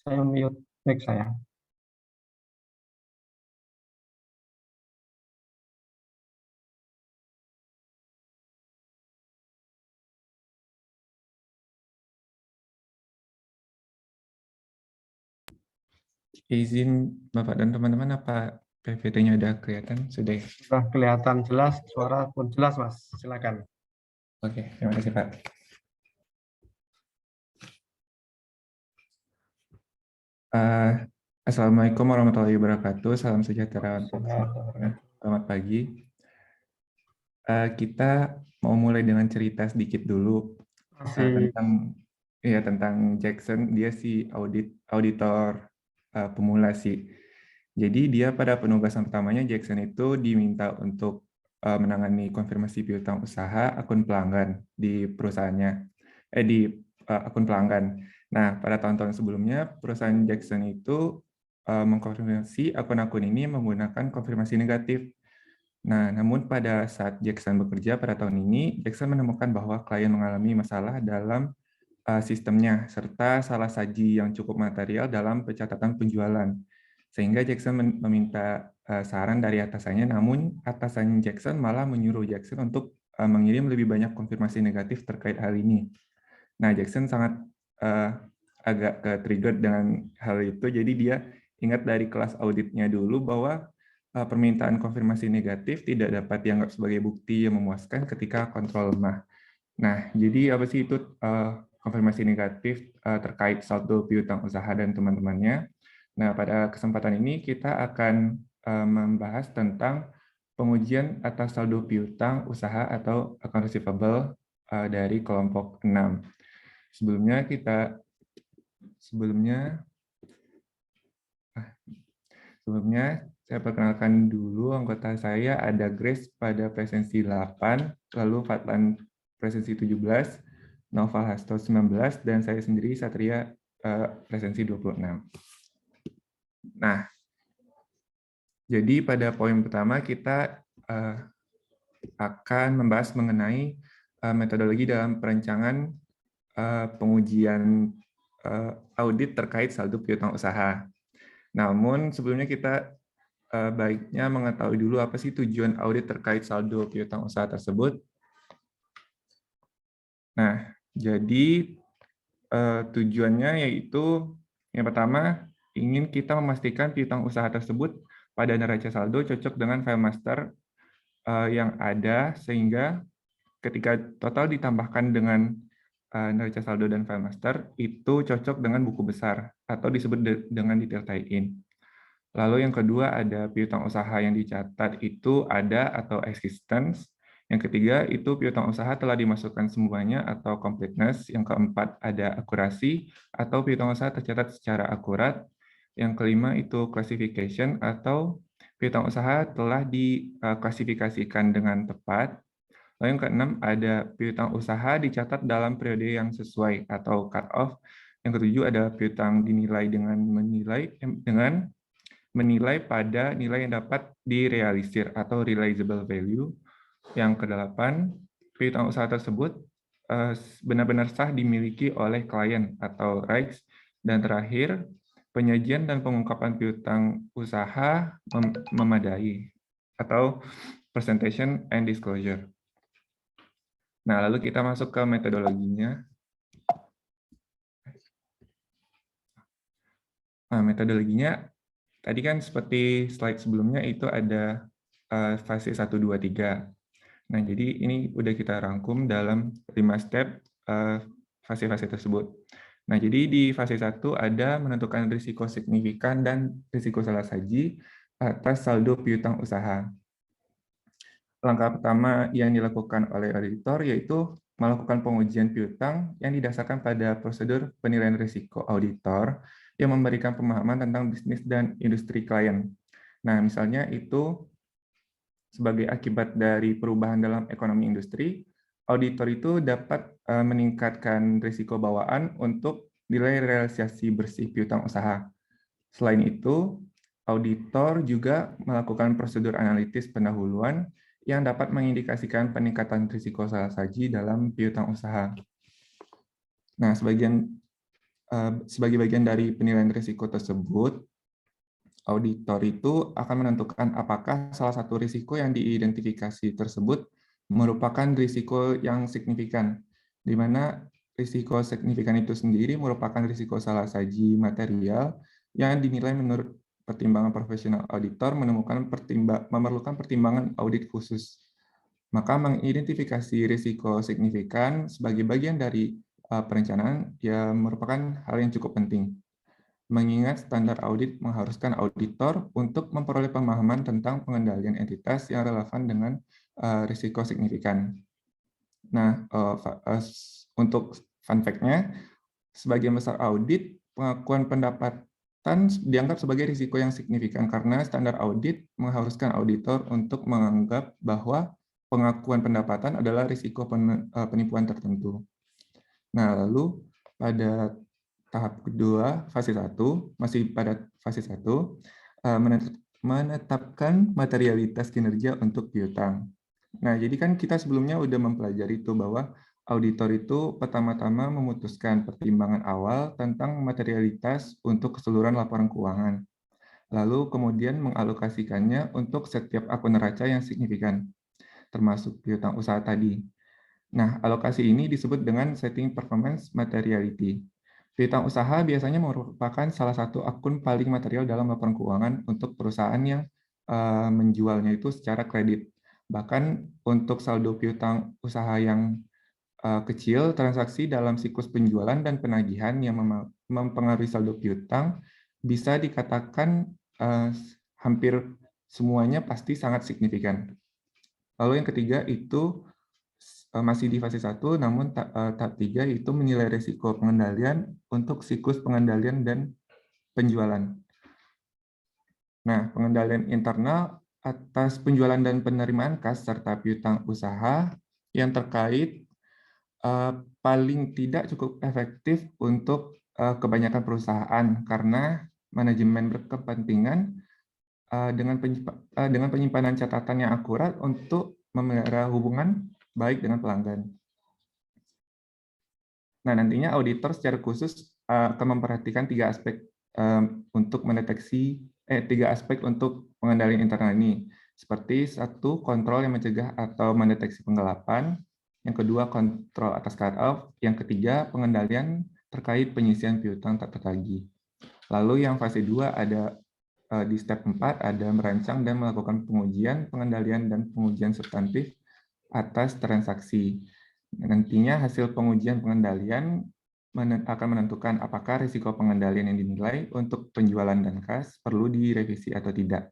Saya mute mic saya. Izin Bapak dan teman-teman, apa PPT-nya udah kelihatan? Sudah ya? Sudah kelihatan jelas, suara pun jelas, Mas. Silakan. Oke, terima kasih Pak. Assalamualaikum warahmatullahi wabarakatuh. Salam sejahtera untuk semua. Selamat pagi. Kita mau mulai dengan cerita sedikit dulu Masih tentang Jackson. Dia auditor pemula sih. Jadi dia pada penugasan pertamanya Jackson itu diminta untuk menangani konfirmasi piutang usaha akun pelanggan di perusahaannya, di akun pelanggan. Nah, pada tahun-tahun sebelumnya perusahaan Jackson itu mengkonfirmasi akun-akun ini menggunakan konfirmasi negatif. Nah, namun pada saat Jackson bekerja pada tahun ini, Jackson menemukan bahwa klien mengalami masalah dalam sistemnya serta salah saji yang cukup material dalam pencatatan penjualan. Sehingga Jackson meminta saran dari atasannya, namun atasannya Jackson malah menyuruh Jackson untuk mengirim lebih banyak konfirmasi negatif terkait hal ini. Nah, Jackson sangat agak ke-trigger dengan hal itu, jadi dia ingat dari kelas auditnya dulu bahwa permintaan konfirmasi negatif tidak dapat dianggap sebagai bukti yang memuaskan ketika kontrol lemah. Nah, jadi apa sih itu konfirmasi negatif terkait saldo piutang usaha dan teman-temannya? Nah, pada kesempatan ini kita akan membahas tentang pengujian atas saldo piutang usaha atau account receivable dari kelompok 6. Sebelumnya saya perkenalkan dulu anggota saya. Ada Grace pada presensi 8, lalu Fatlan presensi 17, Noval Hasto 19, dan saya sendiri Satria presensi 26. Nah, jadi pada poin pertama kita akan membahas mengenai metodologi dalam perencanaan pengujian audit terkait saldo piutang usaha. Namun sebelumnya kita baiknya mengetahui dulu apa sih tujuan audit terkait saldo piutang usaha tersebut. Nah, jadi tujuannya yaitu yang pertama, ingin kita memastikan piutang usaha tersebut pada neraca saldo cocok dengan file master yang ada, sehingga ketika total ditambahkan dengan neraca saldo dan file master, itu cocok dengan buku besar atau disebut dengan detail tie-in. Lalu yang kedua ada piutang usaha yang dicatat itu ada atau existence. Yang ketiga itu piutang usaha telah dimasukkan semuanya atau completeness. Yang keempat ada akurasi atau piutang usaha tercatat secara akurat. Yang kelima itu classification atau piutang usaha telah diklasifikasikan dengan tepat. Lalu yang keenam ada piutang usaha dicatat dalam periode yang sesuai atau cut off. Yang ketujuh ada piutang dinilai dengan menilai pada nilai yang dapat direalisir atau realizable value. Yang kedelapan, piutang usaha tersebut benar-benar sah dimiliki oleh klien atau rights. Dan terakhir, penyajian dan pengungkapan piutang usaha memadai atau presentation and disclosure. Nah, lalu kita masuk ke metodologinya. Nah, metodologinya tadi kan seperti slide sebelumnya itu ada fase 1, 2, 3. Nah, jadi ini udah kita rangkum dalam 5 step fase-fase tersebut. Nah, jadi di fase 1 ada menentukan risiko signifikan dan risiko salah saji atas saldo piutang usaha. Langkah pertama yang dilakukan oleh auditor yaitu melakukan pengujian piutang yang didasarkan pada prosedur penilaian risiko auditor yang memberikan pemahaman tentang bisnis dan industri klien. Nah, misalnya itu sebagai akibat dari perubahan dalam ekonomi industri, auditor itu dapat meningkatkan risiko bawaan untuk nilai realisasi bersih piutang usaha. Selain itu, auditor juga melakukan prosedur analitis pendahuluan yang dapat mengindikasikan peningkatan risiko salah saji dalam piutang usaha. Nah, sebagian sebagai bagian dari penilaian risiko tersebut, auditor itu akan menentukan apakah salah satu risiko yang diidentifikasi tersebut merupakan risiko yang signifikan, di mana risiko signifikan itu sendiri merupakan risiko salah saji material yang dinilai menurut pertimbangan profesional auditor memerlukan pertimbangan audit khusus. Maka mengidentifikasi risiko signifikan sebagai bagian dari perencanaan ya merupakan hal yang cukup penting. Mengingat standar audit mengharuskan auditor untuk memperoleh pemahaman tentang pengendalian entitas yang relevan dengan risiko signifikan. Nah, untuk fun fact-nya, sebagian besar audit, pengakuan pendapatan dianggap sebagai risiko yang signifikan karena standar audit mengharuskan auditor untuk menganggap bahwa pengakuan pendapatan adalah risiko penipuan tertentu. Nah, lalu pada tahap kedua, fase 1, masih pada fase 1, menetapkan materialitas kinerja untuk piutang. Nah, jadi kan kita sebelumnya udah mempelajari itu bahwa auditor itu pertama-tama memutuskan pertimbangan awal tentang materialitas untuk keseluruhan laporan keuangan. Lalu kemudian mengalokasikannya untuk setiap akun neraca yang signifikan, termasuk piutang usaha tadi. Nah, alokasi ini disebut dengan setting performance materiality. Piutang usaha biasanya merupakan salah satu akun paling material dalam laporan keuangan untuk perusahaan yang menjualnya itu secara kredit. Bahkan untuk saldo piutang usaha yang kecil, transaksi dalam siklus penjualan dan penagihan yang mempengaruhi saldo piutang bisa dikatakan hampir semuanya pasti sangat signifikan. Lalu yang ketiga itu masih di fase 1, namun tahap 3 itu menilai risiko pengendalian untuk siklus pengendalian dan penjualan. Nah, pengendalian internal atas penjualan dan penerimaan kas serta piutang usaha yang terkait paling tidak cukup efektif untuk kebanyakan perusahaan karena manajemen berkepentingan dengan penyimpanan catatan yang akurat untuk memelihara hubungan baik dengan pelanggan. Nah, nantinya auditor secara khusus akan memperhatikan 3 aspek untuk mendeteksi 3 aspek untuk pengendalian internal ini, seperti 1, kontrol yang mencegah atau mendeteksi penggelapan, yang kedua kontrol atas cut-off, yang ketiga pengendalian terkait penyisian piutang tak tertagih. Lalu yang fase 2 ada di step 4 ada merancang dan melakukan pengujian, pengendalian dan pengujian substantif atas transaksi. Nantinya hasil pengujian pengendalian akan menentukan apakah risiko pengendalian yang dinilai untuk penjualan dan kas perlu direvisi atau tidak.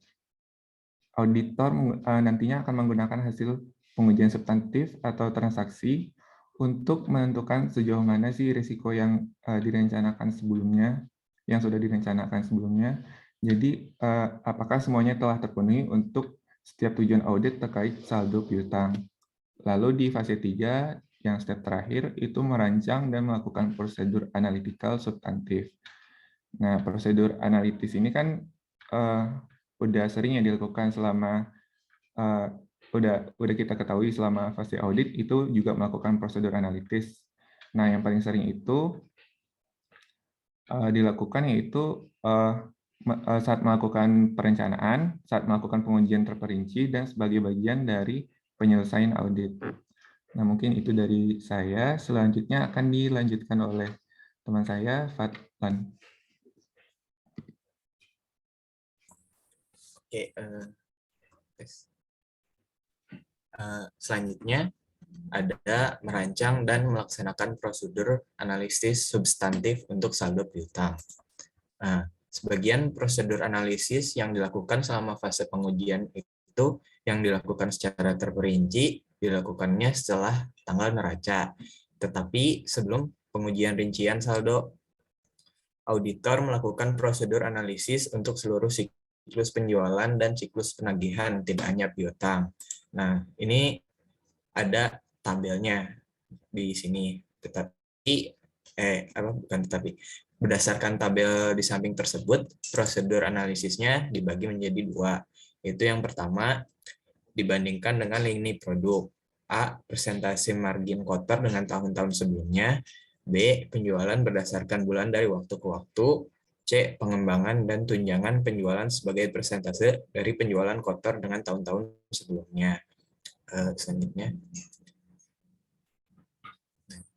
Auditor nantinya akan menggunakan hasil pengujian substantif atau transaksi untuk menentukan sejauh mana sih risiko yang direncanakan sebelumnya, yang sudah direncanakan sebelumnya. Jadi apakah semuanya telah terpenuhi untuk setiap tujuan audit terkait saldo piutang. Lalu di fase 3, yang step terakhir, itu merancang dan melakukan prosedur analytical substantif. Nah, prosedur analitis ini kan udah sering ya dilakukan selama, udah kita ketahui selama fase audit, itu juga melakukan prosedur analitis. Nah, yang paling sering itu dilakukan yaitu saat melakukan perencanaan, saat melakukan pengujian terperinci, dan sebagai bagian dari penyelesaian audit. Nah, mungkin itu dari saya. Selanjutnya akan dilanjutkan oleh teman saya, Fadlan. Oke, selanjutnya ada merancang dan melaksanakan prosedur analisis substantif untuk saldo piutang. Nah, sebagian prosedur analisis yang dilakukan selama fase pengujian itu yang dilakukan secara terperinci, dilakukannya setelah tanggal neraca. Tetapi sebelum pengujian rincian saldo, auditor melakukan prosedur analisis untuk seluruh siklus penjualan dan siklus penagihan, tidak hanya piutang. Nah, ini ada tabelnya di sini. Berdasarkan tabel di samping tersebut, prosedur analisisnya dibagi menjadi 2. Itu yang pertama, dibandingkan dengan lini produk. A, persentase margin kotor dengan tahun-tahun sebelumnya. B. Penjualan berdasarkan bulan dari waktu ke waktu. C. Pengembangan dan tunjangan penjualan sebagai persentase dari penjualan kotor dengan tahun-tahun sebelumnya. Selanjutnya.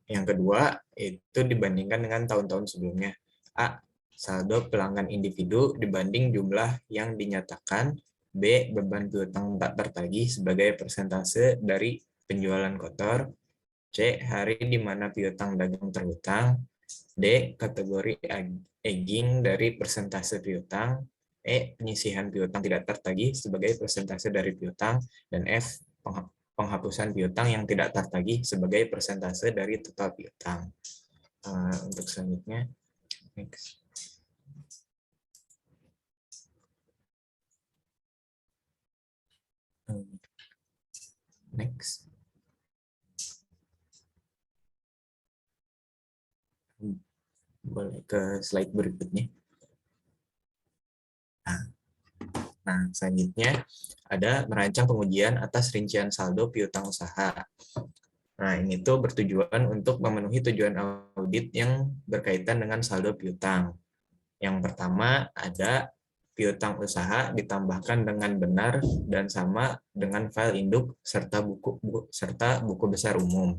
Yang kedua, itu dibandingkan dengan tahun-tahun sebelumnya. A. Saldo pelanggan individu dibanding jumlah yang dinyatakan. B. Beban piutang tak tertagih sebagai persentase dari penjualan kotor. C. Hari di mana piutang dagang terhutang. D. Kategori aging dari persentase piutang. E. Penyisihan piutang tidak tertagih sebagai persentase dari piutang. Dan F. Penghapusan piutang yang tidak tertagih sebagai persentase dari total piutang. Untuk selanjutnya, next. Next. Boleh ke slide berikutnya. Nah, selanjutnya ada merancang pengujian atas rincian saldo piutang usaha. Nah, ini tuh bertujuan untuk memenuhi tujuan audit yang berkaitan dengan saldo piutang. Yang pertama ada piutang usaha ditambahkan dengan benar dan sama dengan file induk serta buku besar umum.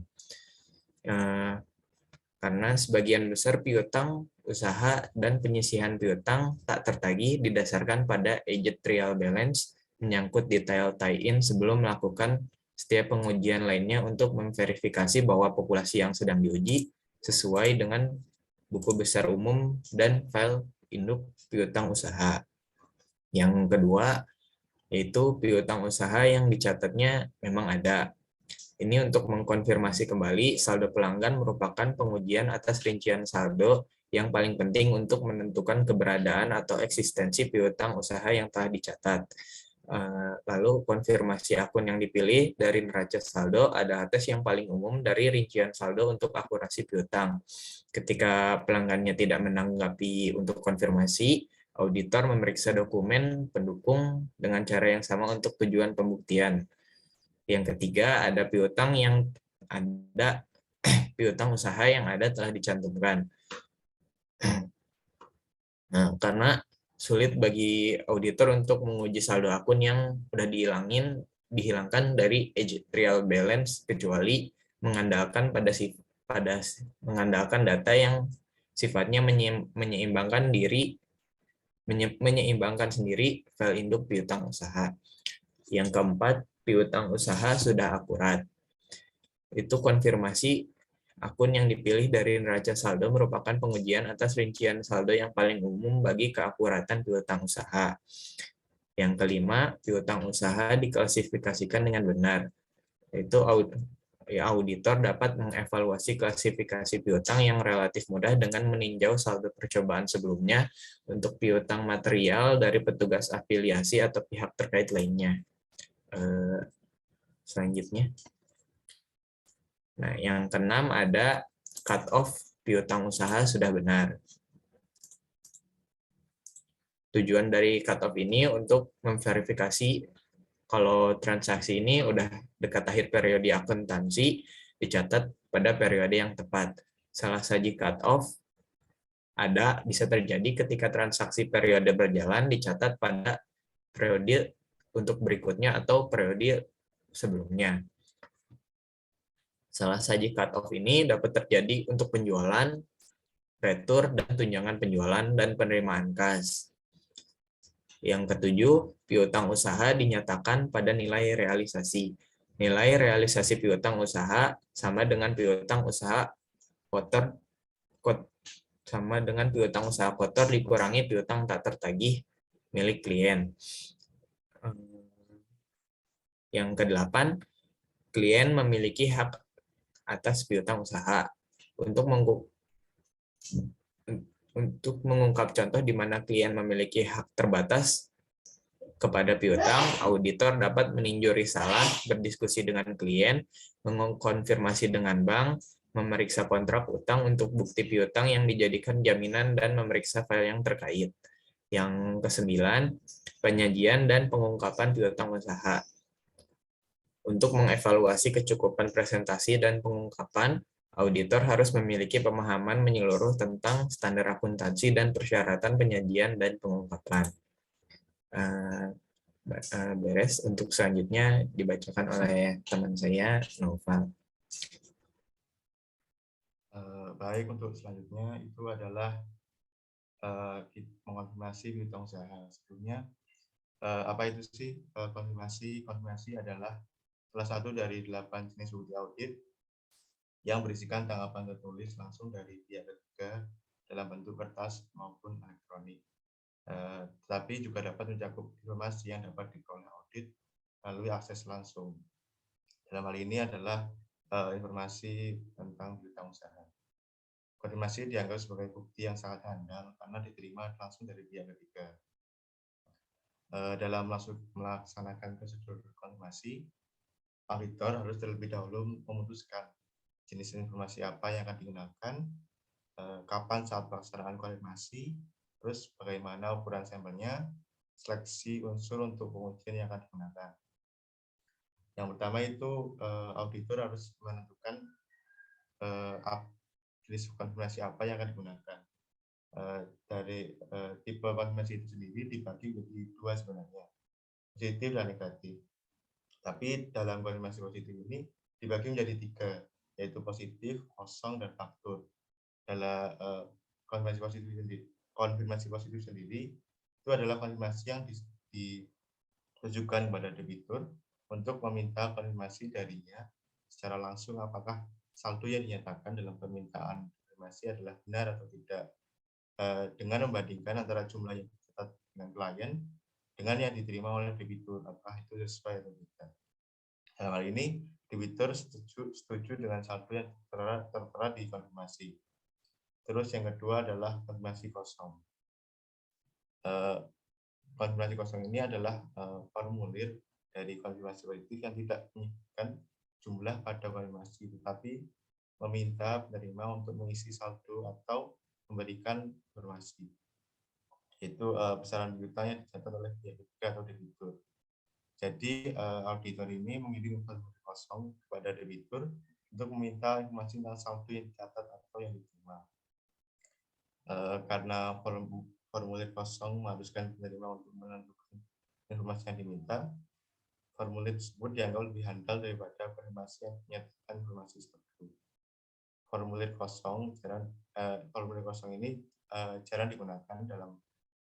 Karena sebagian besar piutang usaha dan penyisihan piutang tak tertagih didasarkan pada aged trial balance menyangkut detail tie-in sebelum melakukan setiap pengujian lainnya untuk memverifikasi bahwa populasi yang sedang diuji sesuai dengan buku besar umum dan file induk piutang usaha. Yang kedua, yaitu piutang usaha yang dicatatnya memang ada. Ini untuk mengkonfirmasi kembali saldo pelanggan merupakan pengujian atas rincian saldo yang paling penting untuk menentukan keberadaan atau eksistensi piutang usaha yang telah dicatat. Lalu konfirmasi akun yang dipilih dari neraca saldo ada atas yang paling umum dari rincian saldo untuk akurasi piutang. Ketika pelanggannya tidak menanggapi untuk konfirmasi, auditor memeriksa dokumen pendukung dengan cara yang sama untuk tujuan pembuktian. Yang ketiga, ada piutang yang ada piutang usaha yang ada telah dicantumkan. Nah, karena sulit bagi auditor untuk menguji saldo akun yang sudah dihilangkan dari trial balance kecuali mengandalkan mengandalkan data yang sifatnya menyeimbangkan sendiri file induk piutang usaha. Yang keempat, piutang usaha sudah akurat. Itu konfirmasi akun yang dipilih dari neraca saldo merupakan pengujian atas rincian saldo yang paling umum bagi keakuratan piutang usaha. Yang kelima, piutang usaha diklasifikasikan dengan benar. Itu auditor dapat mengevaluasi klasifikasi piutang yang relatif mudah dengan meninjau saldo percobaan sebelumnya untuk piutang material dari petugas afiliasi atau pihak terkait lainnya. Selanjutnya. Nah, yang keenam ada cut-off piutang usaha sudah benar. Tujuan dari cut-off ini untuk memverifikasi kalau transaksi ini udah dekat akhir periode akuntansi, dicatat pada periode yang tepat. Salah satu cut-off bisa terjadi ketika transaksi periode berjalan dicatat pada periode untuk berikutnya atau periode sebelumnya. Salah satu cut-off ini dapat terjadi untuk penjualan, retur, dan tunjangan penjualan dan penerimaan kas. Yang ketujuh, piutang usaha dinyatakan pada nilai realisasi. Nilai realisasi piutang usaha sama dengan piutang usaha kotor dikurangi piutang tak tertagih milik klien. Yang kedelapan, klien memiliki hak atas piutang usaha. Untuk mengungkap contoh di mana klien memiliki hak terbatas kepada piutang, auditor dapat meninjau risalah, berdiskusi dengan klien, mengkonfirmasi dengan bank, memeriksa kontrak utang untuk bukti piutang yang dijadikan jaminan, dan memeriksa file yang terkait. Yang kesembilan, penyajian dan pengungkapan piutang usaha. Untuk mengevaluasi kecukupan presentasi dan pengungkapan, Auditor harus memiliki pemahaman menyeluruh tentang standar akuntansi dan persyaratan penyajian dan pengungkapan. Beres. Untuk selanjutnya dibacakan oleh teman saya, Nova. Baik, untuk selanjutnya itu adalah mengonfirmasi berita usaha. Sebelumnya, apa itu sih konfirmasi? Konfirmasi adalah salah satu dari 8 jenis bukti audit yang berisikan tanggapan tertulis langsung dari pihak ketiga dalam bentuk kertas maupun elektronik. Tetapi juga dapat mencakup informasi yang dapat diperoleh audit melalui akses langsung. Dalam hal ini adalah informasi tentang berita usaha. Konfirmasi dianggap sebagai bukti yang sangat handal karena diterima langsung dari pihak ketiga. Dalam melaksanakan prosedur konfirmasi, auditor harus terlebih dahulu memutuskan jenis informasi apa yang akan digunakan, kapan saat pelaksanaan konfirmasi, terus bagaimana ukuran sampelnya, seleksi unsur untuk pengujian yang akan digunakan. Yang pertama itu auditor harus menentukan jenis konfirmasi apa yang akan digunakan. Dari tipe konfirmasi itu sendiri dibagi menjadi 2 sebenarnya, positif dan negatif. Tapi dalam konfirmasi positif ini dibagi menjadi 3, yaitu positif, kosong, dan faktur. Dalam konfirmasi positif sendiri itu adalah konfirmasi yang ditujukan kepada debitur untuk meminta konfirmasi darinya secara langsung apakah saldo yang dinyatakan dalam permintaan konfirmasi adalah benar atau tidak, dengan membandingkan antara jumlah yang dicatat dengan klien dengan yang diterima oleh debitur, apakah itu sesuai atau tidak. Dalam hal ini, debitur setuju dengan saldo yang tertera di konfirmasi. Terus yang kedua adalah konfirmasi kosong. Konfirmasi kosong ini adalah formulir dari konfirmasi positif yang tidak menyebutkan jumlah pada konfirmasi, tetapi meminta penerima untuk mengisi saldo atau memberikan informasi. Itu besaran piutang yang dicatat oleh pihak ketiga atau debitur. Jadi auditor ini mengirim formulir kosong kepada debitur untuk meminta informasi tentang saldo yang dicatat atau yang diterima. Karena formulir kosong mengharuskan penerima untuk menentukan informasi yang diminta, formulir tersebut dianggap lebih handal daripada konfirmasi yang menyatakan informasi seperti itu. Formulir kosong ini jarang digunakan dalam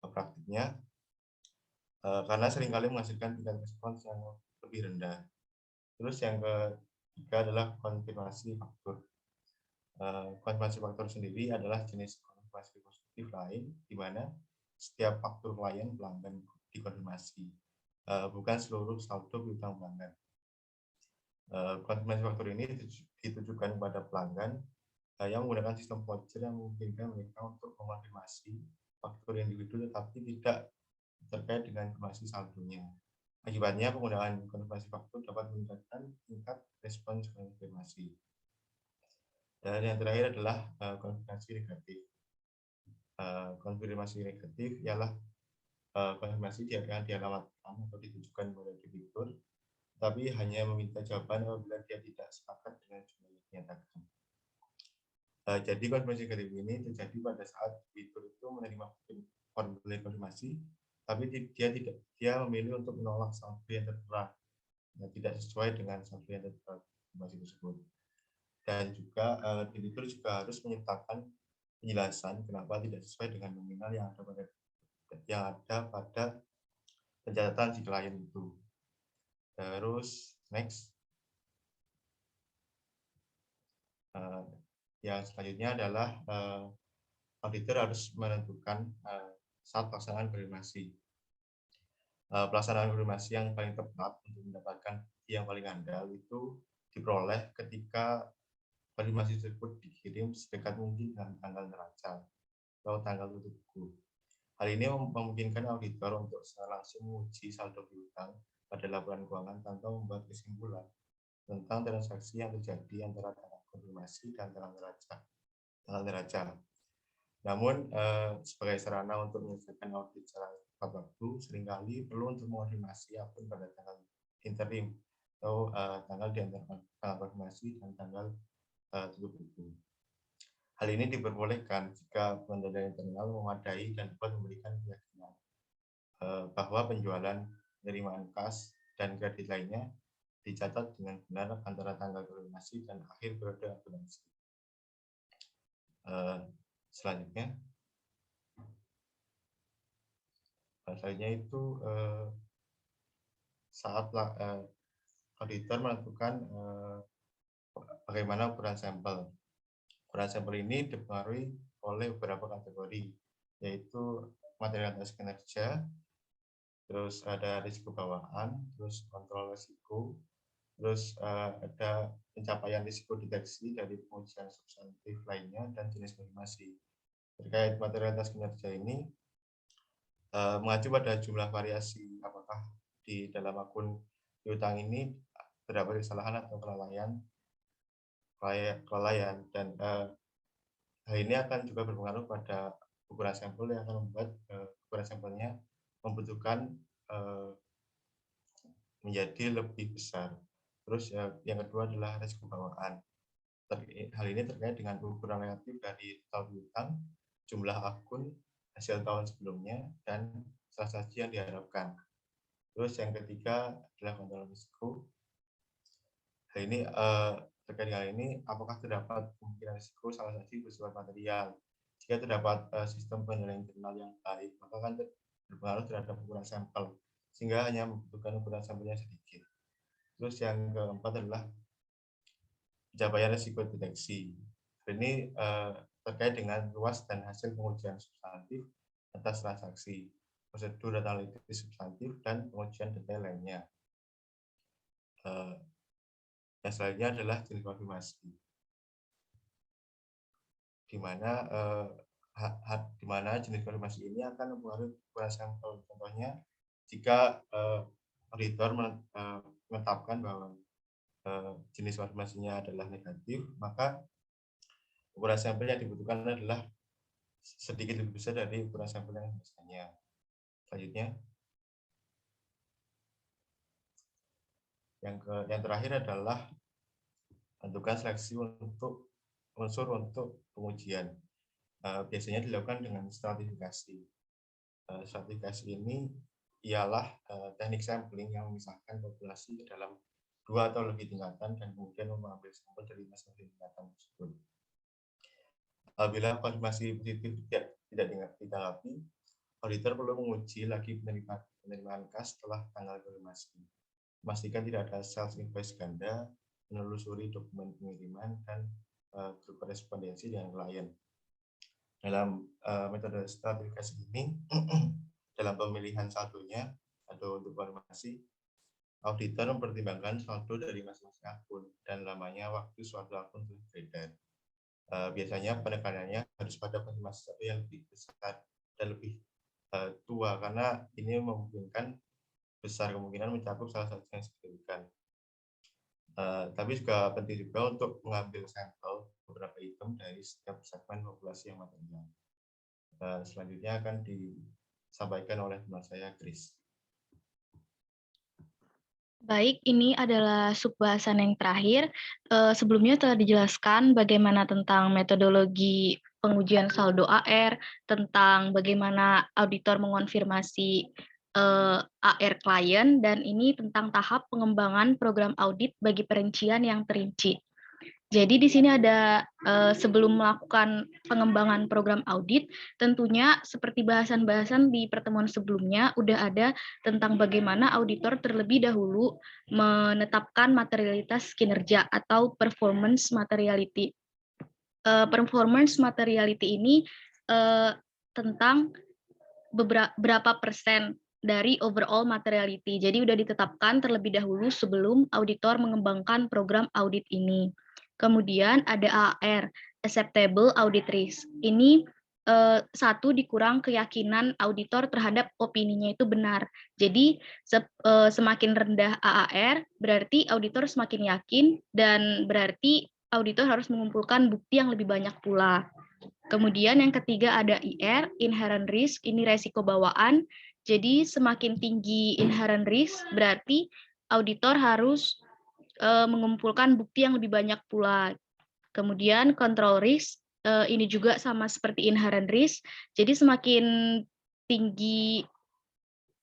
praktiknya karena seringkali menghasilkan tingkat respons yang lebih rendah. Terus yang ketiga adalah konfirmasi faktur. Konfirmasi faktur sendiri adalah jenis konfirmasi positif lain di mana setiap faktur klien pelanggan dikonfirmasi, bukan seluruh saldo piutang pelanggan. Konfirmasi faktur ini ditujukan kepada pelanggan yang menggunakan sistem voucher yang memungkinkan mereka untuk mengonfirmasi faktur individu tetapi tidak terkait dengan informasi saldonya. Akibatnya penggunaan konfirmasi faktur dapat meningkatkan tingkat respons konfirmasi. Dan yang terakhir adalah konfirmasi negatif. Konfirmasi negatif ialah konfirmasi yang dialamatkan atau ditujukan kepada debitur, tapi hanya meminta jawaban apabila dia tidak sepakat dengan jumlah yang dinyatakan. Jadi konfirmasi negatif ini terjadi pada saat debitur itu menerima formulir konfirmasi, tapi dia memilih untuk menolak saldo yang tertera yang tidak sesuai dengan saldo yang tertera konfirmasi tersebut. Dan juga debitur juga harus menyertakan penjelasan kenapa tidak sesuai dengan nominal yang ada pada pencatatan si klien itu. Terus next, yang selanjutnya adalah auditor harus menentukan saat pelaksanaan konfirmasi. Pelaksanaan konfirmasi yang paling tepat untuk mendapatkan bukti yang paling handal itu diperoleh ketika konfirmasi tersebut dikirim sedekat mungkin dengan tanggal neraca atau tanggal tutup buku. Hal ini memungkinkan auditor untuk secara langsung menguji saldo piutang pada laporan keuangan tanpa membuat kesimpulan tentang transaksi yang terjadi antara tanggal konfirmasi dan tanggal neraca. Namun, sebagai sarana untuk menyelesaikan audit secara tepat waktu, seringkali perlu untuk mengonfirmasi akun pada tanggal interim atau tanggal di antara tanggal konfirmasi dan tanggal tutup buku. Hal ini diperbolehkan jika pengendalian internal memadai dan dapat memberikan keyakinan bahwa penjualan, penerimaan kas, dan kredit lainnya dicatat dengan benar antara tanggal konfirmasi dan akhir periode akuntansi. Selanjutnya itu saat auditor menentukan bagaimana ukuran sampel. Ukuran sampel ini dipengaruhi oleh beberapa kategori, yaitu materialitas kinerja, terus ada risiko bawaan, terus kontrol risiko, terus ada pencapaian risiko deteksi dari pengujian substantif lainnya, dan jenis konfirmasi. Terkait materialitas kinerja ini mengacu pada jumlah variasi apakah di dalam akun piutang ini terdapat kesalahan atau kelalaian, dan hal ini akan juga berpengaruh pada ukuran sampel yang akan membuat ukuran sampelnya membutuhkan menjadi lebih besar. Terus yang kedua adalah risiko bawaan. Hal ini terkait dengan ukuran relatif dari total piutang, jumlah akun, hasil tahun sebelumnya, dan transaksi yang diharapkan. Terus yang ketiga adalah kontrol risiko. Hal ini terkait dengan ini, apakah terdapat kemungkinan risiko salah satu bersifat material? Jika terdapat sistem pengendalian internal yang baik, maka akan berpengaruh terhadap ukuran sampel, sehingga hanya membutuhkan ukuran sampelnya sedikit. Terus yang keempat adalah pencapaian risiko deteksi. Ini terkait dengan luas dan hasil pengujian substantif atas transaksi, prosedur analitis substantif, dan pengujian detail lainnya. Yang selanjutnya adalah jenis konfirmasi, di mana jenis konfirmasi ini akan mempengaruhi ukuran sampel. Contohnya, jika auditor menetapkan bahwa jenis konfirmasinya adalah negatif, maka ukuran sampel yang dibutuhkan adalah sedikit lebih besar dari ukuran sampel yang biasanya. Selanjutnya, yang terakhir adalah tentukan seleksi untuk unsur untuk pengujian. Biasanya dilakukan dengan stratifikasi. Stratifikasi ini ialah teknik sampling yang memisahkan populasi ke dalam 2 atau lebih tingkatan dan kemudian mengambil sampel dari masing-masing tingkatan tersebut. Apabila konfirmasi positif tidak ditanggapi, auditor perlu menguji lagi penerimaan kas setelah tanggal konfirmasi. Memastikan tidak ada sales invoice ganda, menelusuri dokumen pengiriman, dan berkorespondensi dengan klien. Dalam metode stratifikasi ini, dalam pemilihan saldonya atau untuk konfirmasi, auditor mempertimbangkan saldo dari masing-masing akun dan lamanya waktu suatu akun beredar. Biasanya penekanannya harus pada konfirmasi saldo yang lebih besar dan lebih tua, karena ini memungkinkan besar kemungkinan mencakup salah satu yang signifikan. Tapi juga penting juga untuk mengambil sampel beberapa item dari setiap segmen populasi yang material. Selanjutnya akan disampaikan oleh teman saya, Chris. Baik, ini adalah subbahasan yang terakhir. Sebelumnya telah dijelaskan bagaimana tentang metodologi pengujian saldo AR, tentang bagaimana auditor mengonfirmasi AR klien, dan ini tentang tahap pengembangan program audit bagi perincian yang terinci. Jadi di sini ada sebelum melakukan pengembangan program audit, tentunya seperti bahasan-bahasan di pertemuan sebelumnya udah ada tentang bagaimana auditor terlebih dahulu menetapkan materialitas kinerja atau performance materiality. Performance materiality ini tentang berapa persen dari overall materiality. Jadi udah ditetapkan terlebih dahulu sebelum auditor mengembangkan program audit ini. Kemudian ada AR, acceptable audit risk. Ini satu, dikurang keyakinan auditor terhadap opininya itu benar. Jadi semakin rendah AAR berarti auditor semakin yakin, dan berarti auditor harus mengumpulkan bukti yang lebih banyak pula. Kemudian yang ketiga ada IR, inherent risk, ini resiko bawaan. Jadi semakin tinggi inherent risk berarti auditor harus mengumpulkan bukti yang lebih banyak pula. Kemudian control risk, ini juga sama seperti inherent risk. Jadi semakin tinggi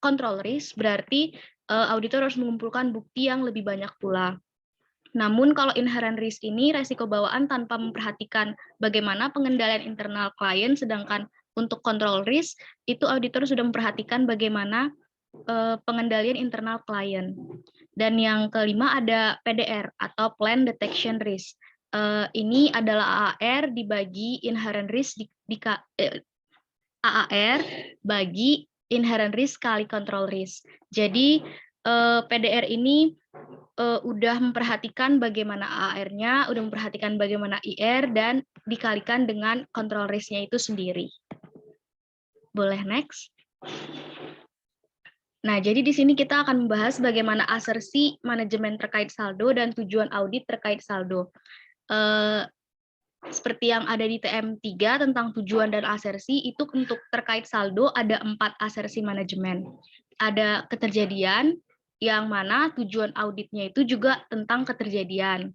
control risk berarti auditor harus mengumpulkan bukti yang lebih banyak pula. Namun kalau inherent risk ini resiko bawaan tanpa memperhatikan bagaimana pengendalian internal klien, sedangkan untuk control risk itu auditor sudah memperhatikan bagaimana pengendalian internal klien. Dan yang kelima ada PDR atau Plan Detection Risk. Ini adalah AAR dibagi inherent risk AAR bagi inherent risk kali control risk. Jadi PDR ini udah memperhatikan bagaimana AAR-nya, udah memperhatikan bagaimana IR, dan dikalikan dengan control risk-nya itu sendiri. Boleh next? Nah, jadi di sini kita akan membahas bagaimana asersi manajemen terkait saldo dan tujuan audit terkait saldo. Seperti yang ada di TM3 tentang tujuan dan asersi, itu untuk terkait saldo ada 4 asersi manajemen. Ada keterjadian, yang mana tujuan auditnya itu juga tentang keterjadian.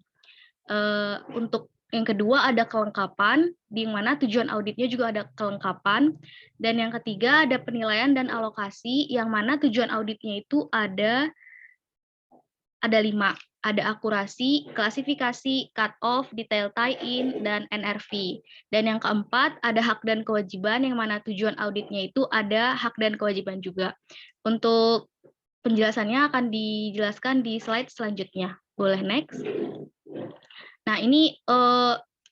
Untuk yang kedua ada kelengkapan, di mana tujuan auditnya juga ada kelengkapan. Dan yang ketiga ada penilaian dan alokasi, yang mana tujuan auditnya itu ada 5. Ada akurasi, klasifikasi, cut-off, detail tie-in, dan NRV. Dan yang keempat ada hak dan kewajiban, yang mana tujuan auditnya itu ada hak dan kewajiban juga. Untuk penjelasannya akan dijelaskan di slide selanjutnya. Boleh next? Nah, ini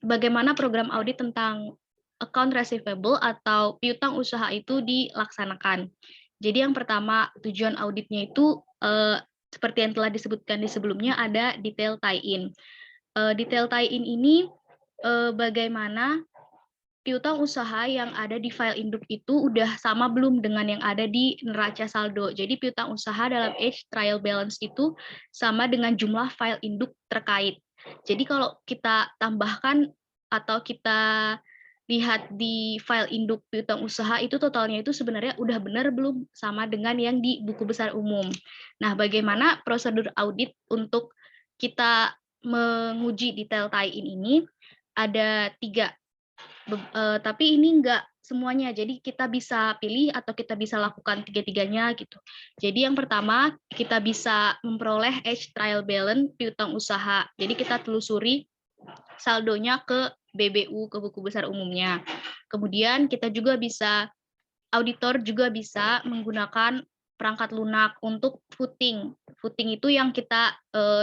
bagaimana program audit tentang account receivable atau piutang usaha itu dilaksanakan. Jadi yang pertama, tujuan auditnya itu seperti yang telah disebutkan di sebelumnya ada detail tie-in. Detail tie-in ini bagaimana piutang usaha yang ada di file induk itu udah sama belum dengan yang ada di neraca saldo. Jadi piutang usaha dalam age trial balance itu sama dengan jumlah file induk terkait. Jadi kalau kita tambahkan atau kita lihat di file induk piutang usaha itu totalnya itu sebenarnya udah benar belum sama dengan yang di buku besar umum. Nah, bagaimana prosedur audit untuk kita menguji detail tie-in ini? Ada 3. Tapi ini enggak semuanya, jadi kita bisa pilih atau kita bisa lakukan 3-tiganya gitu. Jadi yang pertama kita bisa memperoleh age trial balance piutang usaha. Jadi kita telusuri saldonya ke BBU, ke buku besar umumnya. Kemudian kita juga bisa, auditor juga bisa menggunakan perangkat lunak untuk footing. Footing itu yang kita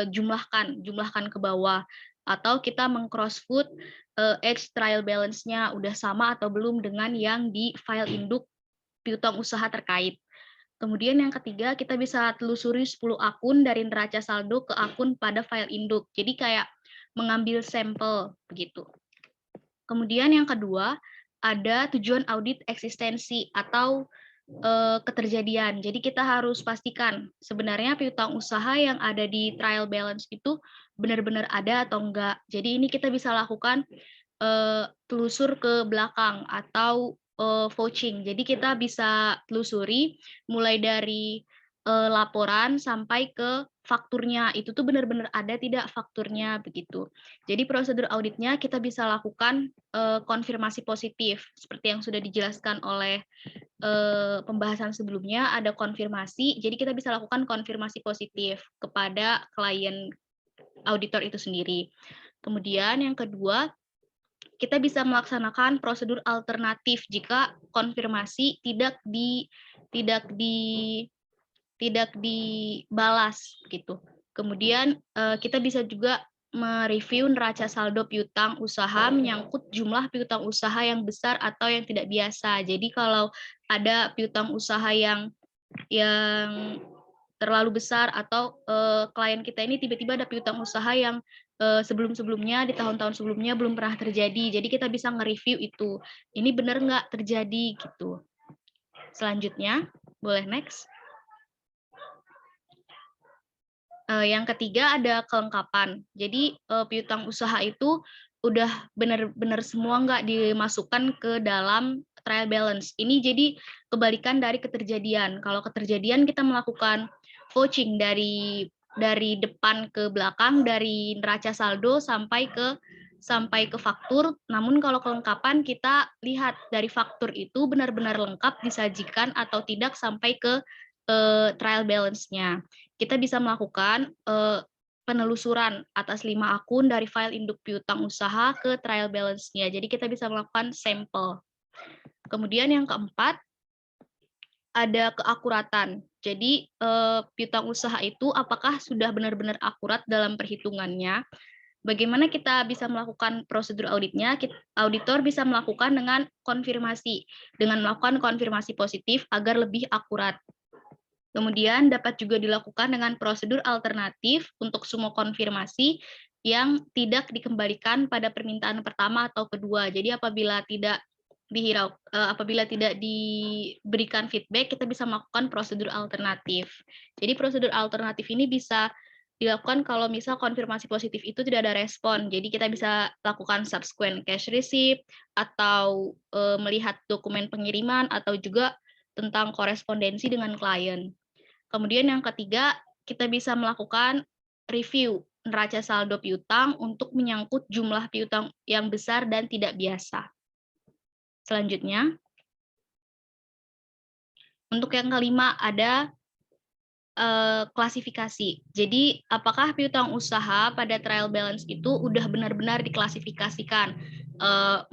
jumlahkan ke bawah, atau kita meng-cross-foot age trial balance-nya udah sama atau belum dengan yang di file induk piutang usaha terkait. Kemudian yang ketiga, kita bisa telusuri 10 akun dari neraca saldo ke akun pada file induk. Jadi kayak mengambil sampel begitu. Kemudian yang kedua, ada tujuan audit eksistensi atau keterjadian. Jadi kita harus pastikan sebenarnya piutang usaha yang ada di trial balance itu benar-benar ada atau enggak. Jadi ini kita bisa lakukan telusur ke belakang atau vouching. Jadi kita bisa telusuri mulai dari laporan sampai ke fakturnya, itu tuh benar-benar ada tidak fakturnya begitu. Jadi prosedur auditnya kita bisa lakukan konfirmasi positif seperti yang sudah dijelaskan oleh pembahasan sebelumnya, ada konfirmasi. Jadi kita bisa lakukan konfirmasi positif kepada klien auditor itu sendiri. Kemudian yang kedua, kita bisa melaksanakan prosedur alternatif jika konfirmasi tidak dibalas gitu. Kemudian kita bisa juga mereview neraca saldo piutang usaha menyangkut jumlah piutang usaha yang besar atau yang tidak biasa. Jadi kalau ada piutang usaha yang terlalu besar atau klien kita ini tiba-tiba ada piutang usaha yang sebelum-sebelumnya di tahun-tahun sebelumnya belum pernah terjadi. Jadi kita bisa nge-review itu. Ini benar nggak terjadi gitu. Selanjutnya, boleh next. Yang ketiga ada kelengkapan. Jadi piutang usaha itu udah benar-benar semua nggak dimasukkan ke dalam trial balance. Ini jadi kebalikan dari keterjadian. Kalau keterjadian kita melakukan vouching dari depan ke belakang, dari neraca saldo sampai ke sampai ke faktur, namun kalau kelengkapan kita lihat dari faktur itu benar-benar lengkap disajikan atau tidak sampai ke trial balance-nya. Kita bisa melakukan penelusuran atas 5 akun dari file induk piutang usaha ke trial balance-nya. Jadi kita bisa melakukan sampel. Kemudian yang keempat, ada keakuratan. Jadi piutang usaha itu apakah sudah benar-benar akurat dalam perhitungannya? Bagaimana kita bisa melakukan prosedur auditnya? Auditor bisa melakukan dengan melakukan konfirmasi positif agar lebih akurat. Kemudian dapat juga dilakukan dengan prosedur alternatif untuk semua konfirmasi yang tidak dikembalikan pada permintaan pertama atau kedua. Jadi apabila tidak diberikan feedback, kita bisa melakukan prosedur alternatif. Jadi prosedur alternatif ini bisa dilakukan kalau misal konfirmasi positif itu tidak ada respon. Jadi kita bisa lakukan subsequent cash receipt atau melihat dokumen pengiriman atau juga tentang korespondensi dengan klien. Kemudian yang ketiga, kita bisa melakukan review neraca saldo piutang untuk menyangkut jumlah piutang yang besar dan tidak biasa. Selanjutnya, untuk yang kelima ada klasifikasi. Jadi, apakah piutang usaha pada trial balance itu udah benar-benar diklasifikasikan?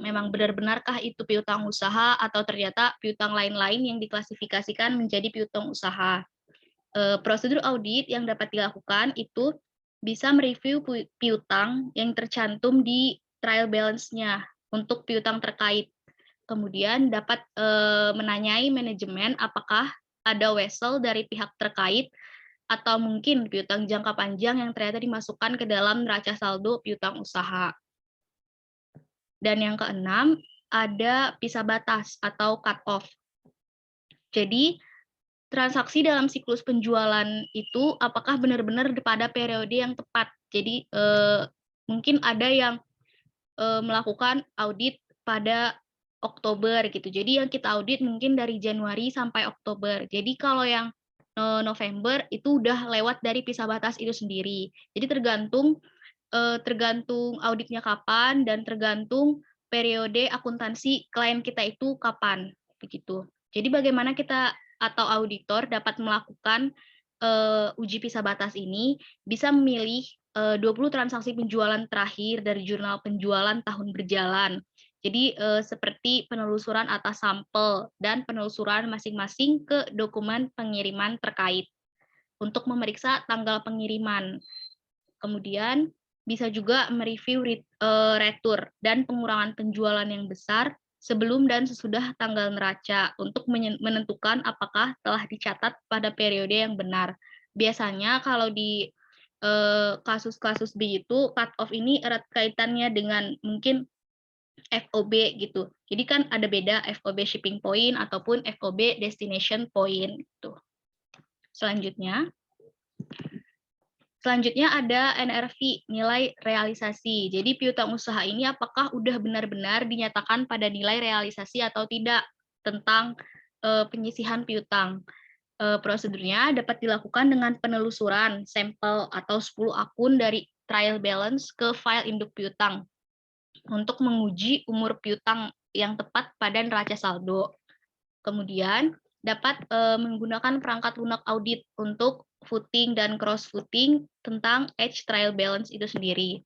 Memang benar-benarkah itu piutang usaha atau ternyata piutang lain-lain yang diklasifikasikan menjadi piutang usaha? Prosedur audit yang dapat dilakukan itu bisa mereview piutang yang tercantum di trial balance-nya untuk piutang terkait. Kemudian dapat menanyai manajemen apakah ada wesel dari pihak terkait atau mungkin piutang jangka panjang yang ternyata dimasukkan ke dalam neraca saldo piutang usaha. Dan yang keenam, ada pisah batas atau cut off. Jadi, transaksi dalam siklus penjualan itu apakah benar-benar pada periode yang tepat. Jadi, mungkin ada yang melakukan audit pada Oktober gitu. Jadi yang kita audit mungkin dari Januari sampai Oktober. Jadi kalau yang November itu udah lewat dari pisah batas itu sendiri. Jadi tergantung auditnya kapan dan tergantung periode akuntansi klien kita itu kapan begitu. Jadi bagaimana kita atau auditor dapat melakukan uji pisah batas ini bisa memilih 20 transaksi penjualan terakhir dari jurnal penjualan tahun berjalan. Jadi seperti penelusuran atas sampel dan penelusuran masing-masing ke dokumen pengiriman terkait untuk memeriksa tanggal pengiriman. Kemudian bisa juga mereview retur dan pengurangan penjualan yang besar sebelum dan sesudah tanggal neraca untuk menentukan apakah telah dicatat pada periode yang benar. Biasanya kalau di kasus-kasus begitu, cut off ini erat kaitannya dengan mungkin FOB gitu. Jadi kan ada beda FOB shipping point ataupun FOB destination point gitu. Selanjutnya ada NRV, nilai realisasi. Jadi piutang usaha ini apakah udah benar-benar dinyatakan pada nilai realisasi atau tidak tentang penyisihan piutang. Prosedurnya dapat dilakukan dengan penelusuran sampel atau 10 akun dari trial balance ke file induk piutang untuk menguji umur piutang yang tepat pada neraca saldo. Kemudian dapat menggunakan perangkat lunak audit untuk footing dan cross footing tentang age trial balance itu sendiri.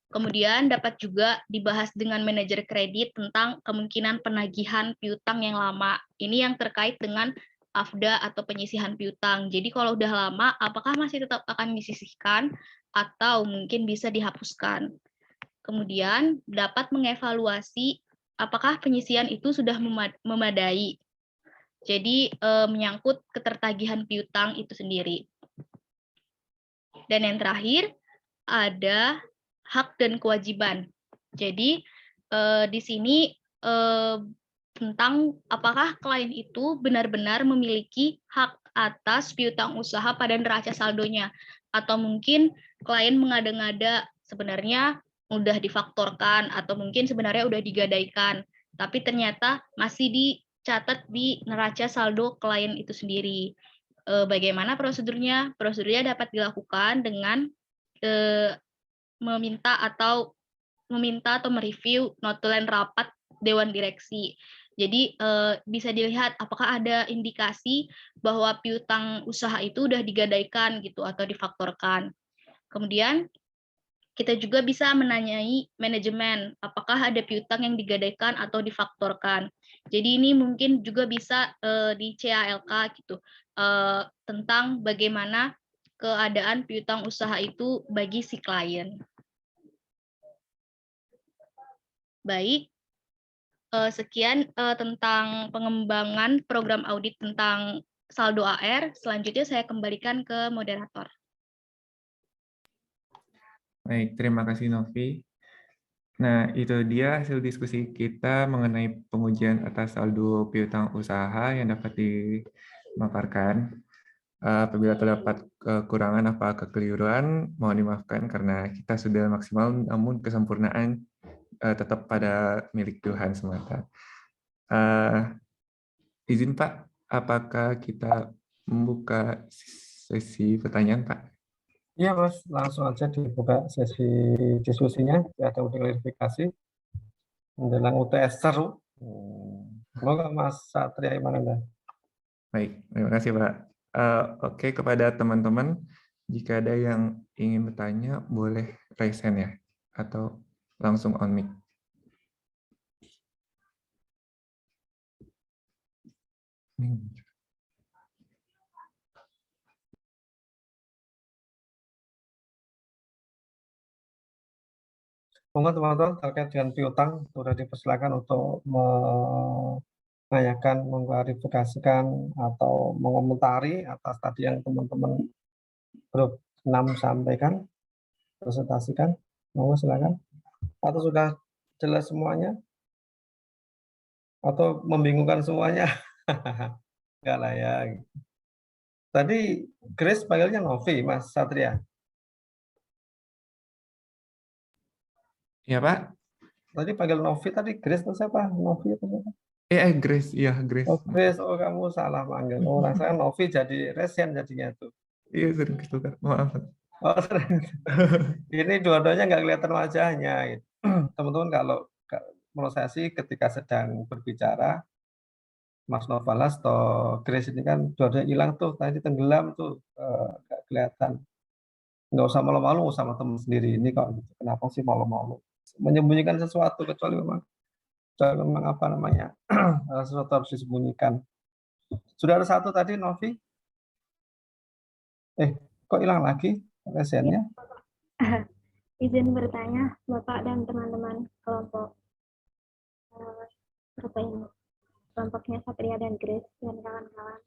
Kemudian dapat juga dibahas dengan manajer kredit tentang kemungkinan penagihan piutang yang lama. Ini yang terkait dengan AFDA atau penyisihan piutang. Jadi kalau udah lama, apakah masih tetap akan disisihkan atau mungkin bisa dihapuskan. Kemudian dapat mengevaluasi apakah penyisihan itu sudah memadai. Jadi menyangkut ketertagihan piutang itu sendiri. Dan yang terakhir ada hak dan kewajiban. Jadi di sini tentang apakah klien itu benar-benar memiliki hak atas piutang usaha pada neraca saldonya, atau mungkin klien mengada-ngada sebenarnya udah difaktorkan atau mungkin sebenarnya udah digadaikan, tapi ternyata masih dicatat di neraca saldo klien itu sendiri. Bagaimana prosedurnya? Prosedurnya dapat dilakukan dengan meminta atau meminta atau mereview notulen rapat Dewan Direksi. Jadi bisa dilihat apakah ada indikasi bahwa piutang usaha itu udah digadaikan gitu atau difaktorkan. Kemudian kita juga bisa menanyai manajemen, apakah ada piutang yang digadaikan atau difaktorkan. Jadi ini mungkin juga bisa di CALK gitu, tentang bagaimana keadaan piutang usaha itu bagi si klien. Baik, sekian tentang pengembangan program audit tentang saldo AR. Selanjutnya saya kembalikan ke moderator. Baik, terima kasih Novi. Nah, itu dia hasil diskusi kita mengenai pengujian atas saldo piutang usaha yang dapat dimaparkan. Apabila terdapat kekurangan atau kekeliruan, mohon dimaafkan karena kita sudah maksimal, namun kesempurnaan tetap pada milik Tuhan semata. Izin Pak, apakah kita membuka sesi pertanyaan Pak? Iya Mas, langsung aja dibuka sesi diskusinya, ada klarifikasi menjelang UTS seru. Semoga Mas Satria Imananda. Baik, terima kasih Pak. Oke, kepada teman-teman, jika ada yang ingin bertanya, boleh raise hand ya, atau langsung on mic. Monggo teman-teman terkait dengan piutang sudah dipersilakan untuk menanyakan, mengklarifikasikan atau mengomentari atas tadi yang teman-teman grup 6 sampaikan, presentasikan. Monggo silakan. Atau sudah jelas semuanya? Atau membingungkan semuanya? Enggak lah ya. Tadi Grace panggilnya Novi, Mas Satria. Ya Pak? Tadi panggil Novi, tadi Grace atau siapa? Novi atau siapa? Grace, iya Grace. Oh Grace, oh kamu salah panggil. Oh saya Novi jadi Resian jadinya tuh. Iya sering ketukar, maaf. Oh, ini dua-duanya nggak kelihatan wajahnya. Gitu. Teman-teman kalau menurut saya sih ketika sedang berbicara, Mas Novalas atau Grace ini kan dua-duanya hilang tuh, tadi tenggelam tuh, nggak kelihatan. Nggak usah malu-malu sama teman sendiri ini kok. Gitu. Kenapa sih malu-malu? Menyembunyikan sesuatu kecuali memang apa namanya sesuatu harus disembunyikan. Sudah ada satu tadi Novi. Kok hilang lagi resennya? Izin bertanya, Bapak dan teman-teman kelompok kelompoknya Satria dan Grace dan kawan-kawan.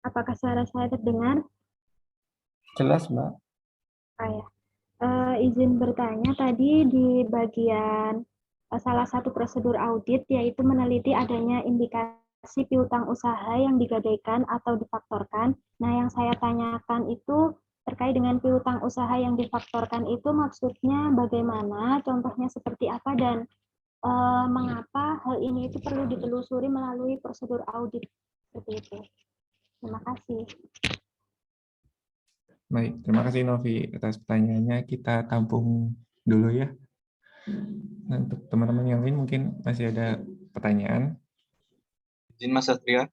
Apakah suara saya terdengar? Jelas, Mbak. Ya. Izin bertanya, tadi di bagian salah satu prosedur audit yaitu meneliti adanya indikasi piutang usaha yang digadaikan atau difaktorkan. Nah, yang saya tanyakan itu terkait dengan piutang usaha yang difaktorkan itu maksudnya bagaimana, contohnya seperti apa, dan mengapa hal ini itu perlu ditelusuri melalui prosedur audit seperti itu. Terima kasih. Baik, terima kasih Novi atas pertanyaannya. Kita tampung dulu ya. Nah, untuk teman-teman yang lain mungkin masih ada pertanyaan. Izin Mas Satria.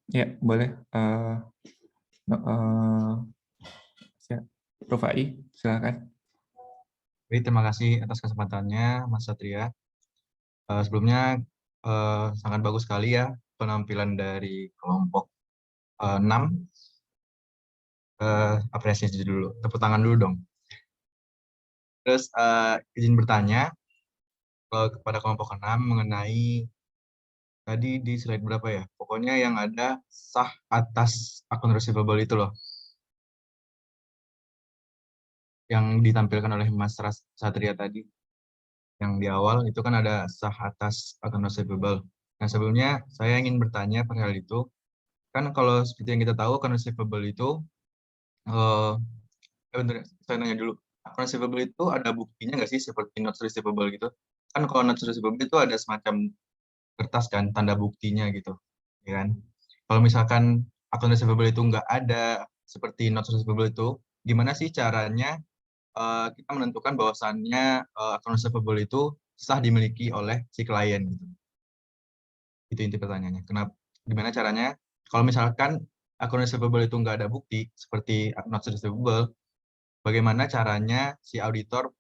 Ya, boleh. Prof. Ai, silakan. Baik, terima kasih atas kesempatannya Mas Satria. Sebelumnya sangat bagus sekali ya penampilan dari kelompok 6. Apresiasi dulu, tepuk tangan dulu dong. Terus izin bertanya kepada kelompok 6 mengenai tadi di slide berapa ya? Pokoknya yang ada sah atas akun receivable itu loh. Yang ditampilkan oleh Mas Satria tadi. Yang di awal itu kan ada sah atas akun receivable. Nah, sebelumnya saya ingin bertanya perihal itu. Kan kalau seperti yang kita tahu akun receivable itu saya nanya dulu, akun receivable itu ada buktinya nggak sih seperti notes receivable gitu? Kan kalau notes receivable itu ada semacam kertas kan, tanda buktinya gitu, ya kan? Kalau misalkan akun receivable itu nggak ada seperti notes receivable itu, gimana sih caranya kita menentukan bahwasannya account receivable itu sah dimiliki oleh si klien gitu. Itu inti pertanyaannya. Kenapa? Gimana caranya? Kalau misalkan account receivable itu nggak ada bukti seperti not receivable, bagaimana caranya si auditor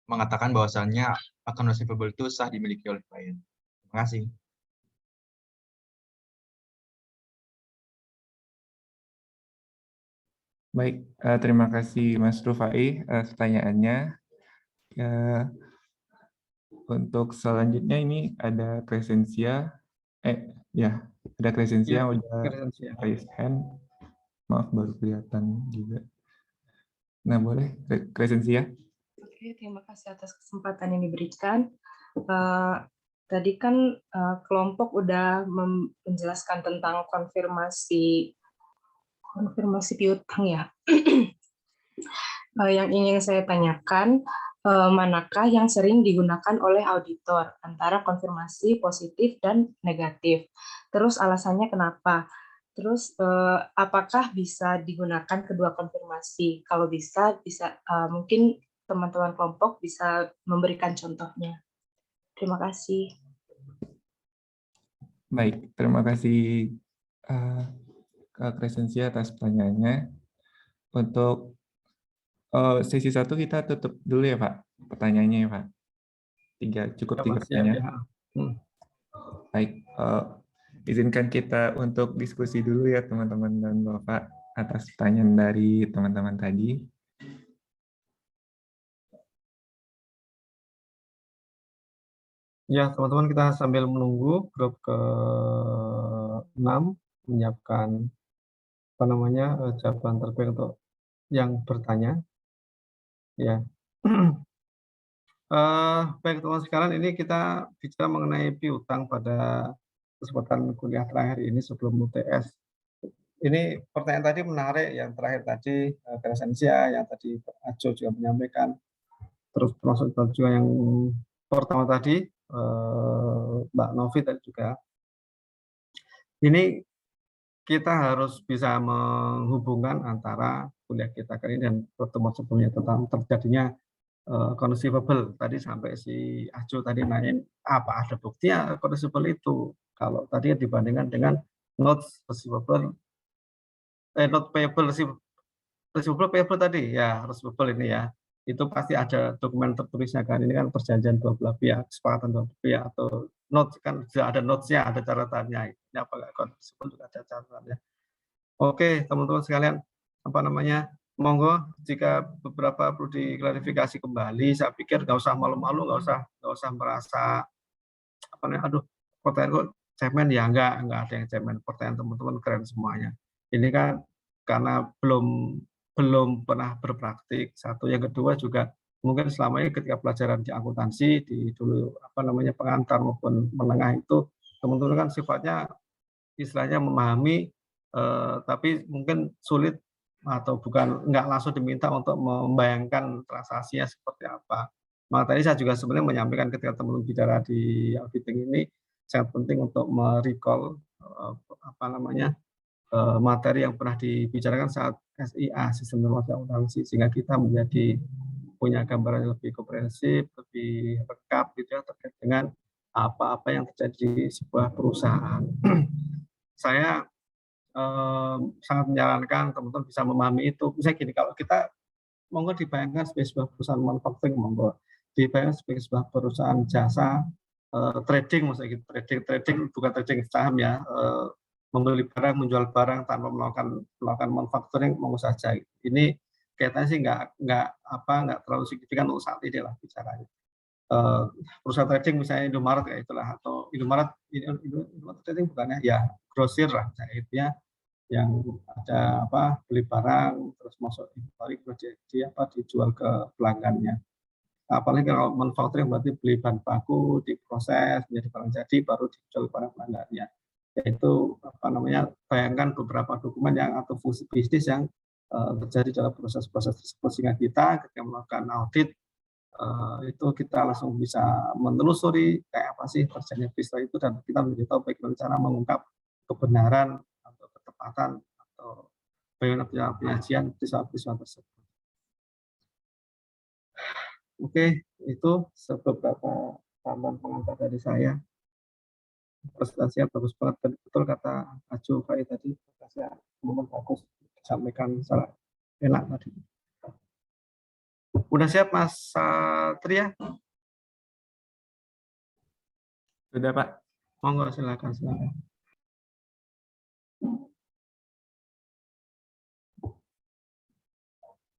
mengatakan bahwasannya account receivable itu sah dimiliki oleh klien? Terima kasih. Baik, terima kasih Mas Rufai pertanyaannya. Untuk selanjutnya ini ada Crescentia. Ya, ada Crescentia Ya, udah Crescentia. raise hand. Maaf, baru kelihatan juga. Nah, boleh Crescentia. Oke, terima kasih atas kesempatan yang diberikan. Tadi kan kelompok udah menjelaskan tentang konfirmasi piutang ya. Yang ingin saya tanyakan, manakah yang sering digunakan oleh auditor antara konfirmasi positif dan negatif? Terus alasannya kenapa? Terus apakah bisa digunakan kedua konfirmasi? Kalau bisa mungkin teman-teman kelompok bisa memberikan contohnya. Terima kasih. Baik, terima kasih Kak Crescentia atas pertanyaannya. Untuk sesi 1 kita tutup dulu ya Pak, pertanyaannya ya Pak. Cukup Ya, 3 Mas, siap, pertanyaan. ya. Baik, izinkan kita untuk diskusi dulu ya teman-teman dan Bapak atas pertanyaan dari teman-teman tadi. Ya, teman-teman, kita sambil menunggu grup ke-6 menyiapkan jawaban terbaik untuk yang bertanya. Ya. Baik teman-teman sekalian, ini kita bicara mengenai piutang pada kesempatan kuliah terakhir ini sebelum UTS. Ini pertanyaan tadi menarik, yang terakhir tadi Crescentia, yang tadi Ajo juga menyampaikan, terus termasuk juga yang pertama tadi Mbak Novi tadi juga. Ini kita harus bisa menghubungkan antara kuliah kita kali ini dan pertemuan sebelumnya tentang terjadinya account receivable. Tadi sampai si Ajo tadi nanyain apa ada bukti ya account receivable itu. Kalau tadi dibandingkan dengan notes receivable, not payable receivable payable tadi ya, receivable ini ya. Itu pasti ada dokumen tertulisnya kan. Ini kan perjanjian dua belah pihak, kesepakatan dua belah pihak, atau notes kan sudah ada notesnya, ada catatannya. Ini apa account receivable juga ada catatannya. Oke, teman-teman sekalian, monggo jika beberapa perlu diklarifikasi kembali. Saya pikir nggak usah malu-malu, nggak usah merasa aduh, pertanyaan kok cemen ya, nggak ada yang cemen. Pertanyaan teman-teman keren semuanya. Ini kan karena belum pernah berpraktik. Satu, yang kedua juga mungkin selama ini ketika pelajaran di akuntansi di dulu pengantar maupun menengah itu teman-teman kan sifatnya istilahnya memahami, tapi mungkin sulit atau nggak langsung diminta untuk membayangkan transaksinya seperti apa. Maka tadi saya juga sebenarnya menyampaikan ketika teman-teman bicara di auditing ini sangat penting untuk merecall materi yang pernah dibicarakan saat SIA, sistem informasi akuntansi, sehingga kita punya gambaran yang lebih komprehensif, lebih lengkap gitu ya terkait dengan apa-apa yang terjadi di sebuah perusahaan. Saya sangat menyarankan teman-teman bisa memahami itu. Misalnya gini, kalau kita monggo dibayangkan sebagai sebuah perusahaan manufacturing, monggo dibayangkan sebagai sebuah perusahaan jasa trading, maksudnya gitu. Trading bukan trading saham ya, membeli barang, menjual barang tanpa melakukan manufacturing, monggo saja. Ini kaitannya sih nggak terlalu signifikan untuk saat ini lah bicaranya. Perusahaan trading misalnya Indomaret kayak itulah, atau Indomaret trading bukannya ya grosir lah, misalnya yang ada beli barang terus masuk inventory dijual ke pelanggannya. Apalagi kalau manufacturing berarti beli bahan baku, diproses menjadi barang jadi baru dijual kepada pelanggannya. Yaitu bayangkan beberapa dokumen atau fungsi bisnis yang terjadi dalam proses-proses tersebut, sehingga kita ketika melakukan audit itu kita langsung bisa menelusuri kayak apa sih terjadinya peristiwa itu, dan kita menjadi tahu bagaimana cara mengungkap kebenaran atau ketepatan atau bagaimana penyajian peristiwa tersebut. Oke, itu beberapa tambahan pengantar dari saya. Presentasinya bagus banget, betul kata Aju Fai tadi, presentasinya bagus, disampaikan secara enak tadi. Udah siap Mas Satria? Sudah, Pak. Monggo, silakan.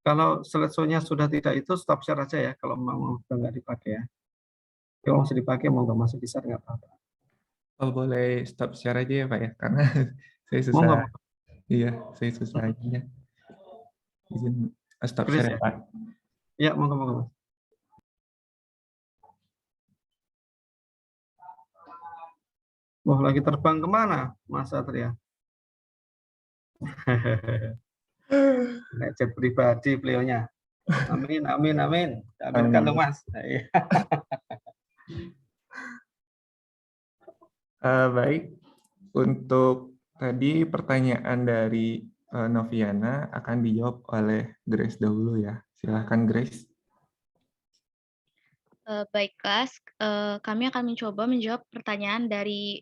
Kalau slideshow-nya sudah tidak itu, stop share aja ya, kalau mau sudah nggak dipakai ya. Kalau masih dipakai, monggo masih bisa, nggak apa-apa. Oh, boleh stop share aja ya, Pak ya, karena saya susah. Monggo. Iya, saya susah ininya. Izin stop Chris share ya, ya? Pak. Ya, monggo. Wah, lagi terbang kemana, Mas Satria? Naik jet pribadi beliaunya. Amin. Aminkan tuh, Mas. Baik, untuk tadi pertanyaan dari Noviana akan dijawab oleh Grace dahulu ya. Silahkan Grace. Baik, kelas. Kami akan mencoba menjawab pertanyaan dari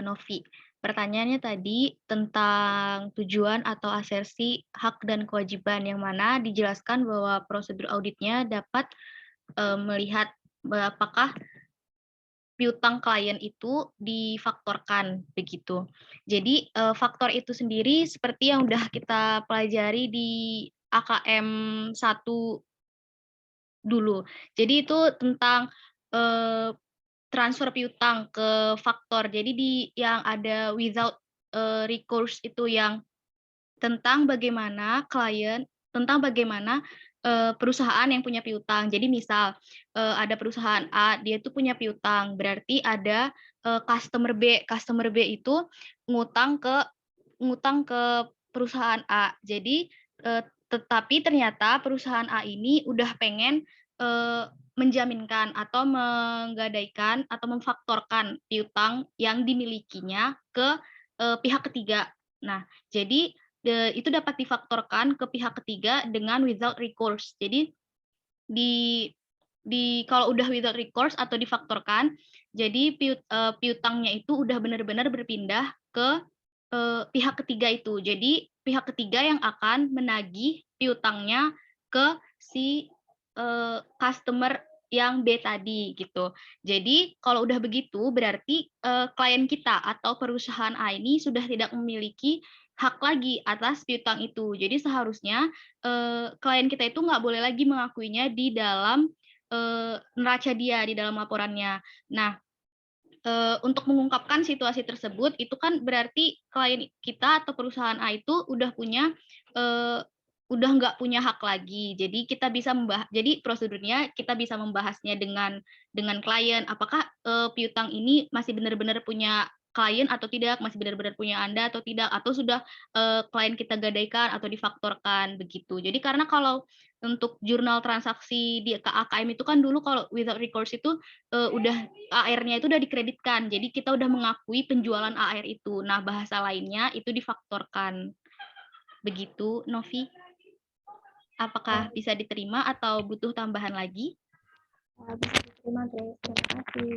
Novi. Pertanyaannya tadi tentang tujuan atau asersi hak dan kewajiban, yang mana dijelaskan bahwa prosedur auditnya dapat melihat apakah piutang klien itu difaktorkan begitu. Jadi faktor itu sendiri seperti yang udah kita pelajari di AKM 1 dulu. Jadi itu tentang transfer piutang ke faktor. Jadi di yang ada without recourse itu yang tentang bagaimana perusahaan yang punya piutang. Jadi misal ada perusahaan A, dia itu punya piutang, berarti ada customer B. Customer B itu ngutang ke perusahaan A. Jadi tetapi ternyata perusahaan A ini udah pengen menjaminkan atau menggadaikan atau memfaktorkan piutang yang dimilikinya ke pihak ketiga. Nah, jadi itu dapat difaktorkan ke pihak ketiga dengan without recourse. Jadi kalau udah without recourse atau difaktorkan, jadi piutangnya itu udah benar-benar berpindah ke pihak ketiga itu. Jadi pihak ketiga yang akan menagih piutangnya ke si customer yang B tadi gitu. Jadi kalau udah begitu berarti klien kita atau perusahaan A ini sudah tidak memiliki hak lagi atas piutang itu. Jadi seharusnya klien kita itu nggak boleh lagi mengakuinya di dalam neraca dia, di dalam laporannya. Nah, untuk mengungkapkan situasi tersebut itu kan berarti klien kita atau perusahaan A itu udah nggak punya hak lagi. Jadi kita bisa jadi prosedurnya kita bisa membahasnya dengan klien, apakah piutang ini masih benar-benar punya klien atau tidak, masih benar-benar punya Anda atau tidak, atau sudah klien kita gadaikan atau difaktorkan begitu. Jadi karena kalau untuk jurnal transaksi di AKM itu kan dulu kalau without recourse itu udah AR-nya itu udah dikreditkan. Jadi kita udah mengakui penjualan AR itu. Nah, bahasa lainnya itu difaktorkan. Begitu, Novi. Apakah bisa diterima atau butuh tambahan lagi? Bisa diterima, Grace. Terima kasih.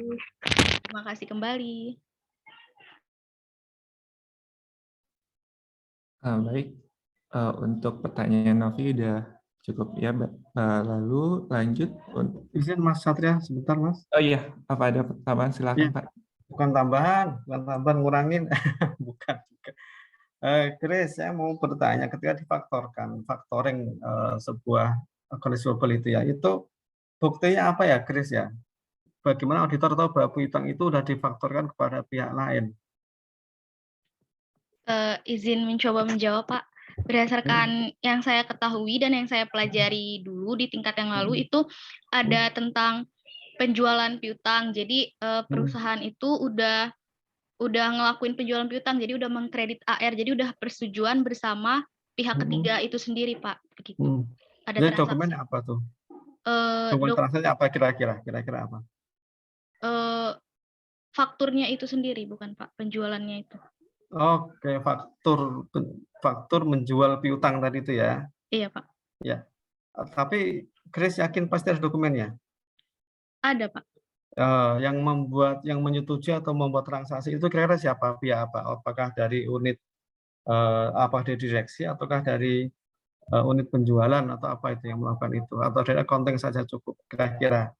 Terima kasih kembali. Baik, untuk pertanyaan Novi udah cukup ya. Lalu lanjut. Izin Mas Satria, sebentar Mas. Oh iya, apa ada tambahan? Silakan Pak. Bukan tambahan ngurangin. Bukan. Chris, saya mau bertanya, ketika difaktorkan, factoring sebuah receivable itu ya, itu buktinya apa ya, Chris ya? Bagaimana auditor tahu bahwa piutang itu sudah difaktorkan kepada pihak lain? Izin mencoba menjawab, Pak. Berdasarkan yang saya ketahui dan yang saya pelajari dulu di tingkat yang lalu itu ada tentang penjualan piutang. Jadi perusahaan itu udah ngelakuin penjualan piutang, jadi udah mengkredit AR, jadi udah persetujuan bersama pihak ketiga itu sendiri, Pak. Begitu. Ada jadi dokumennya apa tuh? Dokumen transaksi apa kira-kira apa? Fakturnya itu sendiri, bukan Pak, penjualannya itu. Oke, faktur menjual piutang tadi itu ya? Iya, Pak. Ya, tapi Grace yakin pasti ada dokumennya? Ada, Pak. Yang menyetujui atau membuat transaksi itu kira-kira siapa? Pihak apa? Apakah dari unit apa dari direksi ataukah dari unit penjualan atau apa itu yang melakukan itu? Atau dari accounting saja cukup kira-kira?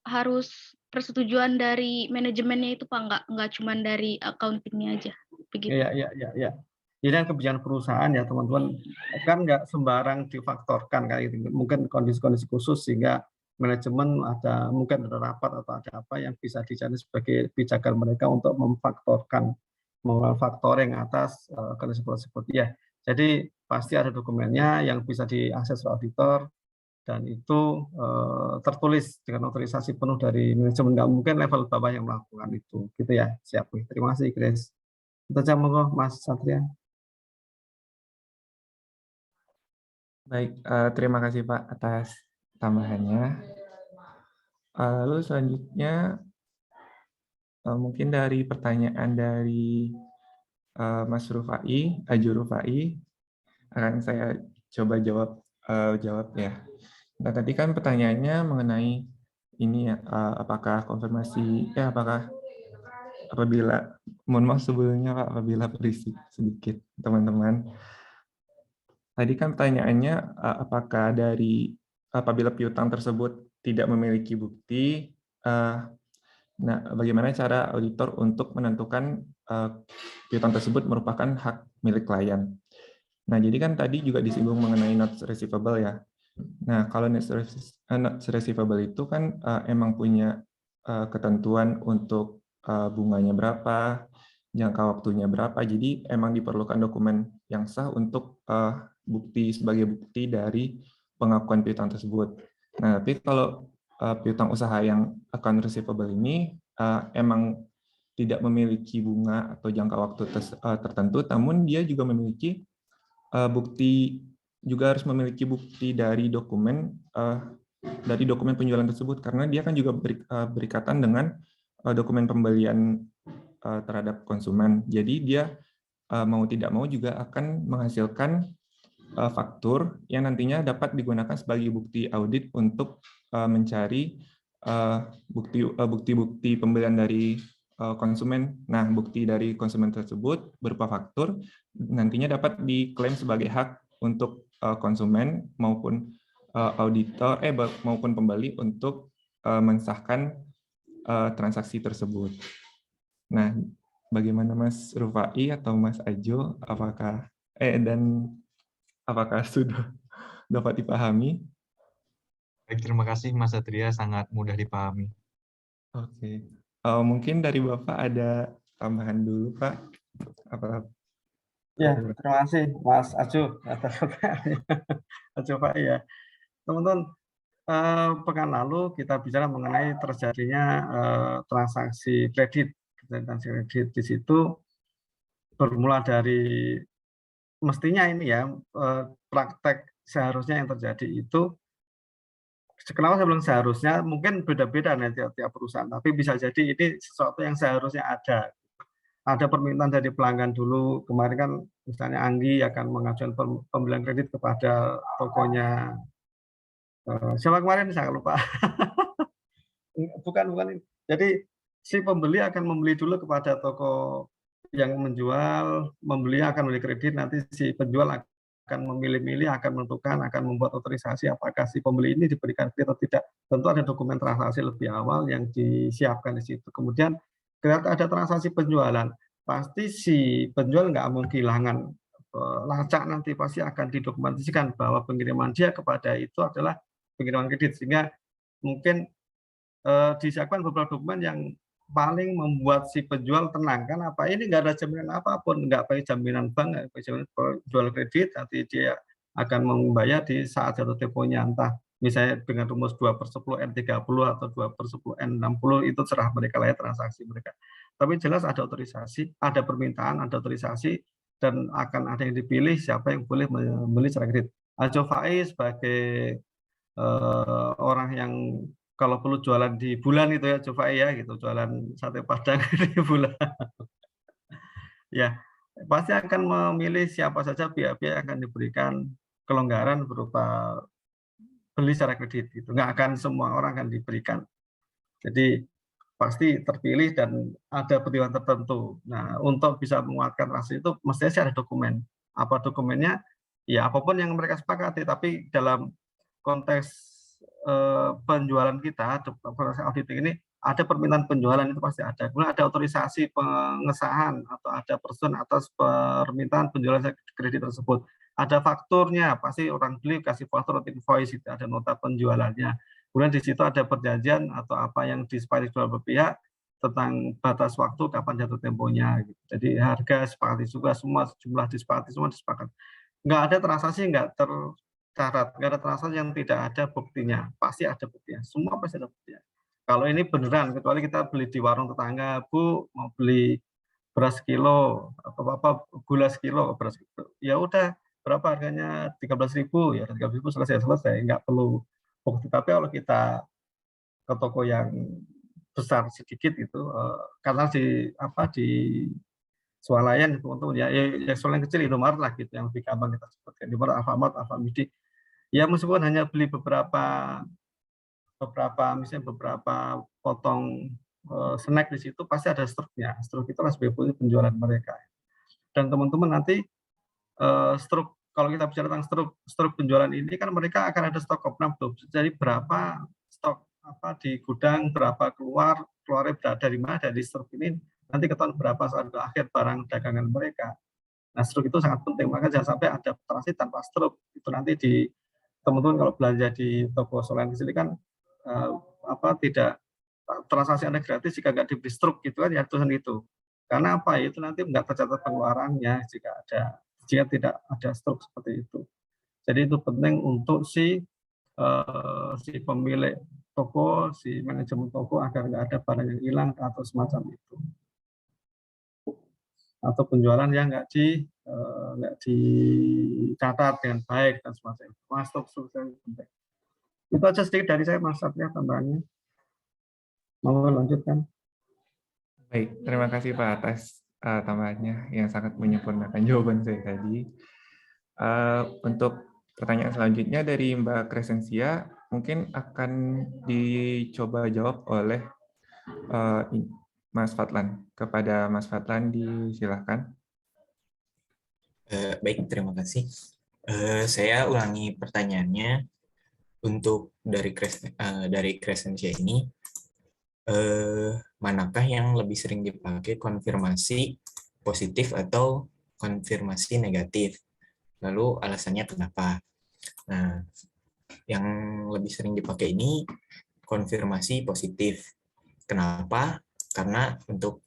Harus persetujuan dari manajemennya itu, Pak, nggak cuma dari accounting-nya aja. Begitu. Iya. Jadi kan kebijakan perusahaan ya teman-teman kan nggak sembarang difaktorkan kayak gitu. Mungkin kondisi-kondisi khusus sehingga manajemen mungkin ada rapat atau ada apa yang bisa dicari sebagai kebijakan mereka untuk memfaktorkan, memfaktoring atas kondisi seperti ya. Jadi pasti ada dokumennya yang bisa diakses oleh auditor dan itu tertulis dengan otorisasi penuh dari manajemen. Nggak mungkin level bawah yang melakukan itu, gitu ya. Siap. Terima kasih, Grace. Itu aja monggo, Mas Satria. Baik, terima kasih Pak atas tambahannya. Lalu selanjutnya mungkin dari pertanyaan dari Mas Rufai, Aju Rufai, akan saya coba jawab ya. Nah, tadi kan pertanyaannya mengenai ini ya, apakah apabila, mohon maaf sebelumnya Pak, apabila berisik sedikit teman-teman. Tadi kan pertanyaannya apabila piutang tersebut tidak memiliki bukti, nah bagaimana cara auditor untuk menentukan piutang tersebut merupakan hak milik klien. Nah, jadi kan tadi juga disinggung mengenai notes receivable ya. Nah, kalau notes receivable itu kan emang punya ketentuan untuk bunganya berapa, jangka waktunya berapa. Jadi emang diperlukan dokumen yang sah untuk sebagai bukti dari pengakuan piutang tersebut. Nah, tapi kalau piutang usaha yang account receivable ini emang tidak memiliki bunga atau jangka waktu tertentu, namun dia juga memiliki harus memiliki bukti dari dokumen penjualan tersebut, karena dia kan juga berikatan dengan dokumen pembelian terhadap konsumen. Jadi dia mau tidak mau juga akan menghasilkan faktur yang nantinya dapat digunakan sebagai bukti audit untuk mencari bukti-bukti pembelian dari konsumen. Nah, bukti dari konsumen tersebut berupa faktur nantinya dapat diklaim sebagai hak untuk konsumen maupun auditor maupun pembeli untuk mensahkan transaksi tersebut. Nah, bagaimana Mas Rufai atau Mas Ajo, apakah sudah dapat dipahami? Baik, terima kasih Mas Satria, sangat mudah dipahami. Oke. Mungkin dari Bapak ada tambahan dulu, Pak. Ya, terima kasih Mas Ajo atas pertanyaannya. Ajo Pak ya. Teman-teman, pekan lalu kita bicara mengenai terjadinya transaksi kredit. Di situ bermula dari mestinya ini ya praktek seharusnya yang terjadi itu, kenapa saya bilang seharusnya, mungkin beda-beda nanti tiap perusahaan, tapi bisa jadi ini sesuatu yang seharusnya ada permintaan dari pelanggan dulu. Kemarin kan misalnya Anggi akan mengajukan pembelian kredit kepada tokonya siapa kemarin saya lupa. bukan. Jadi si pembeli akan membeli dulu kepada toko yang menjual, membeli akan membeli kredit, nanti si penjual akan memilih-milih, akan menentukan, akan membuat otorisasi apakah si pembeli ini diberikan kredit atau tidak. Tentu ada dokumen transaksi lebih awal yang disiapkan di situ. Kemudian ketika ada transaksi penjualan, pasti si penjual nggak mau kehilangan lacak, nanti pasti akan didokumentasikan bahwa pengiriman dia kepada itu adalah pengiriman kredit, sehingga mungkin disiapkan beberapa dokumen yang paling membuat si penjual tenang. Kan apa ini nggak ada jaminan apapun, nggak pakai jaminan bank, nggak pakai jaminan jual kredit, nanti dia akan membayar di saat jatuh temponya, entah misalnya dengan rumus 2/10 N30 atau 2/10 N60, itu serah mereka lah ya, transaksi mereka. Tapi jelas ada otorisasi, ada permintaan, ada otorisasi, dan akan ada yang dipilih siapa yang boleh membeli secara kredit. Ajo Faiz sebagai orang yang kalau perlu jualan di bulan itu ya, coba ya gitu, jualan sate padang di bulan. Ya, pasti akan memilih siapa saja pihak-pihak yang akan diberikan kelonggaran berupa beli secara kredit, gitu. Nggak akan semua orang akan diberikan. Jadi pasti terpilih dan ada pertimbangan tertentu. Nah, untuk bisa menguatkan rasa itu mestinya sih ada dokumen. Apa dokumennya? Ya apapun yang mereka sepakati, tapi dalam konteks penjualan kita, proses auditing ini ada permintaan penjualan itu pasti ada. Kemudian ada otorisasi pengesahan atau ada persetujuan atas permintaan penjualan kredit tersebut. Ada fakturnya, pasti orang beli kasih faktur atau invoice, itu ada nota penjualannya. Kemudian di situ ada perjanjian atau apa yang disepakati dua belah pihak tentang batas waktu kapan jatuh temponya. Gitu. Jadi harga sepakati juga, semua jumlah disepakati, semua disepakati. Nggak ada transaksi nggak tercatat, nggak ada transaksi yang tidak ada buktinya. Pasti ada buktinya, semua pasti ada buktinya. Kalau ini beneran, kecuali kita beli di warung tetangga, Bu mau beli beras kilo, apa gula sekilo, beras kilo. Ya udah, berapa harganya? 13.000, ya 13.000 selesai, nggak perlu bukti. Tapi kalau kita ke toko yang besar sedikit itu, karena di swalayan teman-teman ya swalayan kecil Indomaret lah gitu yang lebih gampang kita sebutkan, Indomaret, Alfamart, Alfamidi. Ya meskipun hanya beli beberapa misalnya beberapa potong snack di situ, pasti ada struknya. Struk itu sebagai penjualan mereka. Dan teman-teman nanti struk, kalau kita bicara tentang struk penjualan ini kan mereka akan ada stok opnam tuh. Jadi berapa stok di gudang, berapa keluarnya dari mana, dari struk ini nanti ketahuan berapa saldo akhir barang dagangan mereka. Nah, struk itu sangat penting, maka jangan sampai ada transaksi tanpa struk. Itu nanti teman-teman kalau belanja di toko swalayan kecil kan tidak transaksi Anda gratis jika nggak diberi struk gitu kan, ya tulisan itu. Karena apa? Itu nanti nggak tercatat pengeluarannya jika tidak ada struk seperti itu. Jadi itu penting untuk si pemilik toko, si manajemen toko agar nggak ada barang yang hilang atau semacam itu. Atau penjualan yang nggak dicatat dengan baik dan semacam itu. Masuk penting. Itu aja sedikit dari saya, Mas Satya, tambahannya. Mau lanjutkan? Baik, terima kasih Pak atas tambahannya yang sangat menyempurnakan jawaban saya tadi. Untuk pertanyaan selanjutnya dari Mbak Crescencia, mungkin akan dicoba jawab oleh Mas Fadlan. Kepada Mas Fadlan, disilahkan. Baik, terima kasih. Saya ulangi pertanyaannya. Untuk dari Crescencia ini, manakah yang lebih sering dipakai, konfirmasi positif atau konfirmasi negatif? Lalu alasannya kenapa? Nah, yang lebih sering dipakai ini konfirmasi positif. Kenapa? Karena untuk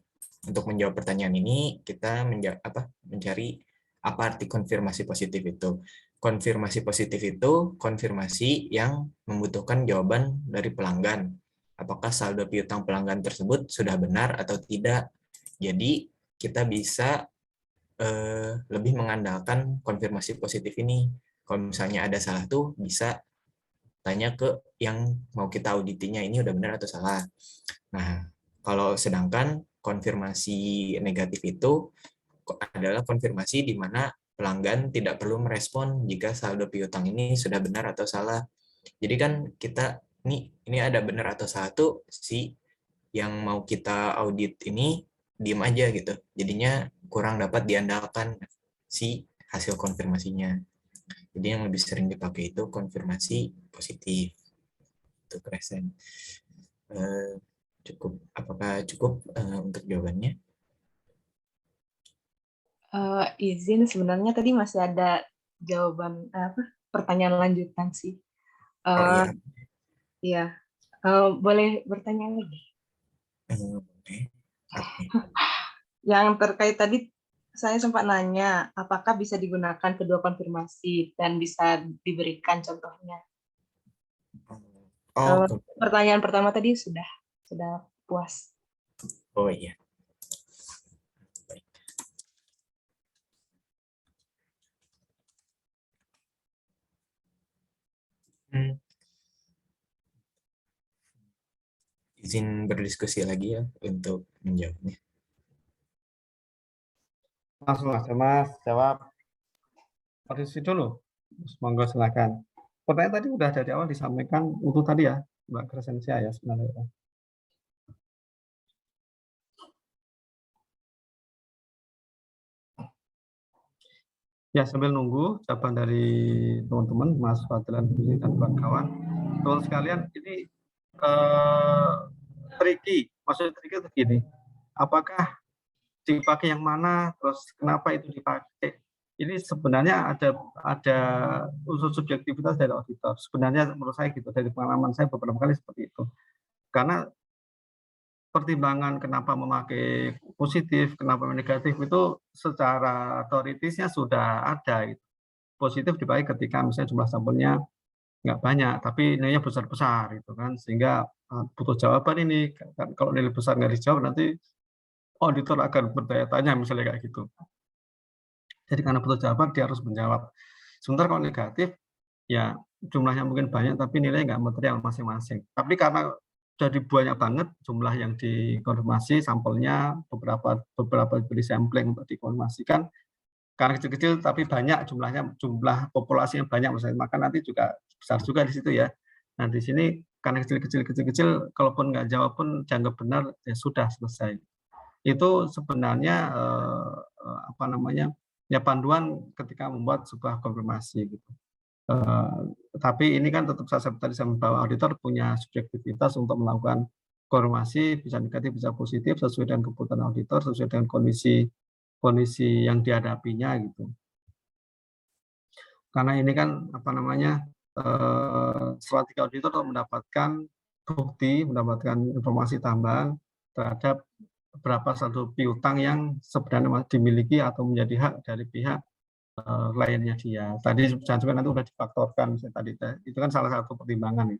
menjawab pertanyaan ini kita mencari apa arti konfirmasi positif itu. Konfirmasi positif itu konfirmasi yang membutuhkan jawaban dari pelanggan. Apakah saldo piutang pelanggan tersebut sudah benar atau tidak. Jadi kita bisa lebih mengandalkan konfirmasi positif ini. Kalau misalnya ada salah tuh bisa tanya ke yang mau kita auditinya, ini udah benar atau salah. Nah, kalau sedangkan konfirmasi negatif itu adalah konfirmasi di mana pelanggan tidak perlu merespon jika saldo piutang ini sudah benar atau salah. Jadi kan kita ini ada benar atau salah tuh si yang mau kita audit ini diem aja gitu. Jadinya kurang dapat diandalkan si hasil konfirmasinya. Jadi yang lebih sering dipakai itu konfirmasi positif. Itu Crescent. Apakah cukup untuk jawabannya? Izin, sebenarnya tadi masih ada jawaban pertanyaan lanjutan sih. Oh iya. Boleh bertanya lagi? Yang terkait tadi saya sempat nanya apakah bisa digunakan kedua konfirmasi dan bisa diberikan contohnya. Pertanyaan pertama tadi sudah puas. Oh iya. Izin berdiskusi lagi ya untuk menjawabnya. Mas, jawab. Diskusi dulu. Monggo silakan. Pertanyaan tadi udah dari awal disampaikan untuk tadi ya, Mbak Crescencia ya sebenarnya. Ya, sambil nunggu jawaban dari teman-teman, Mas Fadlan dan kawan-kawan. Teman sekalian, ini tricky. Maksudnya tricky itu gini, apakah dipakai yang mana, terus kenapa itu dipakai? Ini sebenarnya ada unsur subjektivitas dari auditor. Sebenarnya menurut saya gitu, dari pengalaman saya beberapa kali seperti itu. Karena pertimbangan kenapa memakai positif, kenapa negatif itu secara teoritisnya sudah ada. Gitu. Positif dipakai ketika misalnya jumlah sampelnya nggak banyak, tapi nilainya besar-besar, gitu kan, sehingga butuh jawaban ini. Kalau nilai besar nggak dijawab, nanti auditor akan bertanya-tanya misalnya kayak gitu. Jadi karena butuh jawaban, dia harus menjawab. Sementara kalau negatif, ya jumlahnya mungkin banyak, tapi nilainya nggak material masing-masing. Tapi karena jadi banyak banget jumlah yang dikonfirmasi, sampelnya beberapa beri sampling untuk dikonfirmasikan, karena kecil-kecil tapi banyak jumlahnya, jumlah populasi yang banyak misalnya, maka nanti juga besar juga di situ ya. Nah di sini karena kecil-kecil, kalaupun nggak jawab pun dianggap benar, ya sudah selesai. Itu sebenarnya apa namanya, ya panduan ketika membuat sebuah konfirmasi gitu. Tapi ini kan tetap saya tadi sama bahwa auditor punya subjektivitas untuk melakukan konfirmasi, bisa negatif bisa positif sesuai dengan kebutuhan auditor, sesuai dengan kondisi yang dihadapinya gitu. Karena ini kan apa namanya, strategi auditor untuk mendapatkan bukti, mendapatkan informasi tambahan terhadap berapa saldo piutang yang sebenarnya dimiliki atau menjadi hak dari pihak kliennya dia. Tadi jangan sampai nanti udah difaktorkan tadi, itu kan salah satu pertimbangan.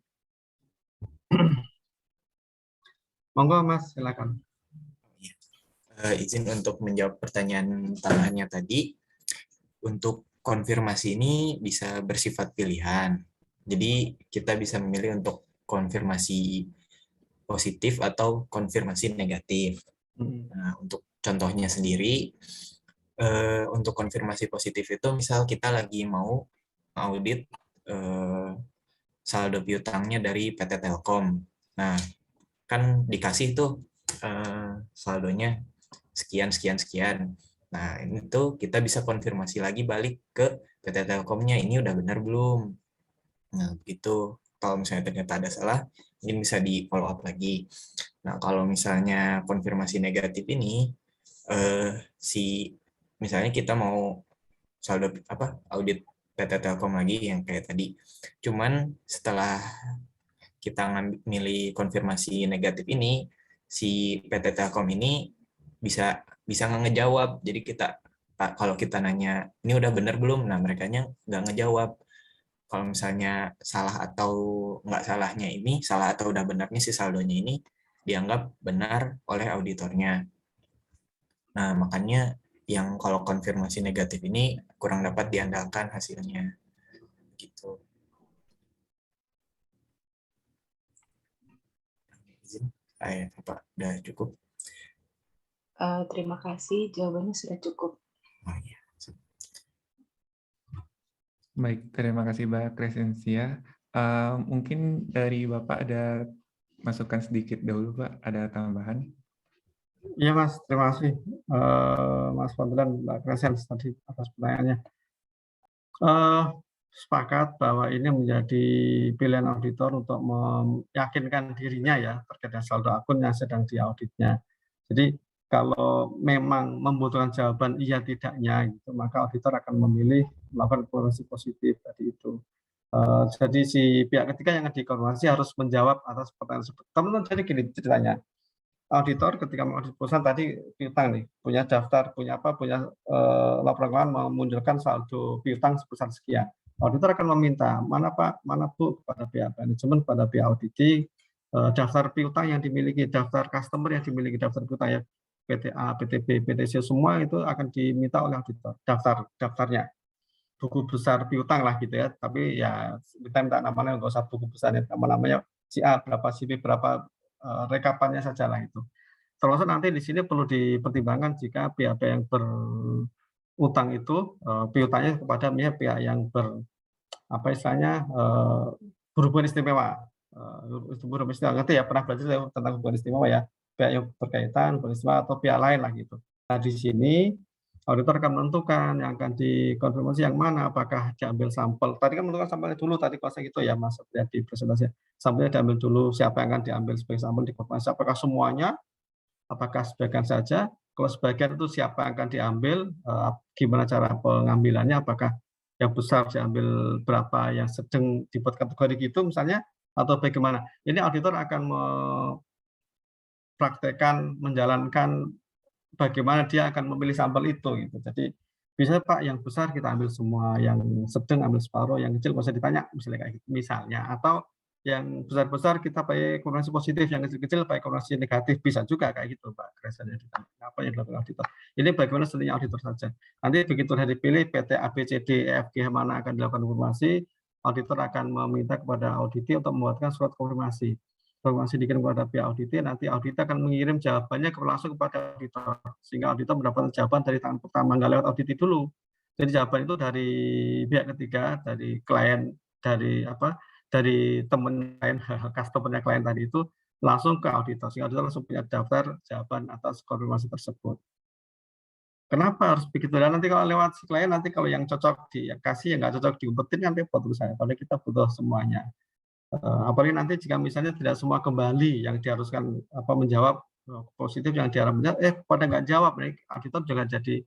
Monggo Mas, silakan. Izin untuk menjawab pertanyaan tambahannya tadi. Untuk konfirmasi ini bisa bersifat pilihan. Jadi kita bisa memilih untuk konfirmasi positif atau konfirmasi negatif. Nah, untuk contohnya sendiri, untuk konfirmasi positif itu misal kita lagi mau audit saldo piutangnya dari PT Telkom. Nah, kan dikasih tuh saldonya sekian. Nah, ini tuh kita bisa konfirmasi lagi balik ke PT Telkomnya, ini udah benar belum? Nah, begitu. Kalau misalnya ternyata ada salah, ini bisa di follow up lagi. Nah, kalau misalnya konfirmasi negatif ini, misalnya kita mau saldo audit PT Telkom lagi yang kayak tadi. Cuman setelah kita milih konfirmasi negatif ini, si PT Telkom ini bisa nggak ngejawab. Jadi kalau kita nanya ini udah bener belum, nah mereka nggak ngejawab. Kalau misalnya salah atau nggak salahnya ini, salah atau udah benarnya si saldonya ini dianggap benar oleh auditornya. Nah makanya yang kalau konfirmasi negatif ini kurang dapat diandalkan hasilnya. Gitu. Apa udah cukup? Terima kasih, jawabannya sudah cukup. Oh, iya. Baik, terima kasih Mbak Crescencia. Mungkin dari Bapak ada masukan sedikit dahulu Pak, ada tambahan? Iya Mas, terima kasih Mas Fadlan, Mbak Crescencia tadi atas pertanyaannya. Sepakat bahwa ini menjadi pilihan auditor untuk meyakinkan dirinya ya terkait dengan saldo akun yang sedang diauditnya. Jadi kalau memang membutuhkan jawaban iya tidaknya, gitu, maka auditor akan memilih melakukan konfirmasi positif tadi itu. Jadi si pihak ketiga yang dikonfirmasi harus menjawab atas pertanyaan tersebut. Teman-teman, jadi gini ceritanya. Auditor ketika mengaudit perusahaan tadi piutang nih, punya daftar, punya laporan keuangan memunculkan saldo piutang sebesar sekian. Auditor akan meminta mana Pak, mana Bu, kepada pihak manajemen, kepada pihak auditi, daftar piutang yang dimiliki, daftar customer yang dimiliki, daftar piutang ya PTA, PTB, PTC semua itu akan diminta oleh auditor, daftarnya. Buku besar piutang lah gitu ya, tapi ya kita minta namanya nggak usah buku besarnya, namanya si A berapa, si B berapa, rekapannya saja lah itu. Termasuk nanti di sini perlu dipertimbangkan jika pihak yang berutang itu piutangnya kepada pihak yang apa istilahnya berhubungan istimewa. Berhubungan istimewa, ngerti ya, pernah belajar tentang hubungan istimewa ya, pihak yang berkaitan, hubungan istimewa atau pihak lain lah gitu. Nah di sini auditor akan menentukan yang akan dikonfirmasi yang mana, apakah diambil sampel. Tadi kan menentukan sampelnya dulu, tadi kuasa gitu ya Mas, lihat di presentasi. Sampelnya diambil dulu, siapa yang akan diambil sebagai sampel, dikonfirmasi apakah semuanya, apakah sebagian saja, kalau sebagian itu siapa yang akan diambil, gimana cara pengambilannya, apakah yang besar diambil berapa, yang sedang dibuat kategori gitu misalnya, atau bagaimana. Ini auditor akan mempraktekkan, menjalankan bagaimana dia akan memilih sampel itu gitu. Jadi bisa Pak yang besar kita ambil semua, yang sedang ambil separuh, yang kecil nggak usah ditanya misalnya kayak gitu misalnya, atau yang besar-besar kita pakai korelasi positif, yang kecil-kecil pakai korelasi negatif, bisa juga kayak gitu Pak. Kreasinya ditanya apa yang dilakukan auditor. Ini bagaimana seninya auditor saja. Nanti begitu sudah dipilih PT A B C D E F G mana akan dilakukan konfirmasi, auditor akan meminta kepada auditi untuk membuatkan surat konfirmasi. Informasi dikirim kepada pihak auditor, nanti auditor akan mengirim jawabannya langsung kepada auditor, sehingga auditor mendapatkan jawaban dari tangan pertama, nggak lewat auditi dulu. Jadi jawaban itu dari pihak ketiga, dari klien, dari apa, dari teman lain, customer-nya klien tadi itu langsung ke auditor, sehingga auditor langsung punya daftar jawaban atas konfirmasi tersebut. Kenapa harus begitu? Dan nanti kalau lewat si klien, nanti kalau yang cocok dikasih, yang nggak cocok diumpetin, nanti buat saya. Kalau kita butuh semuanya. Apalagi nanti jika misalnya tidak semua kembali yang diharuskan menjawab positif yang diharapkan, pada nggak jawab, nih auditor juga jadi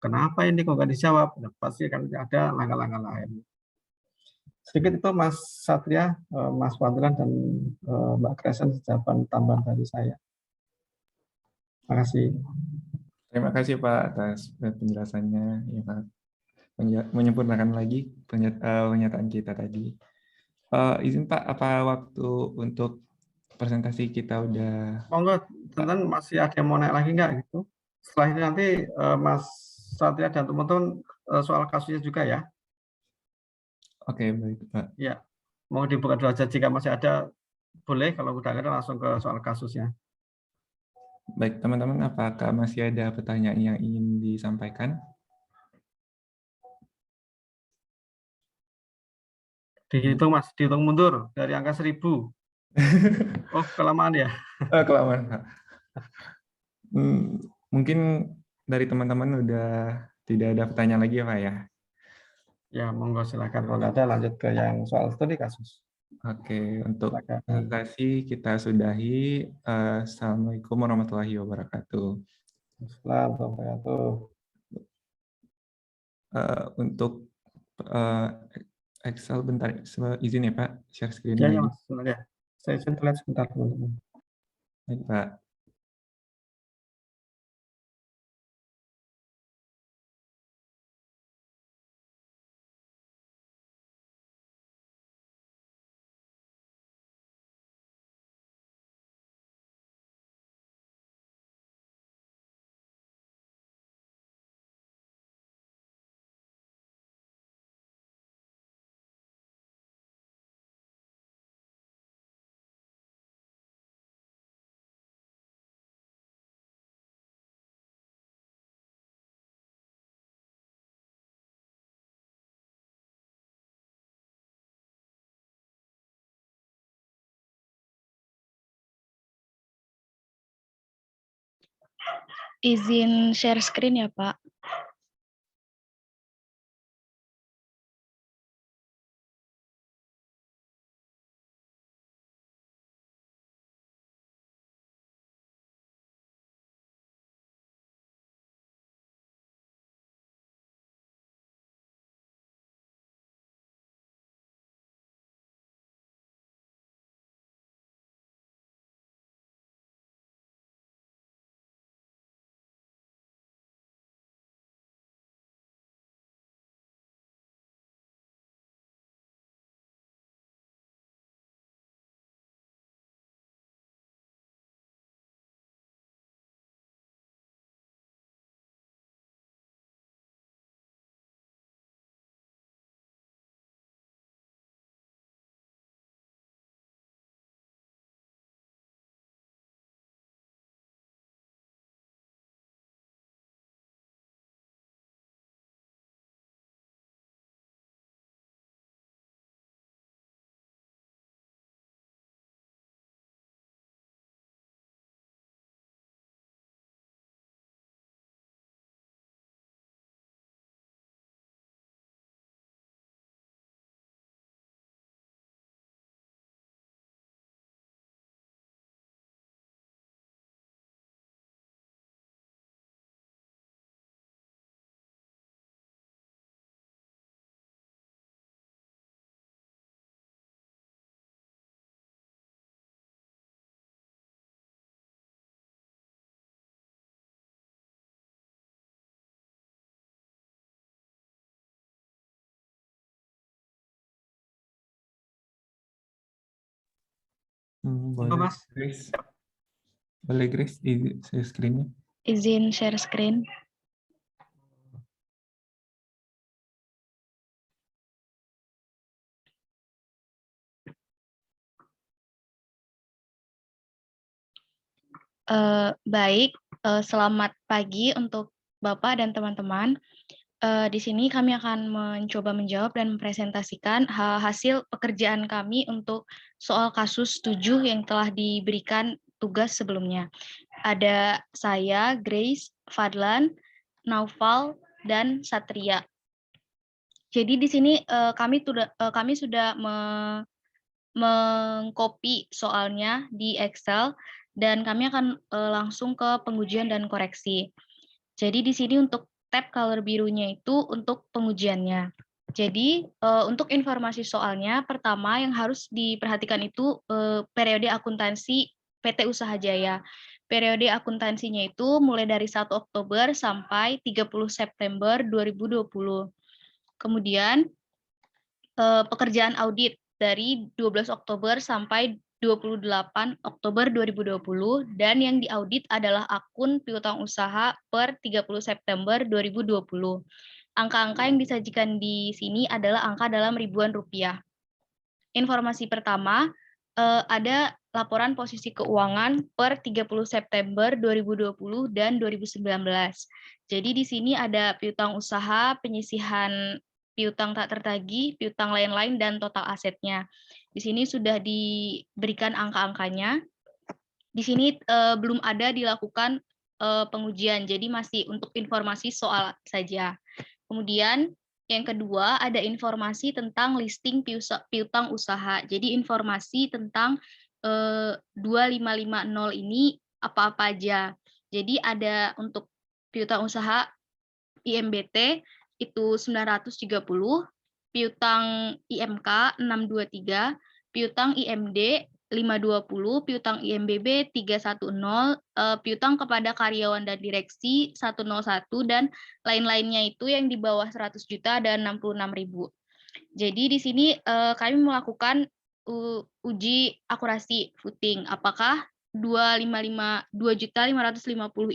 kenapa ini kok nggak dijawab? Nah, pasti akan ada langkah-langkah lain. Sedikit itu Mas Satria, Mas Fadlan dan Mbak Kresen jawaban tambahan dari saya. Terima kasih. Terima kasih Pak atas penjelasannya, ya Pak. Menyempurnakan lagi pernyataan kita tadi. Izin Pak, apa waktu untuk presentasi kita udah? Monggo, teman-teman masih ada yang mau naik lagi nggak gitu? Setelah ini nanti Mas Satria dan teman-teman soal kasusnya juga ya. Oke, baik Pak. Ya, mau dibuka dulu aja jika masih ada, boleh. Kalau udah ada langsung ke soal kasusnya. Baik teman-teman, apakah masih ada pertanyaan yang ingin disampaikan? Dihitung Mas, dihitung mundur dari angka 1000. Oh, kelamaan ya? Kelamaan Pak. Mungkin dari teman-teman udah tidak ada pertanyaan lagi ya Pak ya? Ya, monggo silakan. Kalau nggak ada lanjut ke yang soal studi kasus. Oke, untuk Silakan. presentasi kita sudahi. Assalamualaikum warahmatullahi wabarakatuh. Assalamualaikum warahmatullahi wabarakatuh. Untuk Excel bentar, izin ya Pak, share screen Ya, lagi. Mas, sebentar ya. Saya izin terlihat sebentar teman-teman. Baik Pak. Izin share screen ya, Pak. Boleh, Mas? Grace. Boleh, Grace, di share screen-nya. Izin share screen. Baik, selamat pagi untuk Bapak dan teman-teman. Di sini kami akan mencoba menjawab dan mempresentasikan hasil pekerjaan kami untuk soal kasus 7 yang telah diberikan tugas sebelumnya. Ada saya, Grace, Fadlan, Naufal, dan Satria. Jadi di sini kami sudah mengcopy soalnya di Excel dan kami akan langsung ke pengujian dan koreksi. Jadi di sini untuk tab color birunya itu untuk pengujiannya. Jadi untuk informasi soalnya, pertama yang harus diperhatikan itu periode akuntansi PT Usaha Jaya. Periode akuntansinya itu mulai dari 1 Oktober sampai 30 September 2020. Kemudian pekerjaan audit dari 12 Oktober sampai 28 Oktober 2020 dan yang diaudit adalah akun piutang usaha per 30 September 2020. Angka-angka yang disajikan di sini adalah angka dalam ribuan rupiah. Informasi pertama, ada laporan posisi keuangan per 30 September 2020 dan 2019. Jadi di sini ada piutang usaha, penyisihan piutang tak tertagih, piutang lain-lain, dan total asetnya. Di sini sudah diberikan angka-angkanya. Di sini belum ada dilakukan pengujian, jadi masih untuk informasi soal saja. Kemudian yang kedua ada informasi tentang listing piutang usaha. Jadi informasi tentang 2550 ini apa-apa aja. Jadi ada untuk piutang usaha IMBT itu 930, piutang IMK 623, piutang IMD 520, piutang IMBB 310, piutang kepada karyawan dan direksi 101, dan lain-lainnya itu yang di bawah 100 juta dan 66.000. Jadi di sini kami melakukan uji akurasi footing. Apakah 2.550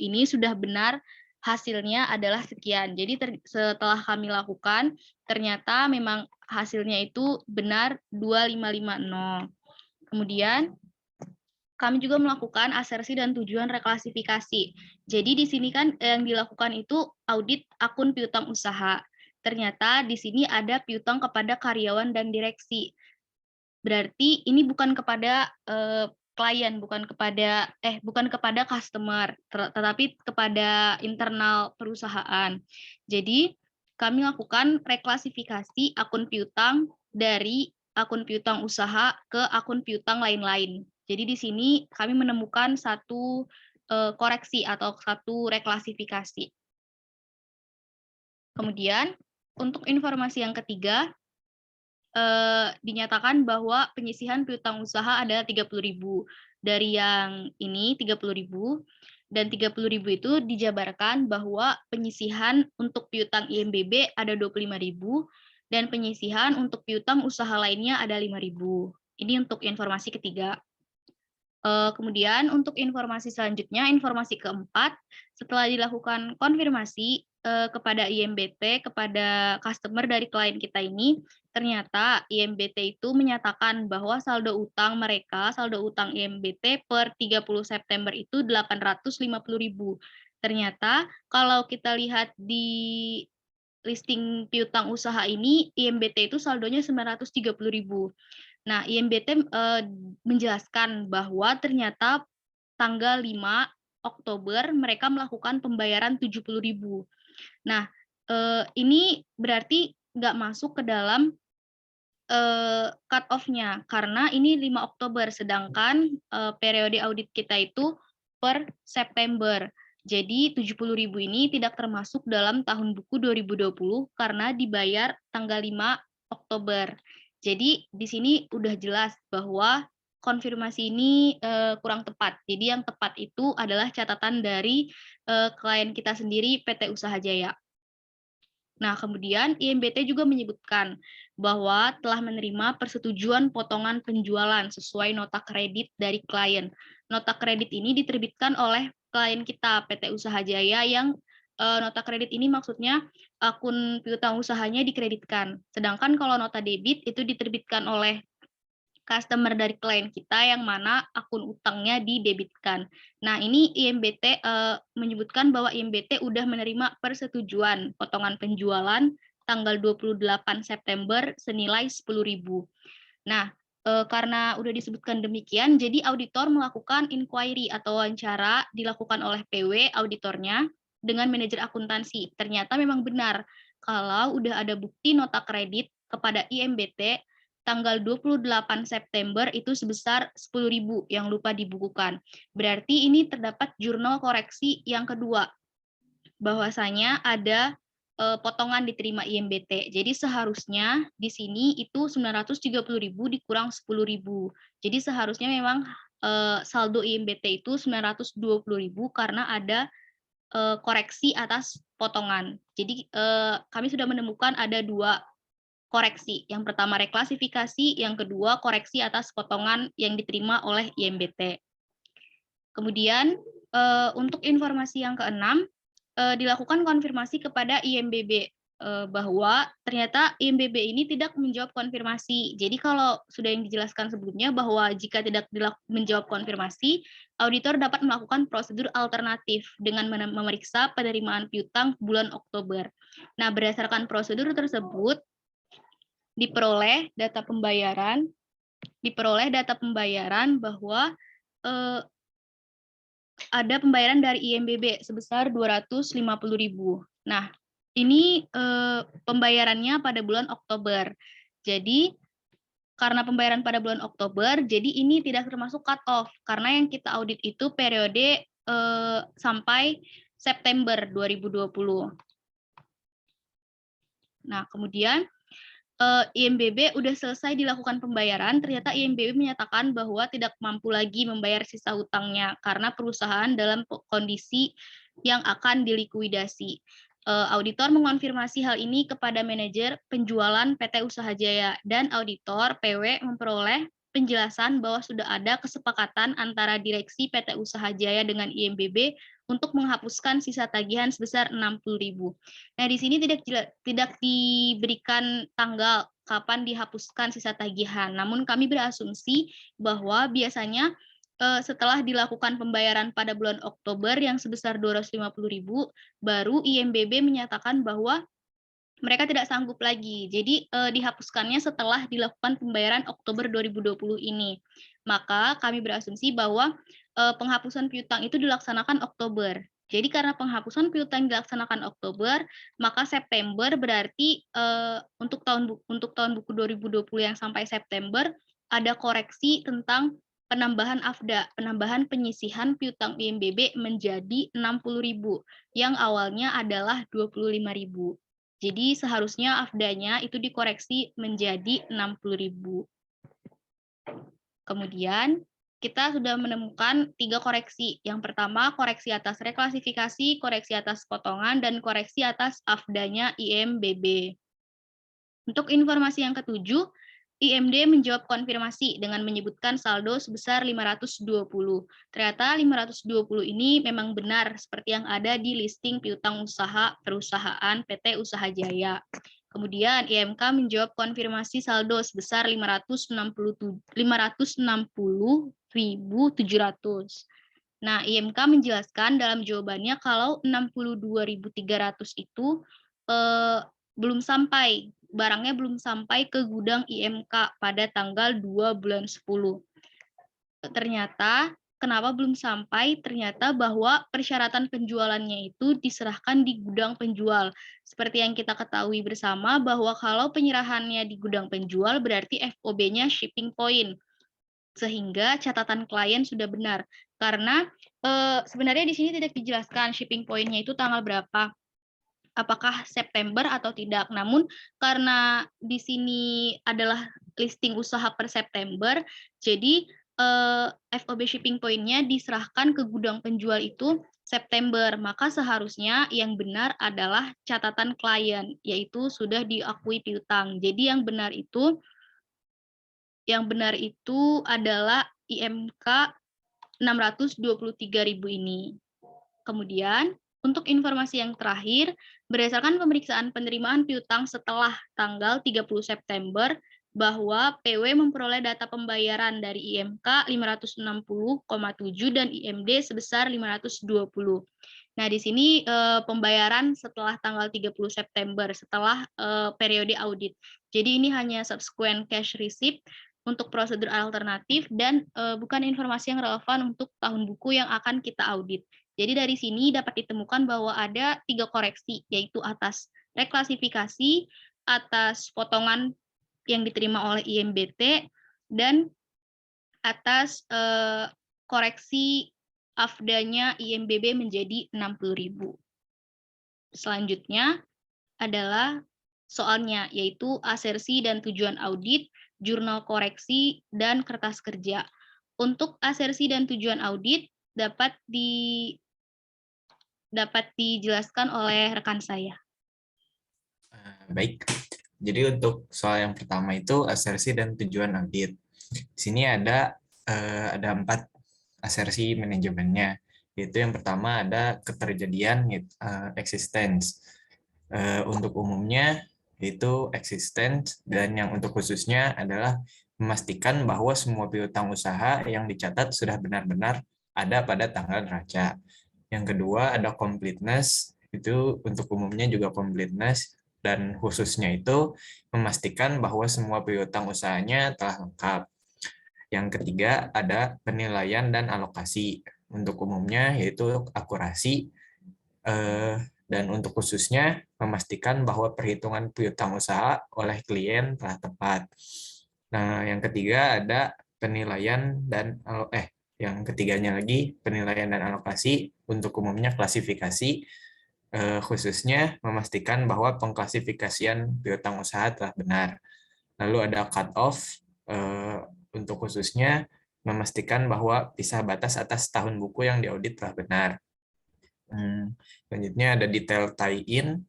ini sudah benar hasilnya adalah sekian. Jadi setelah kami lakukan, ternyata memang hasilnya itu benar 2.550. Kemudian kami juga melakukan asersi dan tujuan reklasifikasi. Jadi di sini kan yang dilakukan itu audit akun piutang usaha. Ternyata di sini ada piutang kepada karyawan dan direksi. Berarti ini bukan kepada klien, bukan kepada customer, tetapi kepada internal perusahaan. Jadi kami lakukan reklasifikasi akun piutang dari akun piutang usaha ke akun piutang lain-lain. Jadi di sini kami menemukan satu koreksi atau satu reklasifikasi. Kemudian untuk informasi yang ketiga, dinyatakan bahwa penyisihan piutang usaha ada 30.000. Dari yang ini 30.000 dan 30.000 itu dijabarkan bahwa penyisihan untuk piutang IMBB ada 25.000 dan penyisihan untuk piutang usaha lainnya ada 5.000. Ini untuk informasi ketiga. Kemudian untuk informasi selanjutnya, informasi keempat, setelah dilakukan konfirmasi kepada IMBT, kepada customer dari klien kita ini, ternyata IMBT itu menyatakan bahwa saldo utang mereka, saldo utang IMBT per 30 September itu 850.000. Ternyata kalau kita lihat di listing piutang usaha ini, IMBT itu saldonya 930.000. Nah, IMBT menjelaskan bahwa ternyata tanggal 5 Oktober mereka melakukan pembayaran 70.000. Nah, ini berarti nggak masuk ke dalam cut off-nya karena ini 5 Oktober, sedangkan periode audit kita itu per September. Jadi 70.000 ini tidak termasuk dalam tahun buku 2020 karena dibayar tanggal 5 Oktober. Jadi di sini udah jelas bahwa konfirmasi ini kurang tepat. Jadi yang tepat itu adalah catatan dari klien kita sendiri PT Usaha Jaya. Nah, kemudian IMBT juga menyebutkan bahwa telah menerima persetujuan potongan penjualan sesuai nota kredit dari klien. Nota kredit ini diterbitkan oleh klien kita, PT Usaha Jaya, yang nota kredit ini maksudnya akun piutang usahanya dikreditkan. Sedangkan kalau nota debit itu diterbitkan oleh customer dari klien kita yang mana akun utangnya didebitkan. Nah, ini IMBT menyebutkan bahwa IMBT udah menerima persetujuan potongan penjualan tanggal 28 September senilai 10.000. Nah, karena udah disebutkan demikian, jadi auditor melakukan inquiry atau wawancara dilakukan oleh PW auditornya dengan manajer akuntansi. Ternyata memang benar kalau udah ada bukti nota kredit kepada IMBT tanggal 28 September itu sebesar 10.000 yang lupa dibukukan. Berarti ini terdapat jurnal koreksi yang kedua, bahwasanya ada potongan diterima IMBT. Jadi seharusnya di sini itu 930.000 dikurang 10.000. Jadi seharusnya memang saldo IMBT itu 920.000 karena ada koreksi atas potongan. Jadi kami sudah menemukan ada 2 koreksi. Yang pertama reklasifikasi, yang kedua koreksi atas potongan yang diterima oleh IMBT. Kemudian untuk informasi yang keenam, dilakukan konfirmasi kepada IMBB bahwa ternyata IMBB ini tidak menjawab konfirmasi. Jadi kalau sudah yang dijelaskan sebelumnya bahwa jika tidak menjawab konfirmasi, auditor dapat melakukan prosedur alternatif dengan memeriksa penerimaan piutang bulan Oktober. Nah, berdasarkan prosedur tersebut, diperoleh data pembayaran bahwa ada pembayaran dari IMBB sebesar 250.000. Nah, ini pembayarannya pada bulan Oktober. Jadi karena pembayaran pada bulan Oktober, jadi ini tidak termasuk cut off karena yang kita audit itu periode sampai September 2020. Nah, kemudian IMBB udah selesai dilakukan pembayaran, ternyata IMBB menyatakan bahwa tidak mampu lagi membayar sisa hutangnya karena perusahaan dalam kondisi yang akan dilikuidasi. Auditor mengonfirmasi hal ini kepada manajer penjualan PT Usaha Jaya dan auditor PW memperoleh penjelasan bahwa sudah ada kesepakatan antara direksi PT Usaha Jaya dengan IMBB untuk menghapuskan sisa tagihan sebesar 60.000. Nah, di sini tidak diberikan tanggal kapan dihapuskan sisa tagihan. Namun kami berasumsi bahwa biasanya setelah dilakukan pembayaran pada bulan Oktober yang sebesar 250.000, baru IMBB menyatakan bahwa mereka tidak sanggup lagi. Jadi dihapuskannya setelah dilakukan pembayaran Oktober 2020 ini. Maka kami berasumsi bahwa penghapusan piutang itu dilaksanakan Oktober. Jadi karena penghapusan piutang dilaksanakan Oktober, maka September berarti untuk tahun buku 2020 yang sampai September ada koreksi tentang penambahan AFDA, penambahan penyisihan piutang IMBB menjadi 60.000 yang awalnya adalah 25.000. Jadi seharusnya AFDA-nya itu dikoreksi menjadi 60.000. Kemudian kita sudah menemukan 3 koreksi. Yang pertama, koreksi atas reklasifikasi, koreksi atas potongan, dan koreksi atas AFDA-nya IMBB. Untuk informasi yang ketujuh, IMD menjawab konfirmasi dengan menyebutkan saldo sebesar 520. Ternyata 520 ini memang benar seperti yang ada di listing piutang usaha perusahaan PT Usaha Jaya. Kemudian IMK menjawab konfirmasi saldo sebesar 560.700. Nah, IMK menjelaskan dalam jawabannya kalau 62.300 itu belum sampai, barangnya belum sampai ke gudang IMK pada tanggal 2 bulan 10. Ternyata kenapa belum sampai? Ternyata bahwa persyaratan penjualannya itu diserahkan di gudang penjual. Seperti yang kita ketahui bersama bahwa kalau penyerahannya di gudang penjual berarti FOB-nya shipping point. Sehingga catatan klien sudah benar. Karena sebenarnya di sini tidak dijelaskan shipping point-nya itu tanggal berapa. Apakah September atau tidak. Namun karena di sini adalah listing usaha per September, jadi FOB shipping point-nya diserahkan ke gudang penjual itu September, maka seharusnya yang benar adalah catatan klien, yaitu sudah diakui piutang. Jadi yang benar itu adalah IMK 623.000 ini. Kemudian, untuk informasi yang terakhir, berdasarkan pemeriksaan penerimaan piutang setelah tanggal 30 September, bahwa PW memperoleh data pembayaran dari IMK 560,7 dan IMD sebesar 520. Nah, di sini pembayaran setelah tanggal 30 September, setelah periode audit. Jadi ini hanya subsequent cash receipt untuk prosedur alternatif dan bukan informasi yang relevan untuk tahun buku yang akan kita audit. Jadi dari sini dapat ditemukan bahwa ada 3 koreksi, yaitu atas reklasifikasi, atas potongan yang diterima oleh IMBT, dan atas koreksi AFDA-nya IMBB menjadi 60.000. Selanjutnya adalah soalnya, yaitu asersi dan tujuan audit, jurnal koreksi, dan kertas kerja. Untuk asersi dan tujuan audit dapat dijelaskan oleh rekan saya. Baik, jadi untuk soal yang pertama itu asersi dan tujuan audit. Di sini ada 4 asersi manajemennya, yaitu yang pertama ada keterjadian existence. Untuk umumnya yaitu existence, dan yang untuk khususnya adalah memastikan bahwa semua piutang usaha yang dicatat sudah benar-benar ada pada tanggal neraca. Yang kedua ada completeness, itu untuk umumnya juga completeness, dan khususnya itu memastikan bahwa semua piutang usahanya telah lengkap. Yang ketiga ada penilaian dan alokasi, untuk umumnya yaitu akurasi, dan untuk khususnya memastikan bahwa perhitungan piutang usaha oleh klien telah tepat. Nah, yang ketiga ada penilaian dan yang ketiganya lagi penilaian dan alokasi, untuk umumnya klasifikasi, khususnya memastikan bahwa pengklasifikasian piutang usaha telah benar. Lalu ada cut off, untuk khususnya memastikan bahwa pisah batas atas tahun buku yang diaudit telah benar. Selanjutnya ada detail tie-in,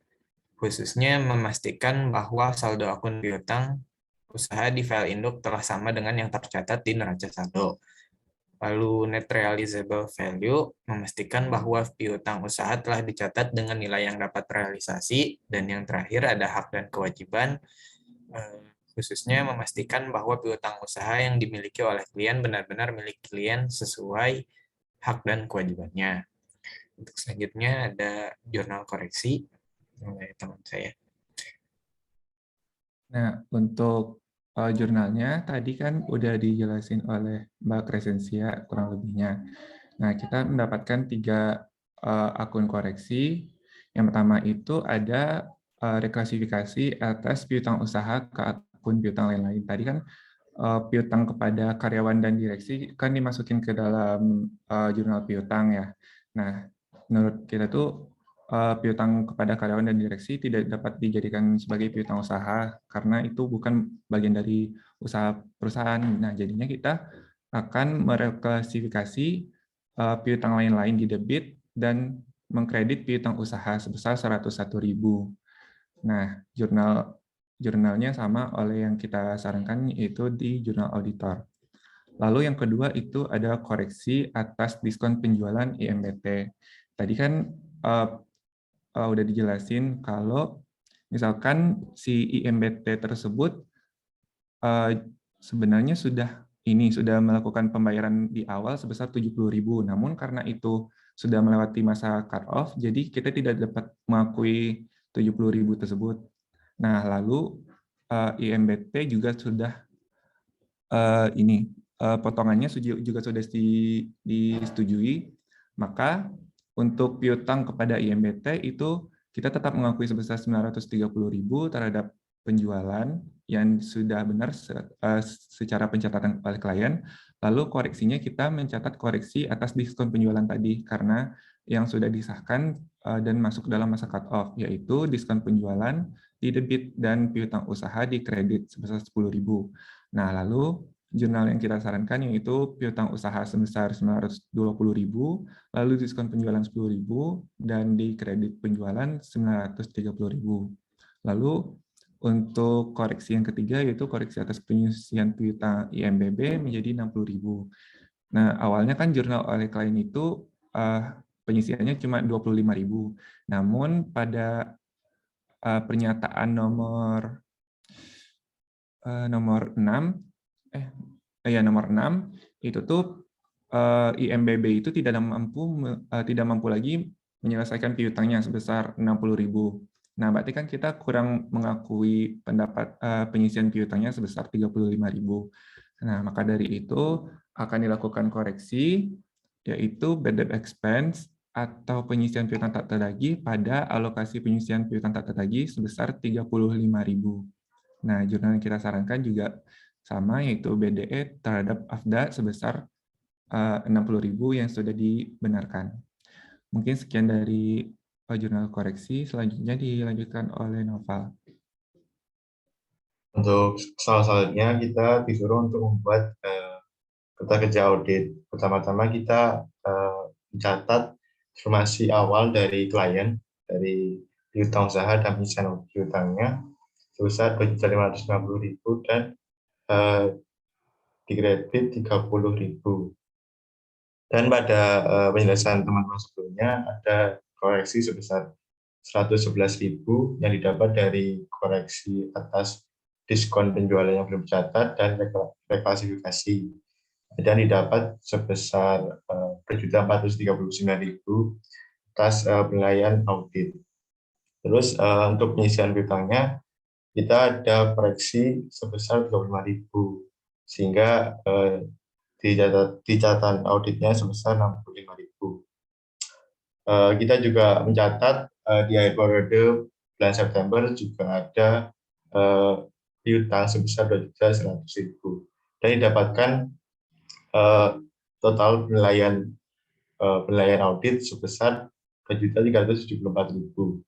khususnya memastikan bahwa saldo akun piutang usaha di file induk telah sama dengan yang tercatat di neraca saldo. Lalu net realizable value, memastikan bahwa piutang usaha telah dicatat dengan nilai yang dapat realisasi. Dan yang terakhir ada hak dan kewajiban, khususnya memastikan bahwa piutang usaha yang dimiliki oleh klien benar-benar milik klien sesuai hak dan kewajibannya. Untuk selanjutnya ada jurnal koreksi oleh teman saya. Nah, untuk jurnalnya tadi kan udah dijelasin oleh Mbak Crescencia kurang lebihnya. Nah, kita mendapatkan 3 akun koreksi. Yang pertama itu ada reklasifikasi atas piutang usaha ke akun piutang lain-lain. Tadi kan piutang kepada karyawan dan direksi kan dimasukin ke dalam jurnal piutang ya. Nah, menurut kita tuh piutang kepada karyawan dan direksi tidak dapat dijadikan sebagai piutang usaha karena itu bukan bagian dari usaha perusahaan. Nah, jadinya kita akan mereklasifikasi piutang lain-lain di debit dan mengkredit piutang usaha sebesar 101.000. Nah, jurnalnya sama oleh yang kita sarankan, yaitu di jurnal auditor. Lalu yang kedua itu ada koreksi atas diskon penjualan IMBT. Tadi kan udah dijelasin kalau misalkan si IMBT tersebut sebenarnya sudah melakukan pembayaran di awal sebesar 70.000. Namun karena itu sudah melewati masa cut off, jadi kita tidak dapat mengakui 70.000 tersebut. Nah, lalu IMBT juga sudah potongannya juga sudah disetujui, maka untuk piutang kepada IMBT itu kita tetap mengakui sebesar 930.000 terhadap penjualan yang sudah benar secara pencatatan oleh klien. Lalu koreksinya kita mencatat koreksi atas diskon penjualan tadi karena yang sudah disahkan dan masuk dalam masa cut off, yaitu diskon penjualan di debit dan piutang usaha di kredit sebesar 10.000. Nah, lalu jurnal yang kita sarankan yaitu piutang usaha sebesar 920.000, lalu diskon penjualan 10.000, dan di kredit penjualan 930.000. Lalu untuk koreksi yang ketiga yaitu koreksi atas penyisian piutang IMBB menjadi 60.000. Nah, awalnya kan jurnal oleh klien itu penyisiannya cuma 25.000. Namun pada pernyataan nomor 6 itu tuh IMBB itu tidak mampu lagi menyelesaikan piutangnya sebesar 60.000. Nah, berarti kan kita kurang mengakui pendapat penyisian piutangnya sebesar 35.000. Nah, maka dari itu akan dilakukan koreksi, yaitu bad debt expense atau penyisian piutang tak tertagih pada alokasi penyisian piutang tak tertagih sebesar 35.000. Nah, jurnal yang kita sarankan juga sama, yaitu BDE terhadap AFDA sebesar 60.000 yang sudah dibenarkan. Mungkin sekian dari jurnal koreksi, selanjutnya dilanjutkan oleh Noval. Untuk selanjutnya kita disuruh untuk membuat peta kerja audit. Pertama-tama kita mencatat informasi awal dari klien, dari piutang usaha dan penyisian piutangnya sebesar 2.550.000 dan dikredit 30.000. Dan pada penjelasan teman-teman sebelumnya ada koreksi sebesar 111.000 yang didapat dari koreksi atas diskon penjualan yang belum tercatat dan reklasifikasi, dan didapat sebesar 4.439.000 atas penilaian audit. Terus untuk penyisian piutangnya kita ada koreksi sebesar 35.000 sehingga di catatan auditnya sebesar 65.000. Kita juga mencatat di akhir periode bulan September juga ada piutang sebesar 2.100.000 dan didapatkan total penilaian audit sebesar 2.374.000.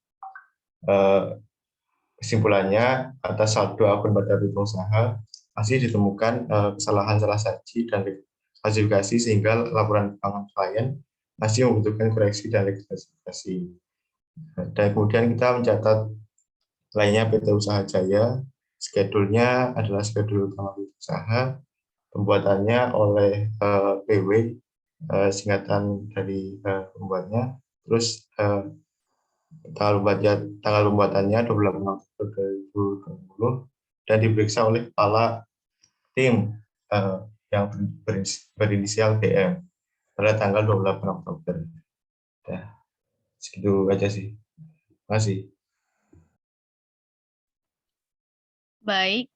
Kesimpulannya, atas saldo akun pada piutang usaha masih ditemukan kesalahan salah saji dan klasifikasi sehingga laporan keuangan klien masih membutuhkan koreksi dan reklasifikasi. Dan kemudian kita mencatat lainnya PT Usaha Jaya, skedulnya adalah skedul utama PT Usaha, pembuatannya oleh PW, singkatan dari pembuatnya, terus tanggal pembuatannya 28 Oktober 2020 dan diperiksa oleh kepala tim yang berinisial BM pada tanggal 28 Oktober. Ya, segitu aja sih. Terima kasih. Baik,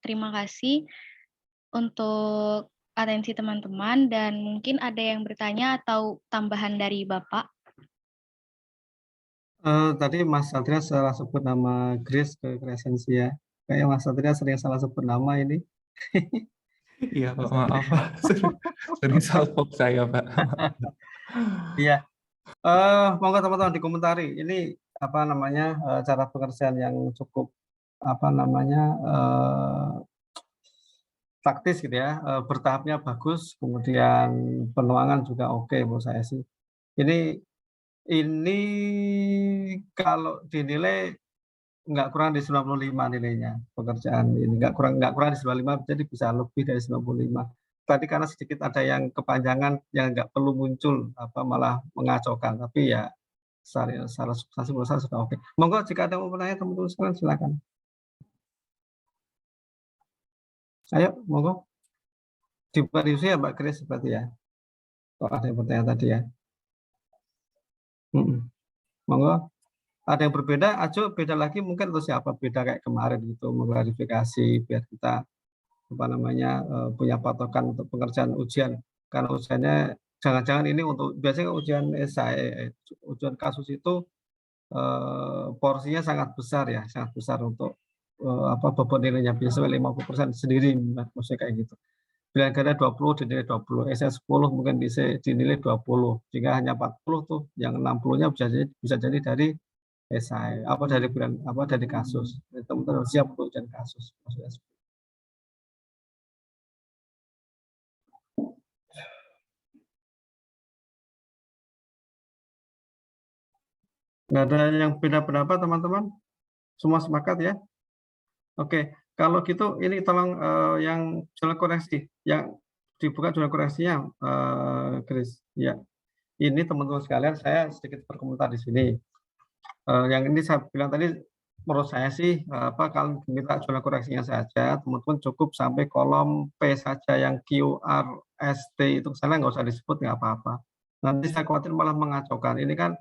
terima kasih untuk atensi teman-teman, dan mungkin ada yang bertanya atau tambahan dari Bapak. Tadi Mas Satria salah sebut nama Grace ke Crescentia. Kayaknya Mas Satria sering salah sebut nama ini. Iya, Pak, maaf, Pak. Sering salpok saya, Pak. Iya. Monggo teman-teman dikomentari. Ini apa namanya cara pengerjaan yang cukup apa namanya taktis gitu ya, bertahapnya bagus, kemudian penuangan juga oke menurut saya sih. Ini kalau dinilai nggak kurang di 95 nilainya pekerjaan ini, nggak kurang di 95, jadi bisa lebih dari 95. Tadi karena sedikit ada yang kepanjangan yang nggak perlu muncul malah mengacaukan, tapi ya secara substansi menurut saya sudah oke. Monggo jika ada mau bertanya teman-teman sekalian silakan. Ayo monggo. Distribusi ya Mbak Grace seperti ya. Kalau ada yang bertanya tadi ya. Monggo. Ada yang berbeda, ajo beda lagi mungkin atau siapa beda kayak kemarin gitu, mengklarifikasi biar kita punya patokan untuk pengerjaan ujian. Karena ujiannya jangan-jangan ini untuk biasanya ujian esai, ujian kasus itu porsinya sangat besar ya, sangat besar untuk bobot nilainya biasanya 50% sendiri, maksudnya kayak gitu. Bila ada 20 dinilai 20, esai 10 mungkin dinilai 20, jika hanya 40 tuh yang 60-nya bisa jadi dari esai dari kasus. Teman-teman siap untuk ujian kasus maksudnya. Nggak ada yang beda pendapat teman-teman? Semua sepakat ya? Oke, kalau gitu ini tolong yang jurnal koreksi, yang dibuka jurnal koreksinya, Chris. Ya, ini teman-teman sekalian, saya sedikit berkomentar di sini. Yang ini saya bilang tadi, menurut saya sih kalau minta jurnal koreksinya saja, teman-teman cukup sampai kolom P saja, yang QRST itu sana nggak usah disebut, nggak apa-apa. Nanti saya khawatir malah mengacaukan. Ini kan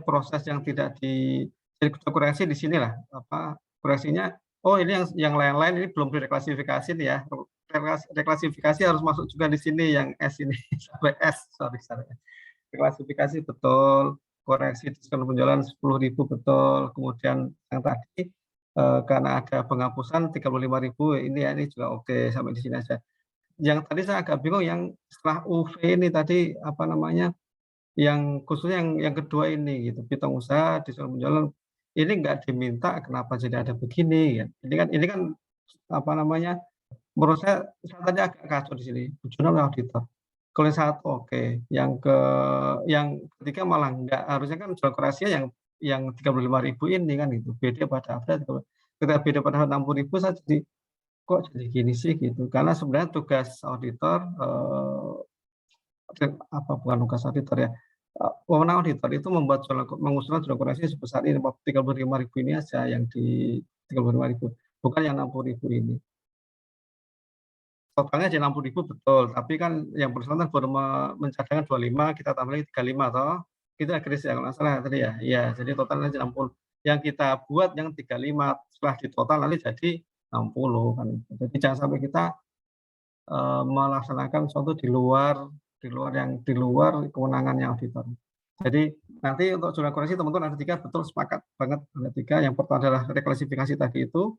proses yang tidak jadi koreksi di sinilah koreksinya. Oh, ini yang lain-lain ini belum direklasifikasi nih ya. Reklasifikasi harus masuk juga di sini yang S ini sampai S, sorry. Reklasifikasi betul, koreksi diskon penjualan 10.000 betul, kemudian yang tadi karena ada penghapusan 35.000 ini juga oke, sampai di sini aja. Yang tadi saya agak bingung yang setelah UV ini tadi yang khususnya yang kedua ini gitu, piutang usaha diskon penjualan ini nggak diminta, kenapa jadi ada begini ya. Ini kan menurut saya tadi agak kacau di sini, jurnal auditor. Kalau yang satu oke, yang ketiga malah enggak, harusnya kan jurnal koreksinya yang 35.000 ini kan gitu, beda pada update. Ketika beda pada 60.000 saya jadi kok jadi gini sih gitu. Karena sebenarnya tugas auditor bukan tugas auditor ya. Wewenang auditor itu mengusulkan jurnal koreksi sebesar ini 35.000 ini aja, yang di 35.000, bukan yang 60.000 ini. Totalnya aja 60.000 betul, tapi kan yang bersangkutan baru mencadangkan 25, kita tambah lagi 35 toh. Itu Chris ya kalau nggak salah tadi ya. Iya, jadi totalnya 60. Yang kita buat yang 35 setelah ditotal nanti jadi 60 kan. Jadi jangan sampai kita melaksanakan sesuatu di luar kewenangannya auditor. Jadi nanti untuk jurnal koreksi teman-teman ada 3, betul sepakat banget ada 3. Yang pertama adalah reklasifikasi tadi itu.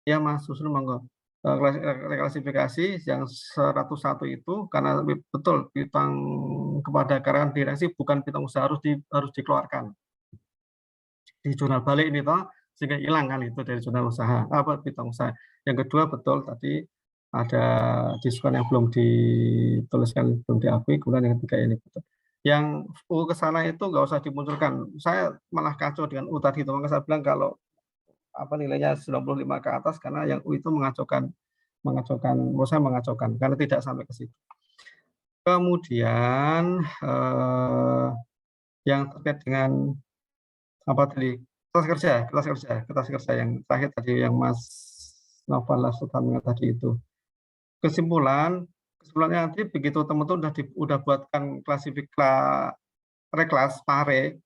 Ya Mas Susun monggo. Reklasifikasi yang 101 itu karena betul piutang kepada karyawan direksi bukan piutang usaha, harus dikeluarkan di jurnal balik ini toh, sehingga hilang kan itu dari jurnal usaha piutang usaha. Yang kedua betul tadi ada diskon yang belum dituliskan, belum diakui, kemudian yang ketiga ini betul. Yang U ke sana itu nggak usah dimunculkan. Saya malah kacau dengan U tadi itu, maka saya bilang kalau nilainya 95 ke atas, karena yang U itu mengacaukan, menurut saya mengacaukan karena tidak sampai ke situ. Kemudian yang terkait dengan tadi kertas kerja yang terakhir tadi yang Mas Novalas tadi itu. Kesimpulannya nanti begitu teman-teman udah buatkan reklas pare,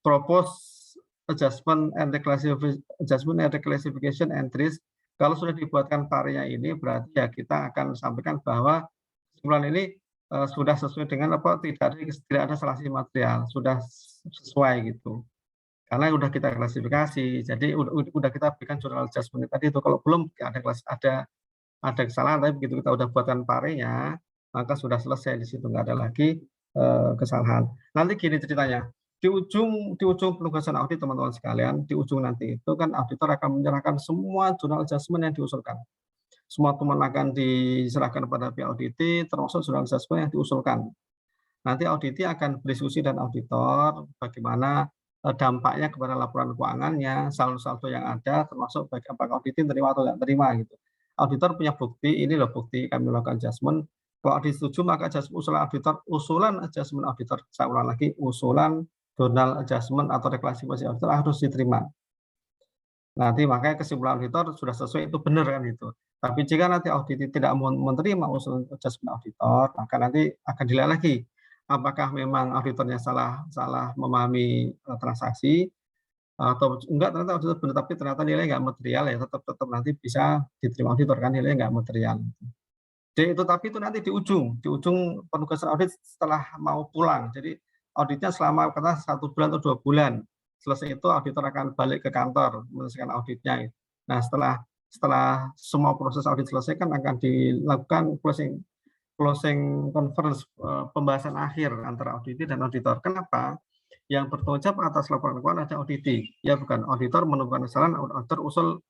propose adjustment and reclassification entries. Kalau sudah dibuatkan parenya ini, berarti ya kita akan sampaikan bahwa kesimpulan ini sudah sesuai dengan tidak ada salahsi material, sudah sesuai gitu. Karena udah kita klasifikasi, jadi udah kita berikan jurnal adjustment tadi itu. Kalau belum ada kesalahan, tapi begitu kita udah buatkan parenya, maka sudah selesai di situ, nggak ada lagi kesalahan. Nanti gini ceritanya, di ujung penugasan audit teman-teman sekalian, di ujung nanti itu kan auditor akan menyerahkan semua jurnal adjustment yang diusulkan. Semua teman akan diserahkan kepada pihak audit, termasuk jurnal adjustment yang diusulkan. Nanti audit akan berdiskusi dan auditor bagaimana dampaknya kepada laporan keuangannya, saldo-saldo yang ada, termasuk apakah audit terima atau tidak terima gitu. Auditor punya bukti, ini loh bukti kami melakukan adjustment. Kalau audit setuju, maka usulan adjustment auditor, saya ulang lagi, usulan jurnal adjustment atau reklasifikasi auditor harus diterima. Nanti makanya kesimpulan auditor sudah sesuai, itu benar kan itu. Tapi jika nanti audit tidak menerima usulan adjustment auditor, maka nanti akan dilihat lagi apakah memang auditornya salah memahami transaksi, atau enggak, ternyata auditor benar tapi ternyata nilai nggak material, ya tetap nanti bisa diterima auditor kan, nilai nggak material. Jadi tapi itu nanti di ujung penugasan audit setelah mau pulang. Jadi auditnya selama 1 bulan atau 2 bulan. Selesai itu auditor akan balik ke kantor menyelesaikan auditnya. Nah setelah semua proses audit selesai kan akan dilakukan closing conference, pembahasan akhir antara audit dan auditor. Kenapa? Yang bertanggung jawab atas laporan keuangan ada audit, ya bukan auditor menemukan kesalahan, auditor usul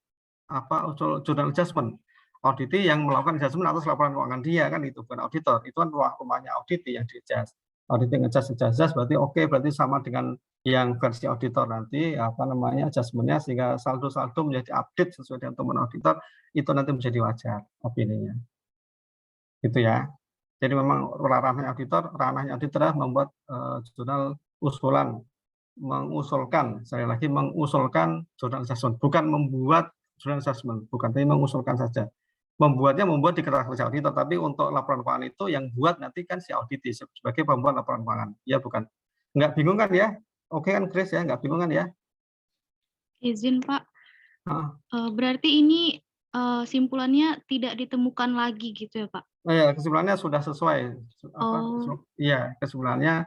jurnal adjustment. Audit yang melakukan adjustment atas laporan keuangan dia kan, itu bukan auditor, itu kan rumahnya audit yang di-adjust. auditing adjust berarti oke, berarti sama dengan yang versi auditor nanti adjustment-nya sehingga saldo-saldo menjadi update sesuai dengan temuan auditor, itu nanti menjadi wajar opininya. Gitu ya. Jadi memang ranahnya auditor adalah membuat jurnal mengusulkan, sekali lagi mengusulkan jurnal assessment, bukan membuat jurnal assessment, bukan, tapi mengusulkan saja. Membuat di kertas kerja auditor, tapi untuk laporan keuangan itu yang buat nanti kan si auditi sebagai pembuat laporan keuangan. Ya bukan. Nggak bingung kan ya? Oke kan Chris ya, nggak bingung kan ya? Izin Pak, berarti ini simpulannya tidak ditemukan lagi gitu ya Pak? Ya, kesimpulannya sudah sesuai. Iya, kesimpulannya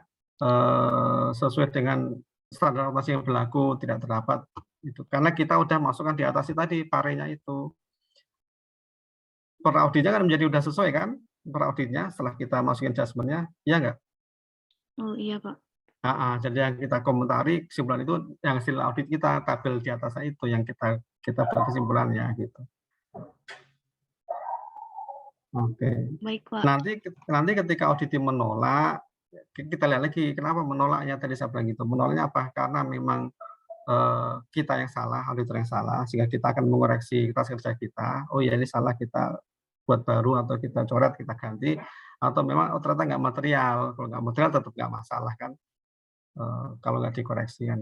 sesuai dengan standar operasi yang berlaku, tidak terdapat itu. Karena kita udah masukkan di atas tadi parenya itu. Per auditnya kan menjadi udah sesuai kan? Per auditnya setelah kita masukin adjustment-nya, iya nggak? Oh iya Pak. Jadi yang kita komentari kesimpulan itu yang hasil audit kita, tabel di atasnya itu yang kita buat kesimpulannya gitu. Oke. Baik Pak. Nanti ketika auditi menolak, kita lihat lagi kenapa menolaknya, tadi saya bilang gitu. Menolaknya apa? Karena memang kita yang salah, auditor yang salah, sehingga kita akan mengoreksi kertas kerja kita. Oh ya ini salah, kita buat baru atau kita coret, kita ganti. Atau memang ternyata nggak material. Kalau nggak material tetap nggak masalah kan. Kalau nggak dikoreksi kan.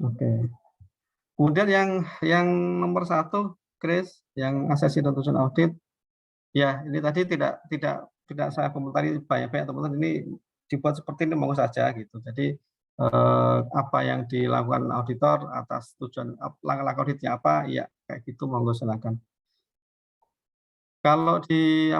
Oke. Kemudian yang nomor 1, Chris, yang asesi dan tujuan audit. Ya, ini tadi tidak saya komentari banyak-banyak teman-teman, ini dibuat seperti ini monggo saja gitu. Jadi apa yang dilakukan auditor atas tujuan langkah-langkah auditnya apa, ya kayak gitu monggo silakan. Kalau di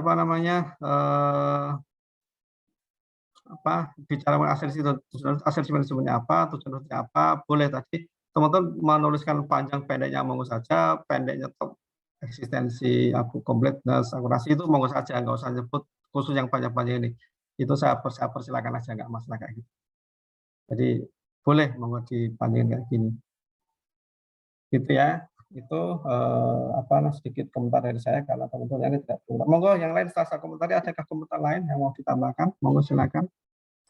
bicara asesi manajemennya apa, tujuan auditnya apa, boleh tadi teman-teman menuliskan panjang pendeknya monggo saja, pendeknya top eksistensi, completeness, akurasi itu monggo saja, nggak usah nyebut khusus yang panjang-panjang ini. Itu saya persilakan aja, nggak masalah kayak gitu. Jadi boleh monggo dipanjangin kayak gini. Gitu ya. Itu sedikit komentar dari saya karena teman-teman ini tidak perlu. Monggo yang lain setelah saya komentari, adakah komentar lain yang mau ditambahkan? Monggo silakan.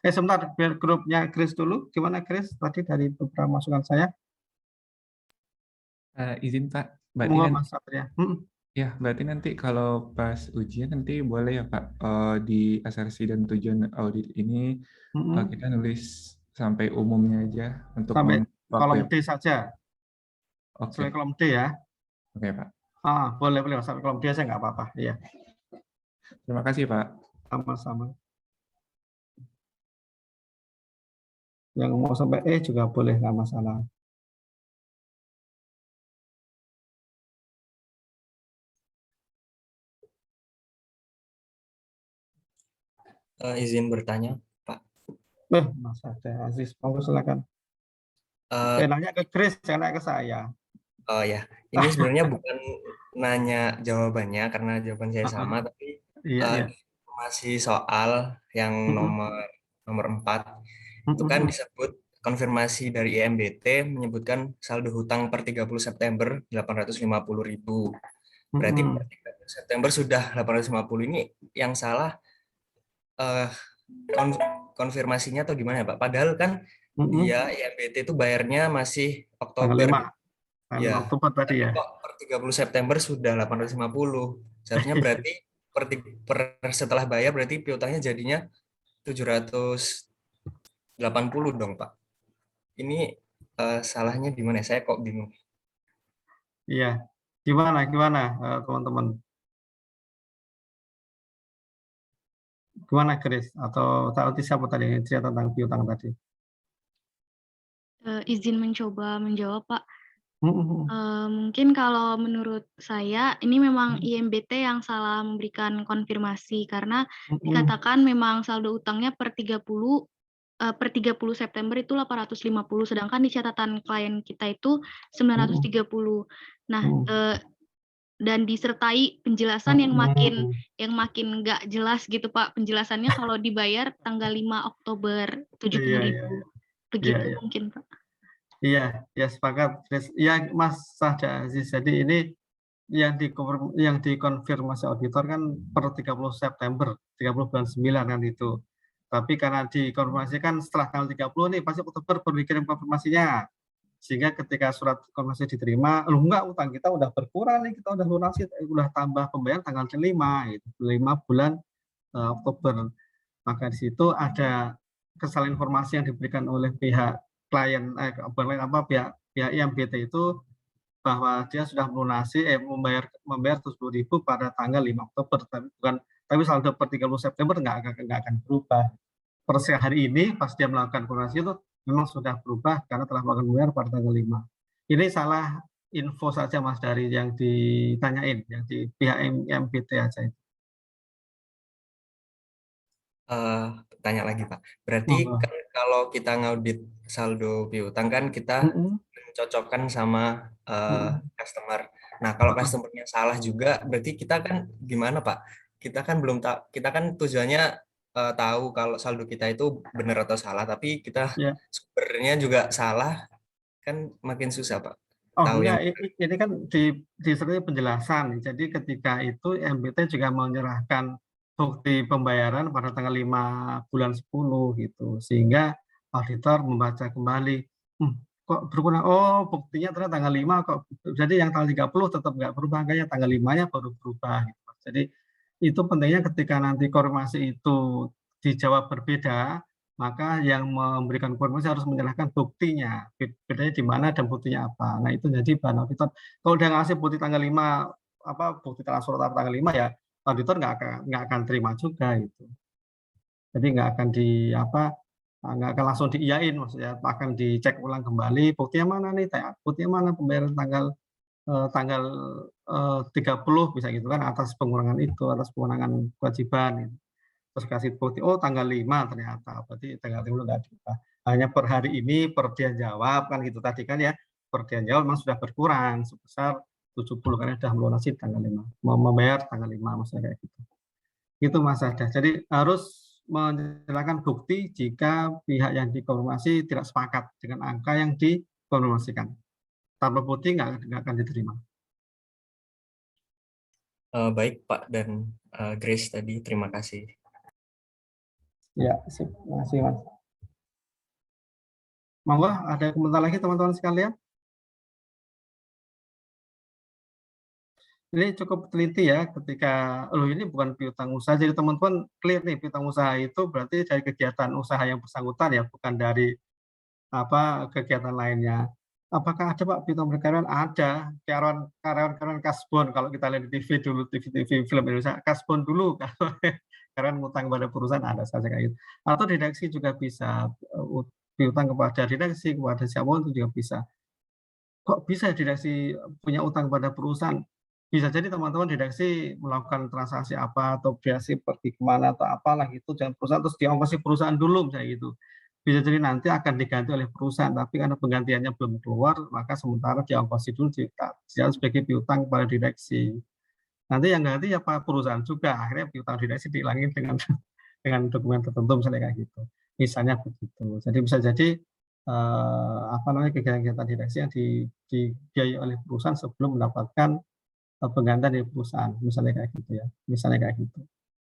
Sebentar, biar grupnya Chris dulu. Gimana Chris? Tadi dari beberapa masukan saya. Izin Pak, Monggo Mas Satria. Ya, berarti nanti kalau pas ujian nanti boleh ya Pak, di asersi dan tujuan audit ini kita nulis sampai umumnya aja untuk sampai kolom D saja. Oke. Sampai kolom D ya. Oke Pak. Boleh sampai kolom D aja nggak apa-apa. Iya. Terima kasih Pak. Sama-sama. Yang mau sampai E juga boleh, nggak masalah. Izin bertanya, Pak. Mas Aziz, monggo silakan. Nanya ke Chris, jangan nanya ke saya. Oh ya, ini sebenarnya bukan nanya jawabannya karena jawaban saya sama, tapi masih soal yang nomor 4 itu kan disebut konfirmasi dari IMBT menyebutkan saldo hutang per 30 September 850.000. Berarti per 30 September sudah 850, ini yang salah konfirmasinya atau gimana ya Pak? Padahal kan dia IMBT itu bayarnya masih Oktober. Ya. Oktober tadi ya. Per 30 September sudah 850. Seharusnya berarti setelah bayar berarti piutangnya jadinya 780 dong Pak. Ini salahnya di mana? Saya kok bingung. Iya. Gimana teman-teman? Gimana Chris? Atau siapa tadi yang cerita tentang piutang tadi? Izin mencoba menjawab Pak. Mungkin kalau menurut saya ini memang IMBT yang salah memberikan konfirmasi karena dikatakan memang saldo utangnya per 30 September itu 850, sedangkan di catatan klien kita itu 930. Nah, dan disertai penjelasan yang makin nggak jelas gitu Pak, penjelasannya kalau dibayar tanggal 5 Oktober 70.000. Begitu mungkin Pak. Iya, ya sepakat. Ya Mas Sada Aziz, jadi ini yang dikonfirmasi auditor kan per 30 September, 30 bulan 9 kan itu. Tapi karena dikonfirmasi kan setelah tanggal 30 nih, pasti Oktober baru dikirim konfirmasinya. Sehingga ketika surat konfirmasi diterima, enggak, utang kita udah berkurang nih, kita udah lunasi, udah tambah pembayaran tanggal 5, gitu, 5 bulan Oktober. Maka di situ ada kesalahan informasi yang diberikan oleh pihak klien, pihak IMBT itu, bahwa dia sudah melunasi membayar 70.000 pada tanggal 5 Oktober, tapi saldo per 30 September nggak akan berubah. Per hari ini pas dia melakukan konversi itu memang sudah berubah karena telah melakukan membayar pada tanggal 5. Ini salah info saja Mas dari yang ditanyain, yang di pihak MBT aja itu. Tanya lagi Pak, berarti kan kalau kita ngaudit saldo piutang kan kita mencocokkan sama customer. Nah kalau customernya salah juga, berarti kita kan gimana Pak? Kita kan belum tahu, kita kan tujuannya tahu kalau saldo kita itu benar atau salah, tapi kita sumbernya juga salah, kan makin susah Pak. Ini kan disertai penjelasan. Jadi ketika itu MBT juga menyerahkan bukti pembayaran pada tanggal 5 bulan 10 gitu, sehingga auditor membaca kembali, kok berkurang, buktinya ternyata tanggal 5 kok, jadi yang tanggal 30 tetap nggak berubah, kayaknya tanggal 5-nya baru berubah gitu. Jadi itu pentingnya ketika nanti konfirmasi itu dijawab berbeda, maka yang memberikan konfirmasi harus menyerahkan buktinya, bedanya di mana dan buktinya apa. Nah itu jadi bahan auditor. Kalau udah ngasih bukti tanggal 5, bukti transfer tanggal 5 ya, auditor nggak akan terima juga gitu. Jadi nggak akan langsung diiyain, maksudnya akan dicek ulang kembali buktinya mana nih, buktinya mana pembayaran tanggal 30 bisa gitu kan, atas pengurangan kewajiban gitu. Terus kasih bukti, tanggal 5 ternyata, berarti tanggal 30 nggak diubah. Hanya per hari ini, per dia jawab kan gitu tadi kan ya, per dia jawab memang sudah berkurang sebesar 70 karena sudah melunasi tanggal 5, membayar tanggal 5 maksudnya kayak gitu. Itu Mas Ada. Jadi harus menyerahkan bukti jika pihak yang dikonfirmasi tidak sepakat dengan angka yang dikonfirmasikan. Tanpa bukti nggak akan diterima. Baik Pak dan Grace tadi, terima kasih. Ya, terima kasih Mas. Monggo, ada komentar lagi teman-teman sekalian? Ini cukup teliti ya ketika, ini bukan piutang usaha, jadi teman-teman clear nih, piutang usaha itu berarti dari kegiatan usaha yang bersangkutan ya, bukan dari kegiatan lainnya. Apakah ada Pak piutang berkaryawan? Ada, karyawan kasbon, kalau kita lihat di TV dulu, TV film Indonesia, kasbon dulu, karyawan ngutang pada perusahaan ada saja kayak gitu. Atau direksi juga bisa, piutang kepada direksi, kepada siapapun itu juga bisa. Kok bisa direksi punya utang pada perusahaan? Bisa jadi teman-teman direksi melakukan transaksi apa, atau direksi pergi kemana atau apalah gitu, jangan perusahaan terus diongkosi perusahaan dulu misalnya gitu. Bisa jadi nanti akan diganti oleh perusahaan, tapi karena penggantiannya belum keluar, maka sementara diongkosi dulu sebagai piutang kepada direksi. Nanti yang ganti ya Pak perusahaan juga, akhirnya piutang direksi dihilangin dengan dokumen tertentu misalnya kayak gitu. Misalnya begitu. Jadi bisa jadi kegiatan direksi yang dibiayai oleh perusahaan sebelum mendapatkan penggantian dari perusahaan, misalnya kayak gitu ya, misalnya kayak gitu.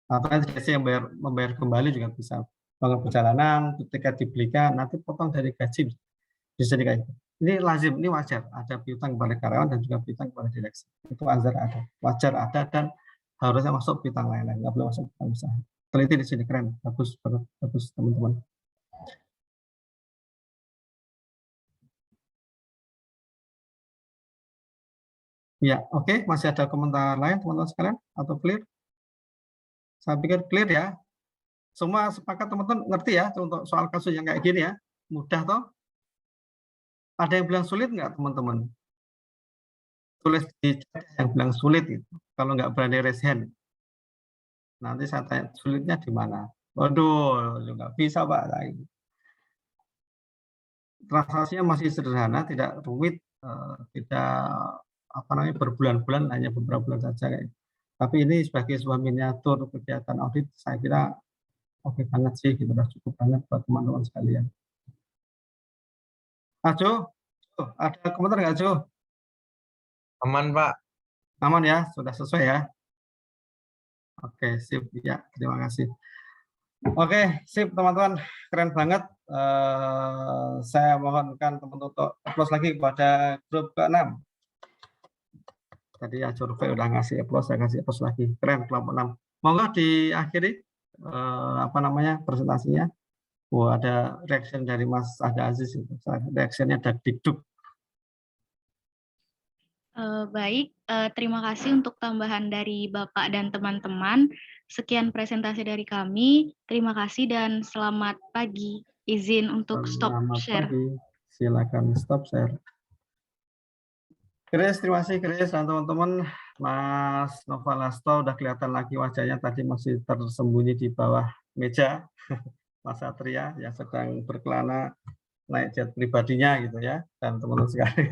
Atau direksi yang membayar kembali juga bisa, bangun perjalanan ketika dibelikan nanti potong dari gaji, bisa kayak gitu. Ini lazim, ini wajar ada piutang kepada karyawan dan juga piutang kepada direksi, itu wajar ada dan harusnya masuk piutang lain-lain, nggak boleh masuk piutang usaha. Teliti di sini keren, bagus teman-teman. Ya, oke. Masih ada komentar lain teman-teman sekalian atau clear? Saya pikir clear ya. Semua sepakat teman-teman ngerti ya untuk soal kasus yang kayak gini ya. Mudah toh? Ada yang bilang sulit nggak teman-teman? Tulis di chat yang bilang sulit itu. Kalau nggak berani raise hand. Nanti saya tanya sulitnya di mana? Waduh, nggak bisa Pak. Transaksinya masih sederhana, tidak rumit, tidak berbulan-bulan, hanya beberapa bulan saja. Tapi ini sebagai sebuah miniatur kegiatan audit, saya kira oke banget sih, gitu, udah cukup banget buat teman-teman sekalian. Jo, ada komentar nggak Jo? Aman Pak. Aman ya, sudah sesuai ya. Oke, sip ya, terima kasih. Oke, sip teman-teman, keren banget. Saya mohonkan teman-teman untuk applause lagi kepada grup ke-6. Tadi ya survei udah ngasih applause, saya kasih applause lagi. Keren kelompok 6. Monggo diakhiri presentasinya. Wah, ada reaction dari Mas Ada Aziz itu. Reactionnya dagdikduk. Baik, terima kasih untuk tambahan dari Bapak dan teman-teman. Sekian presentasi dari kami. Terima kasih dan selamat pagi. Izin untuk stop share. Pagi. Silakan stop share. Chris, terima kasih Chris dan teman-teman. Mas Novalasto udah kelihatan lagi wajahnya, tadi masih tersembunyi di bawah meja. Mas Satria yang sedang berkelana naik jet pribadinya gitu ya, dan teman-teman sekali.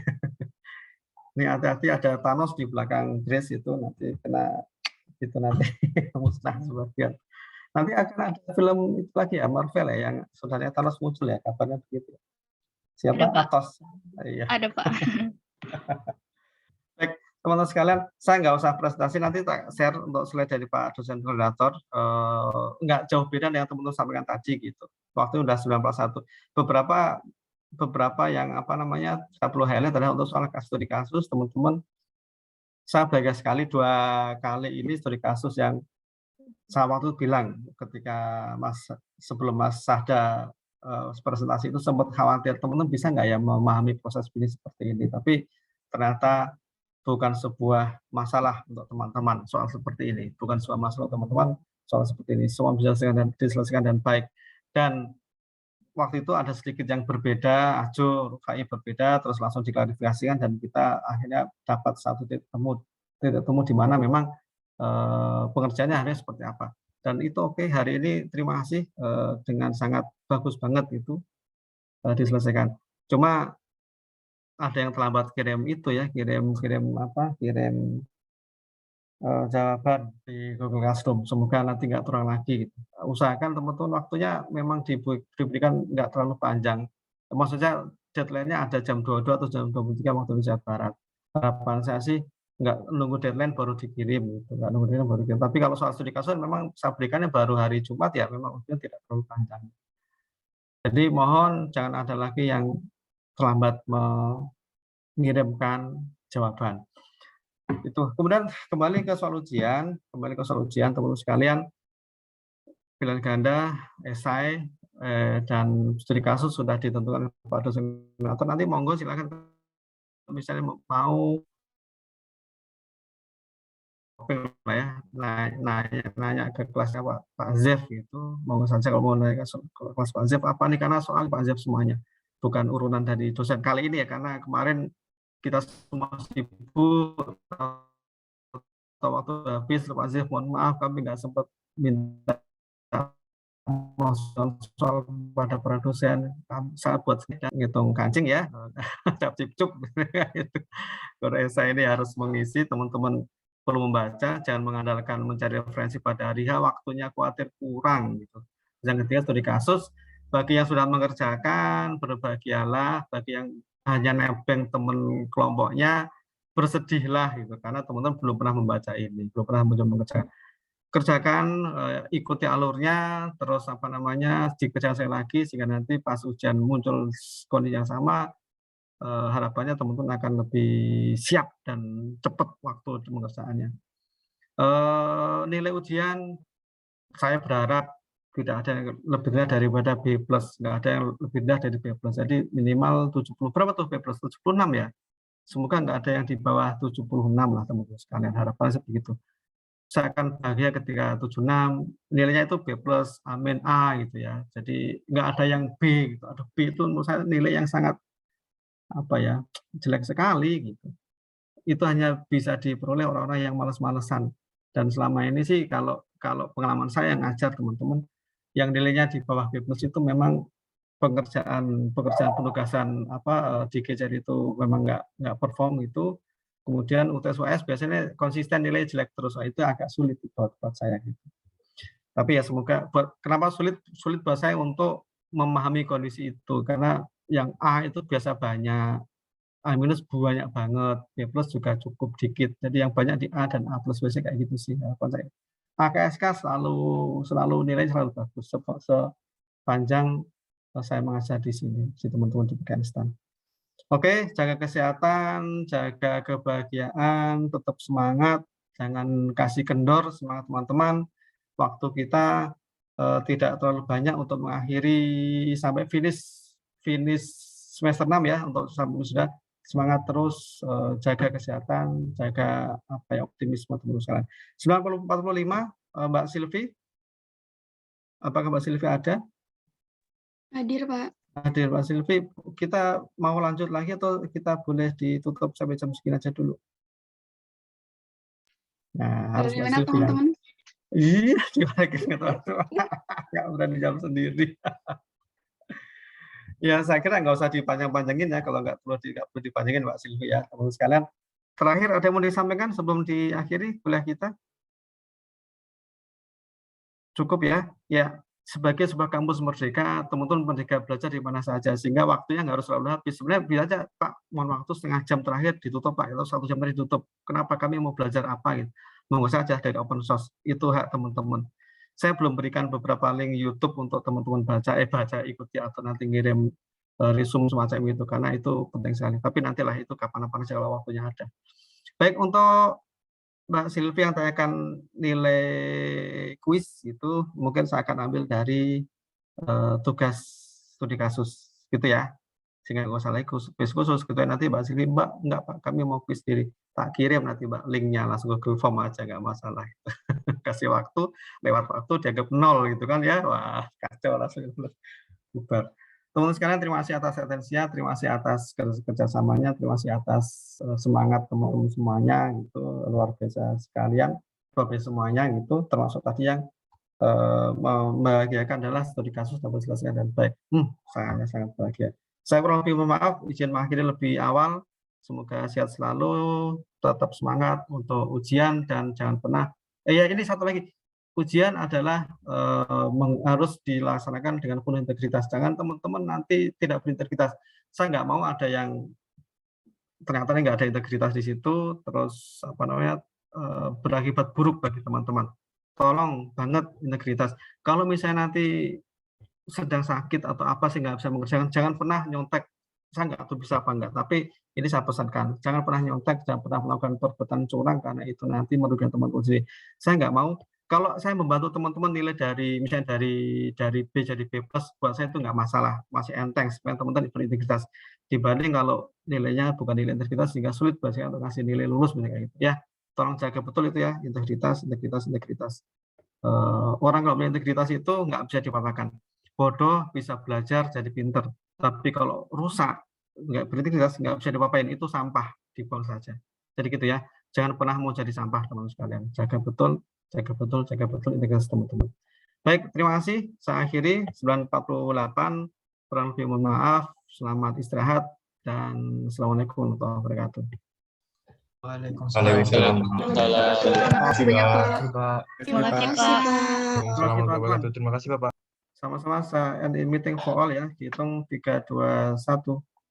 Ini hati-hati ada Thanos di belakang Grace itu nanti kena itu nanti musnah sebagian. Nanti akan ada film itu lagi ya, Marvel ya, yang saudaranya Thanos muncul ya, kabarnya begitu. Siapa? Atos. Iya. Ada Pak. Baik, teman-teman sekalian, saya nggak usah presentasi, nanti tak share untuk slide dari Pak dosen koordinator. Nggak jauh beda dengan teman-teman sampaikan tadi gitu. Waktu udah 91. Beberapa yang saya perlu highlight adalah untuk soal studi kasus, teman-teman. Saya belajar sekali 2 kali ini studi kasus yang saya waktu bilang ketika sebelum Mas Sahda presentasi itu sempat khawatir teman-teman bisa nggak ya memahami proses bisnis seperti ini, tapi ternyata bukan sebuah masalah untuk teman-teman soal seperti ini, bukan sebuah masalah teman-teman soal seperti ini, semua bisa diselesaikan dan baik. Dan waktu itu ada sedikit yang berbeda, Ajo, Rufai berbeda, terus langsung diklarifikasikan dan kita akhirnya dapat satu titik temu di mana memang pengerjaannya harusnya seperti apa. Dan itu oke, hari ini terima kasih dengan sangat bagus banget itu diselesaikan. Cuma ada yang terlambat kirim jawaban di Google Classroom. Semoga nanti nggak terulang lagi. Gitu. Usahakan teman-teman waktunya memang diberikan nggak terlalu panjang. Maksudnya deadline-nya ada jam 22 atau jam 23 waktu Indonesia Barat. Harapan saya sih nggak nunggu deadline baru dikirim. Gitu. Nggak nunggu deadline baru dikirim. Tapi kalau soal studi kasus memang saya berikannya baru hari Jumat ya, memang waktunya tidak terlalu panjang. Jadi mohon jangan ada lagi yang terlambat mengirimkan jawaban. Itu. Kemudian kembali ke soal ujian teman-teman sekalian, pilihan ganda, esai dan studi kasus sudah ditentukan Pak dosen koordinator. Nanti monggo silakan misalnya mau ya nanya ke kelasnya Pak Zef gitu, monggo saja kalau mau nanya ke kelas Pak Zef apa nih, karena soal Pak Zef semuanya bukan urunan dari dosen kali ini ya, karena kemarin kita semua sibuk atau waktu habis. Pak Zef mohon maaf kami nggak sempat minta soal pada para dosen. Saya buat ngitung kancing ya, cap-cip-cup. Kalau saya ini harus mengisi, teman-teman perlu membaca, jangan mengandalkan mencari referensi pada hari H, waktunya khawatir kurang gitu. Yang ketiga studi kasus, bagi yang sudah mengerjakan berbahagialah, bagi yang hanya nebeng teman kelompoknya bersedihlah gitu, karena teman-teman belum pernah membaca ini, belum pernah mengerjakan. Kerjakan, ikuti alurnya, terus dikerjakan sekali lagi sehingga nanti pas ujian muncul kondisi yang sama, harapannya teman-teman akan lebih siap dan cepat waktu pengerjaannya. Nilai ujian saya berharap tidak ada yang lebih rendah daripada B+, nggak ada yang lebih rendah dari B+. Jadi minimal 70, berapa tuh B+? 76 ya. Semoga nggak ada yang di bawah 76 lah teman-teman sekalian, harapannya begitu. Saya akan bahagia ketika 76, nilainya itu B+, amin A gitu ya. Jadi nggak ada yang B gitu. Ada B itu menurut saya nilai yang sangat jelek sekali gitu. Itu hanya bisa diperoleh orang-orang yang malas-malesan. Dan selama ini sih kalau pengalaman saya yang ngajar teman-teman, yang nilainya di bawah B+ itu memang pekerjaan penugasan di GCR itu memang nggak perform itu. Kemudian UTS-UAS biasanya konsisten nilai jelek terus, itu agak sulit buat saya gitu. Tapi ya semoga, kenapa sulit buat saya untuk memahami kondisi itu, karena yang A itu biasa banyak, A- banyak banget, B+ juga cukup dikit. Jadi yang banyak di A dan A+ biasanya kayak gitu sih. Harapan saya. AKSK selalu nilai selalu bagus sepanjang saya mengajar di sini, si teman-teman di Afghanistan. Oke, jaga kesehatan, jaga kebahagiaan, tetap semangat, jangan kasih kendor, semangat teman-teman. Waktu kita tidak terlalu banyak untuk mengakhiri sampai finish semester 6 ya, untuk sampai sudah semangat terus, jaga kesehatan, jaga apa ya, optimisme teman-teman sekalian. 9045 Mbak Silvi. Apakah Mbak Silvi ada? Hadir, Pak. Hadir Mbak Silvi, kita mau lanjut lagi atau kita boleh ditutup sampai jam segini aja dulu? Nah, harus Mbak Bagaimana Silvi ya. teman-teman? Iya, gimana teman-teman? Nggak berani jawab sendiri. Ya, saya kira nggak usah dipanjang-panjangin ya, kalau nggak perlu dipanjangin Mbak Silvi ya, teman-teman sekalian. Terakhir ada yang mau disampaikan sebelum diakhiri kuliah kita? Cukup ya? Ya, sebagai sebuah kampus merdeka, teman-teman merdeka belajar di mana saja, sehingga waktunya nggak harus selalu habis. Sebenarnya bisa aja, Pak, mohon waktu setengah jam terakhir ditutup, Pak, atau 1 jam terakhir ditutup. Kenapa kami mau belajar apa gitu? Monggo saja dari open source, itu hak teman-teman. Saya belum berikan beberapa link YouTube untuk teman-teman baca, ikuti atau nanti ngirim resume semacam itu, karena itu penting sekali. Tapi nantilah itu kapan-kapan saja kalau waktunya ada. Baik, untuk Mbak Silvi yang tanyakan nilai kuis itu mungkin saya akan ambil dari tugas studi kasus gitu ya, sehingga nggak usah lagi kuis khusus gitu ya. Nanti Mbak Silvi, Mbak enggak Pak, kami mau kuis diri, tak kirim nanti Mbak linknya langsung Google Form aja, nggak masalah. Kasih waktu, lewat waktu dianggap 0 gitu kan ya, wah kacau langsung bubar. Teman-teman sekalian, terima kasih atas atensinya, terima kasih atas kerjasamanya, terima kasih atas semangat teman-teman semuanya, gitu, luar biasa sekalian, luar biasa semuanya, gitu, termasuk tadi yang membahagiakan adalah studi kasus dapat selesai dan baik. Sangat bahagia. Saya kurang lebih mohon maaf, izin mengakhiri lebih awal. Semoga sehat selalu, tetap semangat untuk ujian dan jangan pernah. Ini satu lagi. Ujian adalah harus dilaksanakan dengan penuh integritas. Jangan teman-teman nanti tidak berintegritas. Saya nggak mau ada yang ternyata nggak ada integritas di situ, terus berakibat buruk bagi teman-teman. Tolong banget integritas. Kalau misalnya nanti sedang sakit atau apa sih nggak bisa mengerjakan, jangan pernah nyontek. Saya nggak tahu bisa apa enggak, tapi ini saya pesankan, jangan pernah nyontek, jangan pernah melakukan perbuatan curang, karena itu nanti merugikan teman-teman sendiri. Saya nggak mau. Kalau saya membantu teman-teman nilai misalnya dari B jadi B+, buat saya itu nggak masalah, masih enteng, supaya teman-teman berintegritas. Dibanding kalau nilainya bukan nilai integritas, sehingga sulit buat saya untuk ngasih nilai lulus, misalnya gitu. Ya, tolong jaga betul itu ya, integritas. Orang kalau berintegritas itu nggak bisa dipapakan. Bodoh bisa belajar jadi pinter, tapi kalau rusak, nggak berintegritas, nggak bisa dipapain, itu sampah, dibuang saja. Jadi gitu ya, jangan pernah mau jadi sampah teman-teman sekalian. Jaga betul integritas teman-teman. Baik, terima kasih. Saya akhiri 9.48. Kurang lebih mohon maaf. Selamat istirahat dan assalamualaikum warahmatullahi wabarakatuh. Waalaikumsalam. Terima kasih banyak, Pak. Terima kasih, Pak. Terima kasih, Bapak. Sama-sama, saya end meeting for all ya. Dihitung 3, 2, 1.